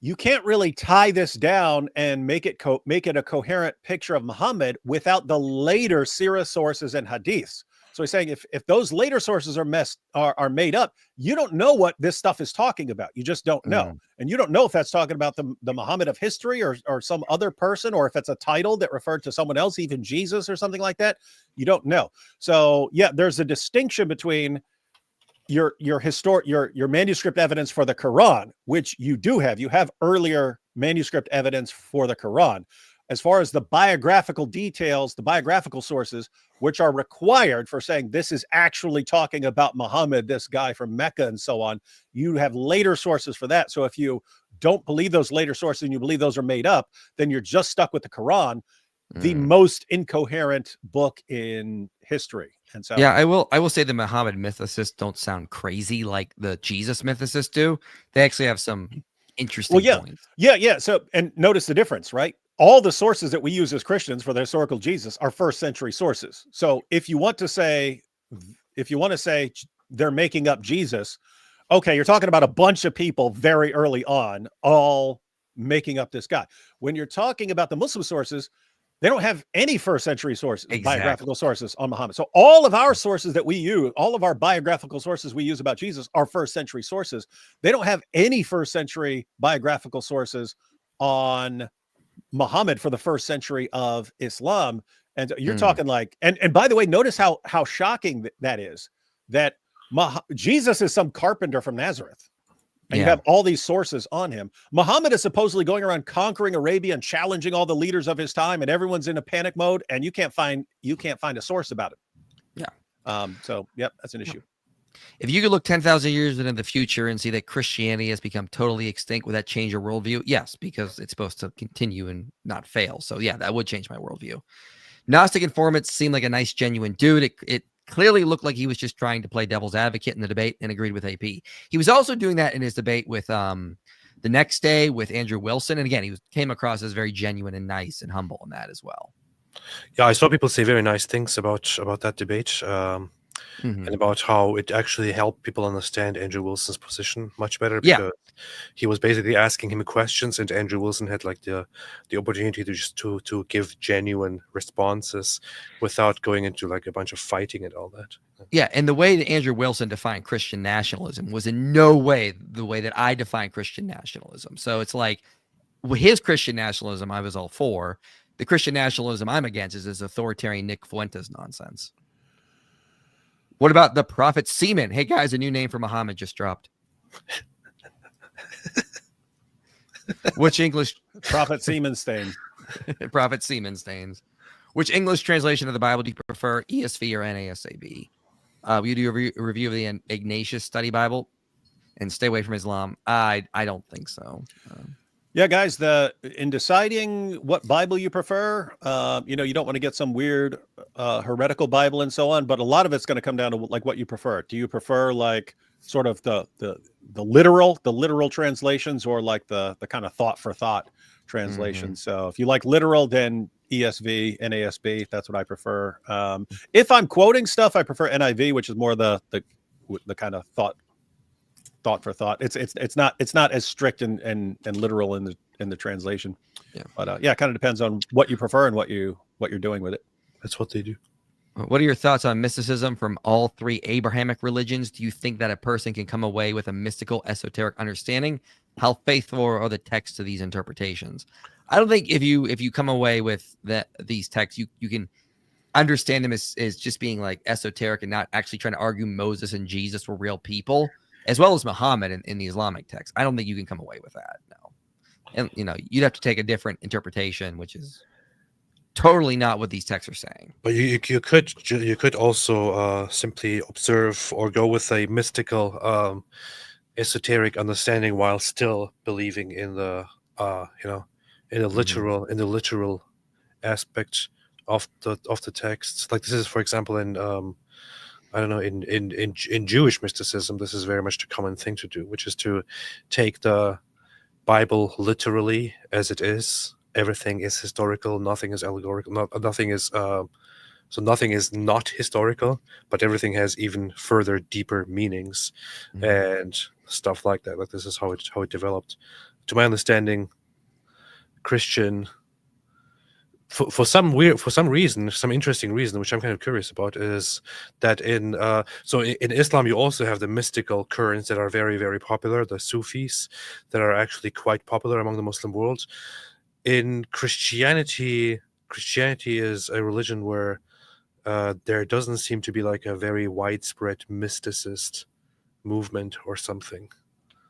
You can't really tie this down and make it a coherent picture of Muhammad without the later Sirah sources and hadiths. So he's saying if those later sources are made up, you don't know what this stuff is talking about. You just don't know. And you don't know if that's talking about the Muhammad of history or some other person, or if it's a title that referred to someone else, even Jesus or something like that. You don't know. So yeah, there's a distinction between your manuscript evidence for the Quran, which you do have. You have earlier manuscript evidence for the Quran. As far as the biographical details, the biographical sources, which are required for saying this is actually talking about Muhammad, this guy from Mecca and so on, you have later sources for that. So if you don't believe those later sources and you believe those are made up, then you're just stuck with the Quran, the most incoherent book in history. And so, yeah, I will say the Muhammad mythicists don't sound crazy like the Jesus mythicists do. They actually have some interesting points. Yeah. So, and notice the difference, right? All the sources that we use as Christians for the historical Jesus are first century sources. So if you want to say they're making up Jesus, okay, you're talking about a bunch of people very early on, all making up this guy. When you're talking about the Muslim sources, they don't have any first century sources, biographical sources on Muhammad. So all of our sources that we use, all of our biographical sources we use about Jesus are first century sources. They don't have any first century biographical sources on Muhammad for the first century of Islam. And you're talking like, and by the way, notice how shocking that is, that Jesus is some carpenter from Nazareth. And you have all these sources on him. Muhammad is supposedly going around conquering Arabia and challenging all the leaders of his time, and everyone's in a panic mode, and you can't find a source about it. Yeah. So yep, that's an issue. If you could look 10,000 years into the future and see that Christianity has become totally extinct, would that change your worldview? Yes, because it's supposed to continue and not fail. So yeah, that would change my worldview. Gnostic informants seemed like a nice, genuine dude. It clearly looked like he was just trying to play devil's advocate in the debate and agreed with AP. He was also doing that in his debate with the next day with Andrew Wilson. And again, he came across as very genuine and nice and humble in that as well. Yeah, I saw people say very nice things about that debate. And about how it actually helped people understand Andrew Wilson's position much better, because he was basically asking him questions, and Andrew Wilson had like the opportunity to give genuine responses without going into like a bunch of fighting and all that. Yeah, and the way that Andrew Wilson defined Christian nationalism was in no way the way that I define Christian nationalism. So it's like his Christian nationalism I was all for. The Christian nationalism I'm against is this authoritarian Nick Fuentes nonsense. What about the Prophet Seaman? Hey, guys, a new name for Muhammad just dropped. Which English? Prophet Seaman Stain. Prophet Seaman Stains. Which English translation of the Bible do you prefer, ESV or NASB? We do a review of the Ignatius Study Bible and stay away from Islam. I don't think so. Yeah, guys, in deciding what Bible you prefer, you don't want to get some weird heretical Bible and so on, but a lot of it's going to come down to like what you prefer. Do you prefer like sort of the literal translations, or like the kind of thought for thought translations? So if you like literal, then ESV, NASB, that's what I prefer. If I'm quoting stuff, I prefer NIV, which is more the kind of thought for thought. It's not as strict and literal in the translation. Yeah. But it kind of depends on what you prefer and what you're doing with it. That's what they do. What are your thoughts on mysticism from all three Abrahamic religions? Do you think that a person can come away with a mystical, esoteric understanding? How faithful are the texts to these interpretations? I don't think if you come away with these texts, you can understand them as just being like esoteric and not actually trying to argue Moses and Jesus were real people, as well as Muhammad in the Islamic text. I don't think you can come away with that. No. And, you'd have to take a different interpretation, which is totally not what these texts are saying. But you could also simply observe or go with a mystical, esoteric understanding while still believing in the, in the literal aspect of the texts. Like this is, for example, in I don't know, in Jewish mysticism, this is very much the common thing to do, which is to take the Bible literally as it is. Everything is historical. Nothing is allegorical. Nothing is So nothing is not historical, but everything has even further, deeper meanings and stuff like that. Like this is how it developed. To my understanding, Christian, for some reason, some interesting reason, which I'm kind of curious about, is that in Islam you also have the mystical currents that are very, very popular, the Sufis that are actually quite popular among the Muslim world. In Christianity is a religion where there doesn't seem to be like a very widespread mysticist movement or something.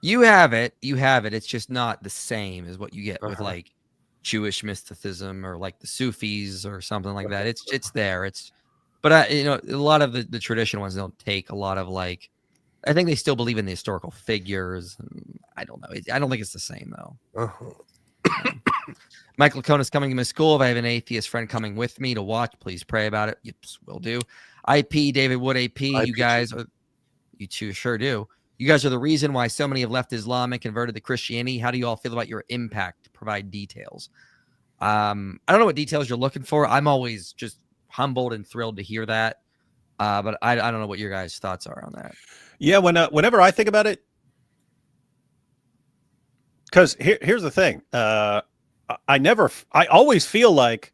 You have it. It's just not the same as what you get with like Jewish mysticism or like the Sufis or something like that. It's there. But a lot of the traditional ones don't take a lot of like. I think they still believe in the historical figures. I don't know. I don't think it's the same though. Michael Cohn is coming to my school. If I have an atheist friend coming with me to watch, please pray about it. Yes, will do. IP, David Wood, AP, you guys are, you two sure do. You guys are the reason why so many have left Islam and converted to Christianity. How do you all feel about your impact? Provide details. I don't know what details you're looking for. I'm always just humbled and thrilled to hear that. But I don't know what your guys' thoughts are on that. Yeah, whenever I think about it, because here's the thing. I always feel like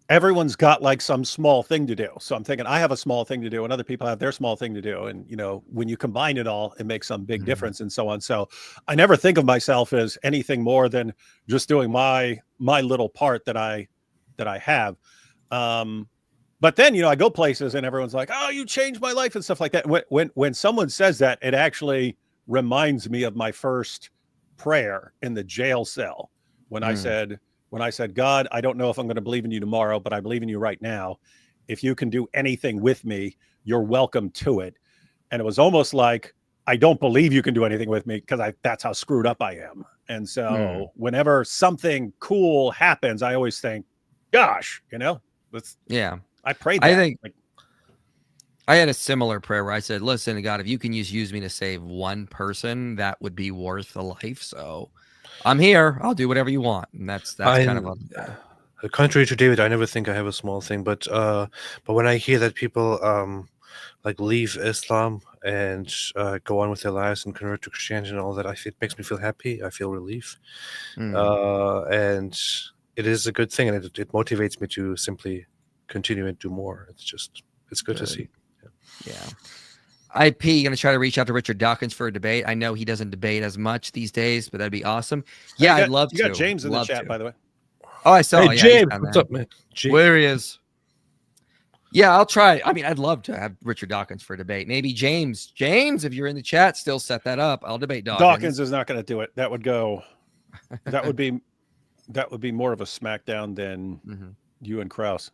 everyone's got like some small thing to do. So I'm thinking I have a small thing to do and other people have their small thing to do. And, when you combine it all, it makes some big difference and so on. So I never think of myself as anything more than just doing my little part that I have. But then, I go places and everyone's like, oh, you changed my life and stuff like that. When someone says that, it actually reminds me of my first prayer in the jail cell. When I said, God, I don't know if I'm going to believe in you tomorrow, but I believe in you right now. If you can do anything with me, you're welcome to it. And it was almost like, I don't believe you can do anything with me because that's how screwed up I am. And so whenever something cool happens, I always think, gosh, I prayed that. I think I had a similar prayer where I said, listen, God, if you can use me to save one person, that would be worth a life. So I'm here. I'll do whatever you want. And that's kind of contrary to David, I never think I have a small thing, but when I hear that people like leave Islam and go on with their lives and convert to Christianity and all that, it makes me feel happy. I feel relief. And it is a good thing, and it motivates me to simply continue and do more. It's good to see. Yeah. IP, going to try to reach out to Richard Dawkins for a debate. I know he doesn't debate as much these days, but that'd be awesome. Yeah, I'd love to. You got James in the chat, by the way. Oh, I saw. Hey, James, what's up, man? Where he is. Yeah, I'll try. I mean, I'd love to have Richard Dawkins for a debate. Maybe James, if you're in the chat, still set that up. I'll debate Dawkins. Dawkins is not going to do it. That would be more of a smackdown than you and Krause.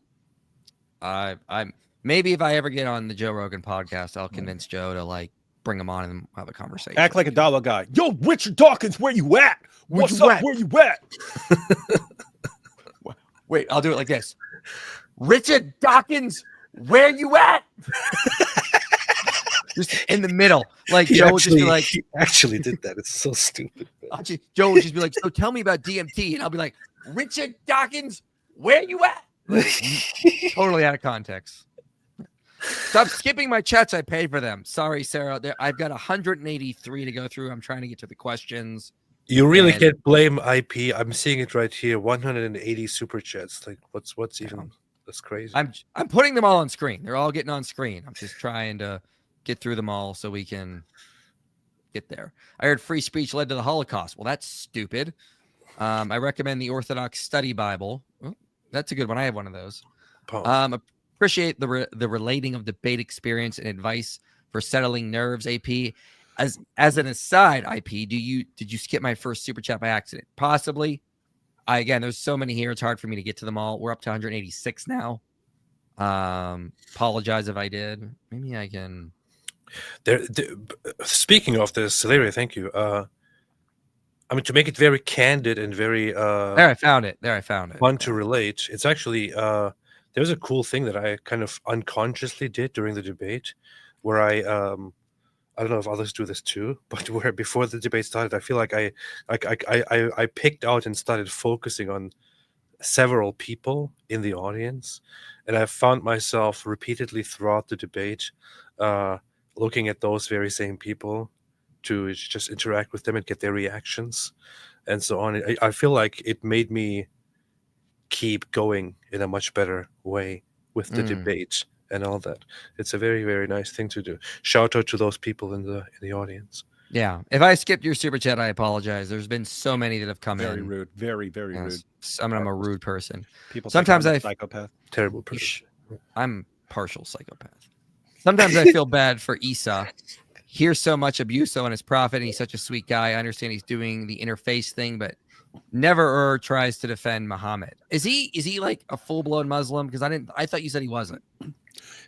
I'm maybe if I ever get on the Joe Rogan podcast, I'll convince Joe to like bring him on and have a conversation. Act like a Dawa guy. Yo, Richard Dawkins, where you at? What's up? Where you at? Wait, I'll do it like this. Richard Dawkins, where you at? Just in the middle. Like Joe would just be like, he actually did that. It's so stupid. Joe would just be like, so tell me about DMT. And I'll be like, Richard Dawkins, where you at? Totally out of context. Stop skipping my chats. I pay for them. Sorry, Sarah. I've got 183 to go through. I'm trying to get to the questions. You really can't blame IP. I'm seeing it right here. 180 super chats. Like what's even that's crazy. I'm putting them all on screen. They're all getting on screen. I'm just trying to get through them all so we can get there. I heard free speech led to the Holocaust. Well, that's stupid. I recommend the Orthodox Study Bible. Oh, that's a good one. I have one of those. Appreciate the relating of debate experience and advice for settling nerves. AP, as an aside, IP, did you skip my first super chat by accident? Possibly. Again, there's so many here. It's hard for me to get to them all. We're up to 186 now. Apologize if I did. Maybe I can. Speaking of this, Larry, thank you. I mean, to make it very candid and very there I found it. Fun to relate. It's actually there's a cool thing that I kind of unconsciously did during the debate, where I don't know if others do this too, but where before the debate started, I feel like I picked out and started focusing on several people in the audience, and I found myself repeatedly throughout the debate looking at those very same people to just interact with them and get their reactions and so on. I feel like it made me keep going in a much better way with the debate and all that. It's a very, very nice thing to do. Shout out to those people in the audience. Yeah. If I skipped your super chat, I apologize. There's been so many that have come Very in. rude. Very, very Yes. rude. I'm a rude person. People Sometimes think I'm I a psychopath. Terrible person. I'm partial psychopath. Sometimes I feel bad for Isa. Hears so much abuse on his prophet, and he's such a sweet guy. I understand he's doing the interface thing, but never tries to defend Muhammad. Is he like a full-blown Muslim? Because I thought you said he wasn't.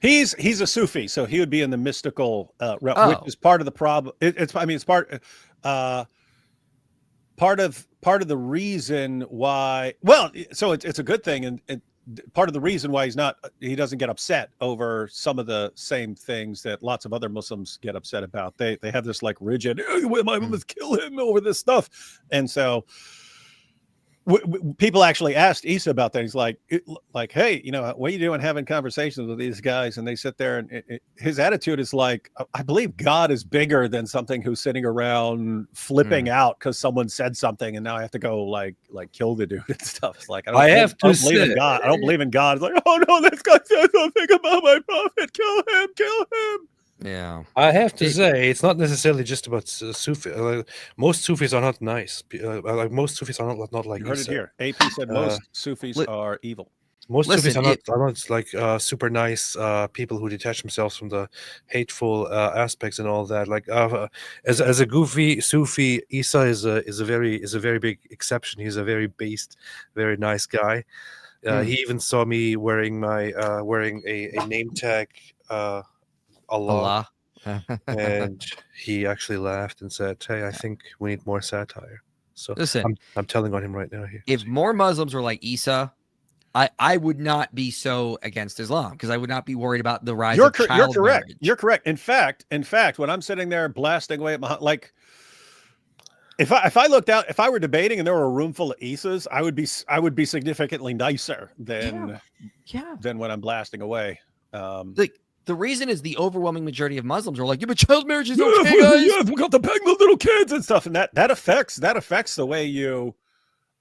He's a Sufi, so he would be in the mystical realm, which is part of the problem. It's part of the reason why. Well, so it's a good thing, and part of the reason why he doesn't get upset over some of the same things that lots of other Muslims get upset about. They have this like rigid, my must kill him over this stuff, and so people actually asked Isa about that. He's like, hey, what are you doing having conversations with these guys? And they sit there, and his attitude is like, I believe God is bigger than something who's sitting around flipping out because someone said something, and now I have to go like kill the dude and stuff. It's like, I don't believe in God. I don't believe in God. It's like, oh no, this guy said something about my prophet. Kill him. Yeah, I have to say, it's not necessarily just about Sufi. Most Sufis are not nice. Like most Sufis are not like You heard Isa. it here. AP said most Sufis are evil. Most Sufis are not like super nice people who detach themselves from the hateful aspects and all that. Like as a goofy Sufi, Isa is a very big exception. He's a very based, very nice guy. He even saw me wearing a name tag. Allah. And he actually laughed and said, hey, I think we need more satire. So listen, I'm telling on him right now here. If more Muslims were like Isa, I would not be so against Islam, because I would not be worried about the rise of child marriage. You're correct. In fact, when I'm sitting there blasting away at Muhammad, like if I looked out, if I were debating and there were a room full of Isas, I would be significantly nicer than when I'm blasting away. The reason is the overwhelming majority of Muslims are like, yeah, but child marriage is okay, guys. Yeah, we got to bang the little kids and stuff, and that affects the way you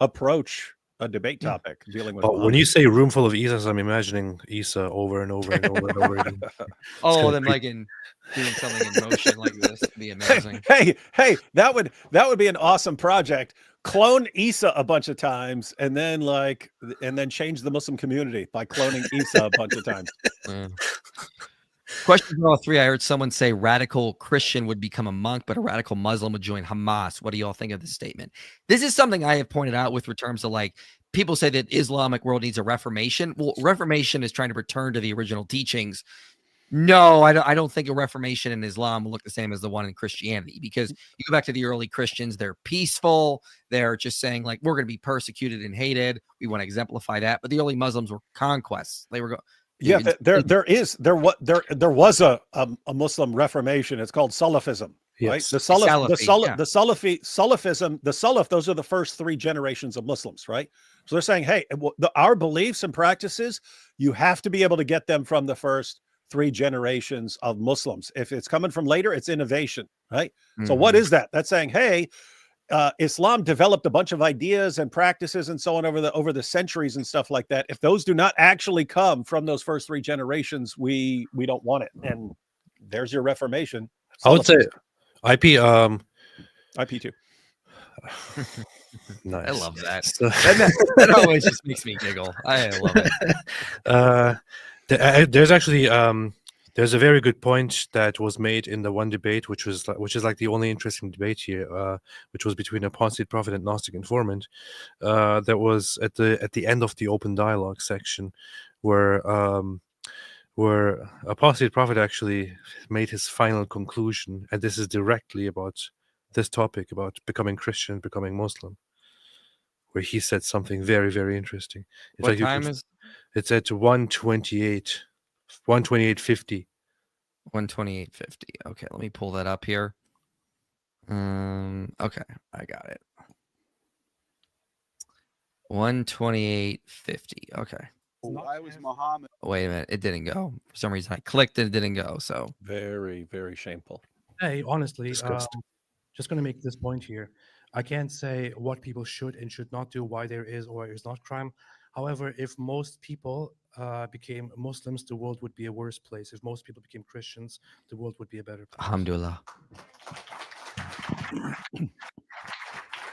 approach a debate topic dealing with. But when you say room full of Isas, I'm imagining Isa over and over and over and over again. Them like doing something in motion like this would be amazing. Hey, that would be an awesome project. Clone Isa a bunch of times, and then change the Muslim community by cloning Isa a bunch of times. Question for all three. I heard someone say radical Christian would become a monk, but a radical Muslim would join Hamas. What do y'all think of this statement? This is something I have pointed out with terms of like, people say that Islamic world needs a reformation. Well, reformation is trying to return to the original teachings. No, I don't think a reformation in Islam will look the same as the one in Christianity, because you go back to the early Christians, they're peaceful. They're just saying like, we're going to be persecuted and hated. We want to exemplify that. But the early Muslims were conquests. They were there was a Muslim reformation. It's called Salafism, right? Yes. The Salaf, those are the first three generations of Muslims, right? So they're saying, hey, our beliefs and practices, you have to be able to get them from the first three generations of Muslims. If it's coming from later, it's innovation, right? So what is that? That's saying, hey, Islam developed a bunch of ideas and practices and so on over the centuries and stuff like that. If those do not actually come from those first three generations, we don't want it. And there's your reformation. I would say IP too. Nice. I love that. That always just makes me giggle. I love it. There's actually there's a very good point that was made in the one debate, which is like the only interesting debate here, which was between Apostate Prophet and Gnostic Informant. That was at the end of the open dialogue section, where Apostate Prophet actually made his final conclusion, and this is directly about this topic about becoming Christian, becoming Muslim, where he said something very, very interesting. What time is? It's at 1:28. 1:28:50. 1:28:50. Okay, let me pull that up here. Okay, I got it. 128.50. Okay. Why was Muhammad? Wait a minute. It didn't go. For some reason, I clicked and it didn't go. So Very, very shameful. Hey, honestly, Disgusting. just going to make this point here. I can't say what people should and should not do, why there is or is not crime. However, if most people became Muslims, the world would be a worse place. If most people became Christians, the world would be a better place. alhamdulillah.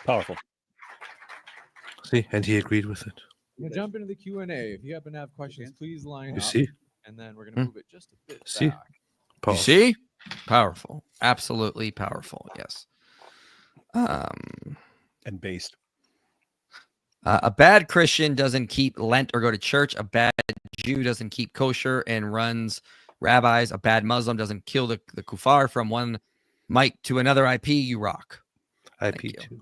Powerful. See, and he agreed with it. We'll jump into the Q&A. If you happen to have questions, please line You up. see? And then we're going to move it just a bit See? back. You Powerful. see? Powerful. Absolutely powerful. Yes. And based. A bad Christian doesn't keep Lent or go to church. A bad Jew doesn't keep kosher and runs rabbis. A bad Muslim doesn't kill the kuffar. From one mic to another IP, you rock. Thank you. IP2.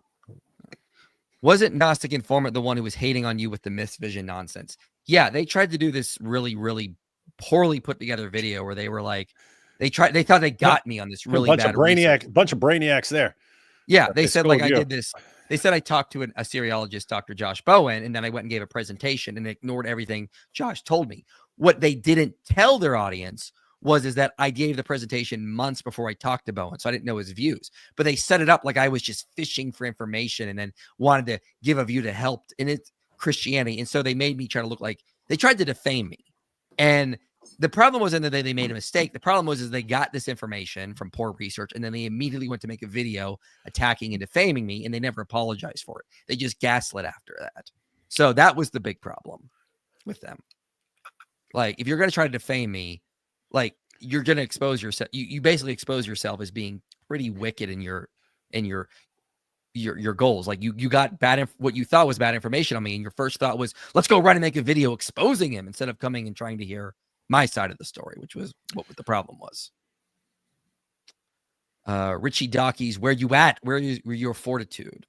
Wasn't Gnostic Informant the one who was hating on you with the misvision nonsense? Yeah, they tried to do this really, really poorly put together video where they were like, they thought they got me on this really bunch bad of brainiac, research. bunch of brainiacs there. Yeah, they said like I you. did this. They said I talked to a seriologist, Dr. Josh Bowen, and then I went and gave a presentation and ignored everything Josh told me. What they didn't tell their audience is that I gave the presentation months before I talked to Bowen, so I didn't know his views. But they set it up like I was just fishing for information and then wanted to give a view to help in it Christianity. And so they made me try to look like they tried to defame me. And the problem wasn't that they made a mistake. The problem was they got this information from poor research, and then they immediately went to make a video attacking and defaming me, and they never apologized for it. They just gaslit after that. So that was the big problem with them. Like, if you're going to try to defame me, like, you're going to expose yourself. You basically expose yourself as being pretty wicked in your goals. Like, you got what you thought was bad information on me, and your first thought was, let's go run and make a video exposing him instead of coming and trying to hear my side of the story, which was what the problem was. Richie Dockies, where you at? Where is your fortitude?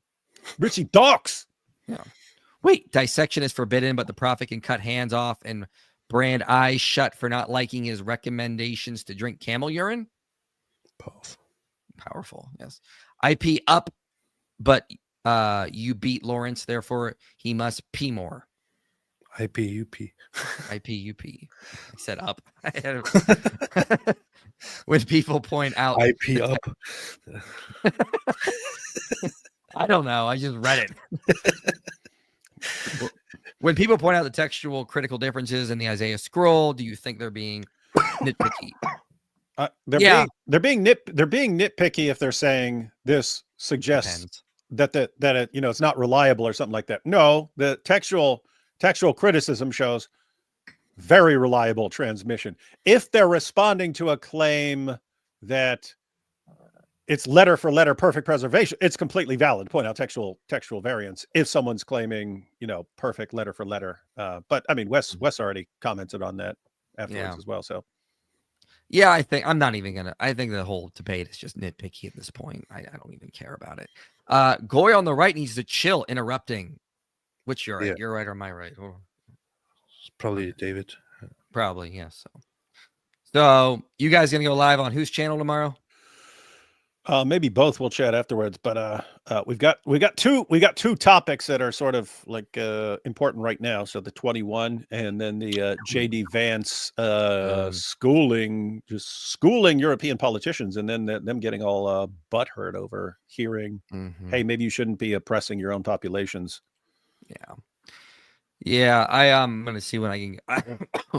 Richie Docks. Yeah. Wait, dissection is forbidden, but the prophet can cut hands off and brand eyes shut for not liking his recommendations to drink camel urine. Powerful. Yes. IP up, but you beat Lawrence, therefore he must pee more. IPUP. IPUP. I said up. When people point out IP up. I don't know. I just read it. When people point out the textual critical differences in the Isaiah scroll, do you think they're being nitpicky? They're being nitpicky if they're saying this suggests that it, it's not reliable or something like that. No, the textual criticism shows very reliable transmission. If they're responding to a claim that it's letter for letter perfect preservation, it's completely valid to point out textual variants if someone's claiming, perfect letter for letter. But I mean, Wes already commented on that afterwards as well. So yeah, I think I think the whole debate is just nitpicky at this point. I don't even care about it. Goy on the right needs to chill, interrupting. Which you're right. Yeah. You're right or am I right? Oh. Probably David. Probably, yes. So you guys gonna go live on whose channel tomorrow? Maybe both. We'll chat afterwards. But we got two topics that are sort of like important right now. So the 21 and then the JD Vance schooling European politicians, and then them getting all butthurt over hearing, hey, maybe you shouldn't be oppressing your own populations. Yeah. I'm gonna see when I can.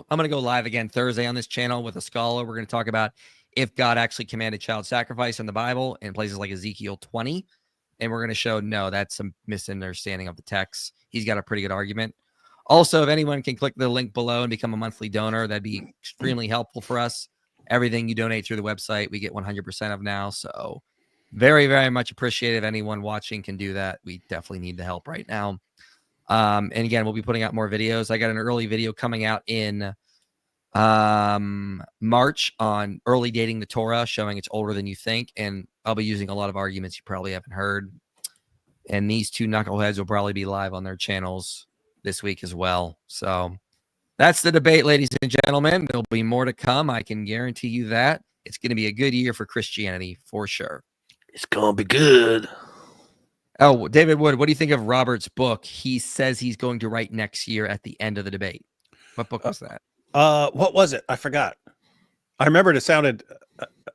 I'm gonna go live again Thursday on this channel with a scholar. We're gonna talk about if God actually commanded child sacrifice in the Bible in places like Ezekiel 20. And we're going to show, no, that's some misunderstanding of the text. He's got a pretty good argument. Also, if anyone can click the link below and become a monthly donor, that'd be extremely helpful for us. Everything you donate through the website, we get 100% of now. So very, very much appreciated. If anyone watching can do that, we definitely need the help right now. And again, we'll be putting out more videos. I got an early video coming out in March on early dating the Torah, showing it's older than you think, and I'll be using a lot of arguments you probably haven't heard. And these two knuckleheads will probably be live on their channels this week as well. So that's the debate, ladies and gentlemen. There'll be more to come. I can guarantee you that. It's going to be a good year for Christianity for sure. It's going to be good. Oh, David Wood, what do you think of Robert's book? He says he's going to write next year at the end of the debate. What book was that? What was it? I forgot. I remembered it sounded.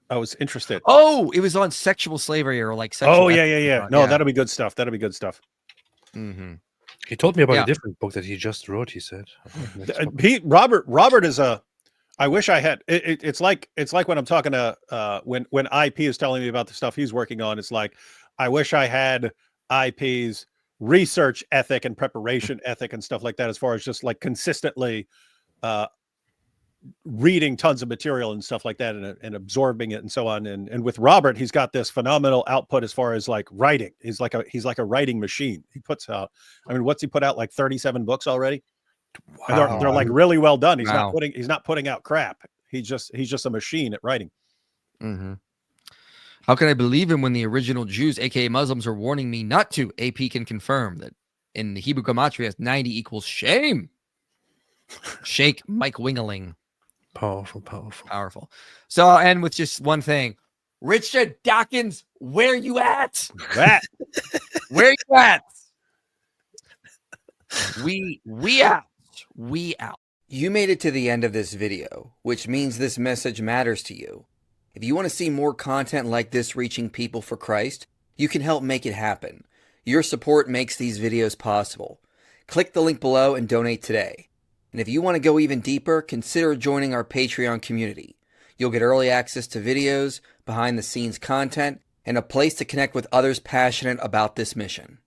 I was interested. Oh, it was on sexual slavery or like sexual. Oh yeah. No, that'll be good stuff. That'll be good stuff. Mm-hmm. He told me about Yeah. a different book that he just wrote. He said, Robert is a. I wish I had. It's like when I'm talking to when IP is telling me about the stuff he's working on. It's like I wish I had IP's research ethic and preparation ethic and stuff like that. As far as just like consistently reading tons of material and stuff like that and absorbing it and so on. And with Robert, he's got this phenomenal output as far as like writing. He's like a writing machine. He puts out. I mean, what's he put out? Like 37 books already. wow. And they're like really well done. He's Wow. not putting out crap. He's just a machine at writing. Mm-hmm. How can I believe him when the original Jews, aka Muslims, are warning me not to? AP can confirm that in the Hebrew gematria, 90 equals shame. Shake Mike Wingeling. Powerful. Powerful. So I'll end with just one thing. Richard Dawkins, where you at? That Where you at? We out. We out. You made it to the end of this video, which means this message matters to you. If you want to see more content like this reaching people for Christ, you can help make it happen. Your support makes these videos possible. Click the link below and donate today. And if you want to go even deeper, consider joining our Patreon community. You'll get early access to videos, behind-the-scenes content, and a place to connect with others passionate about this mission.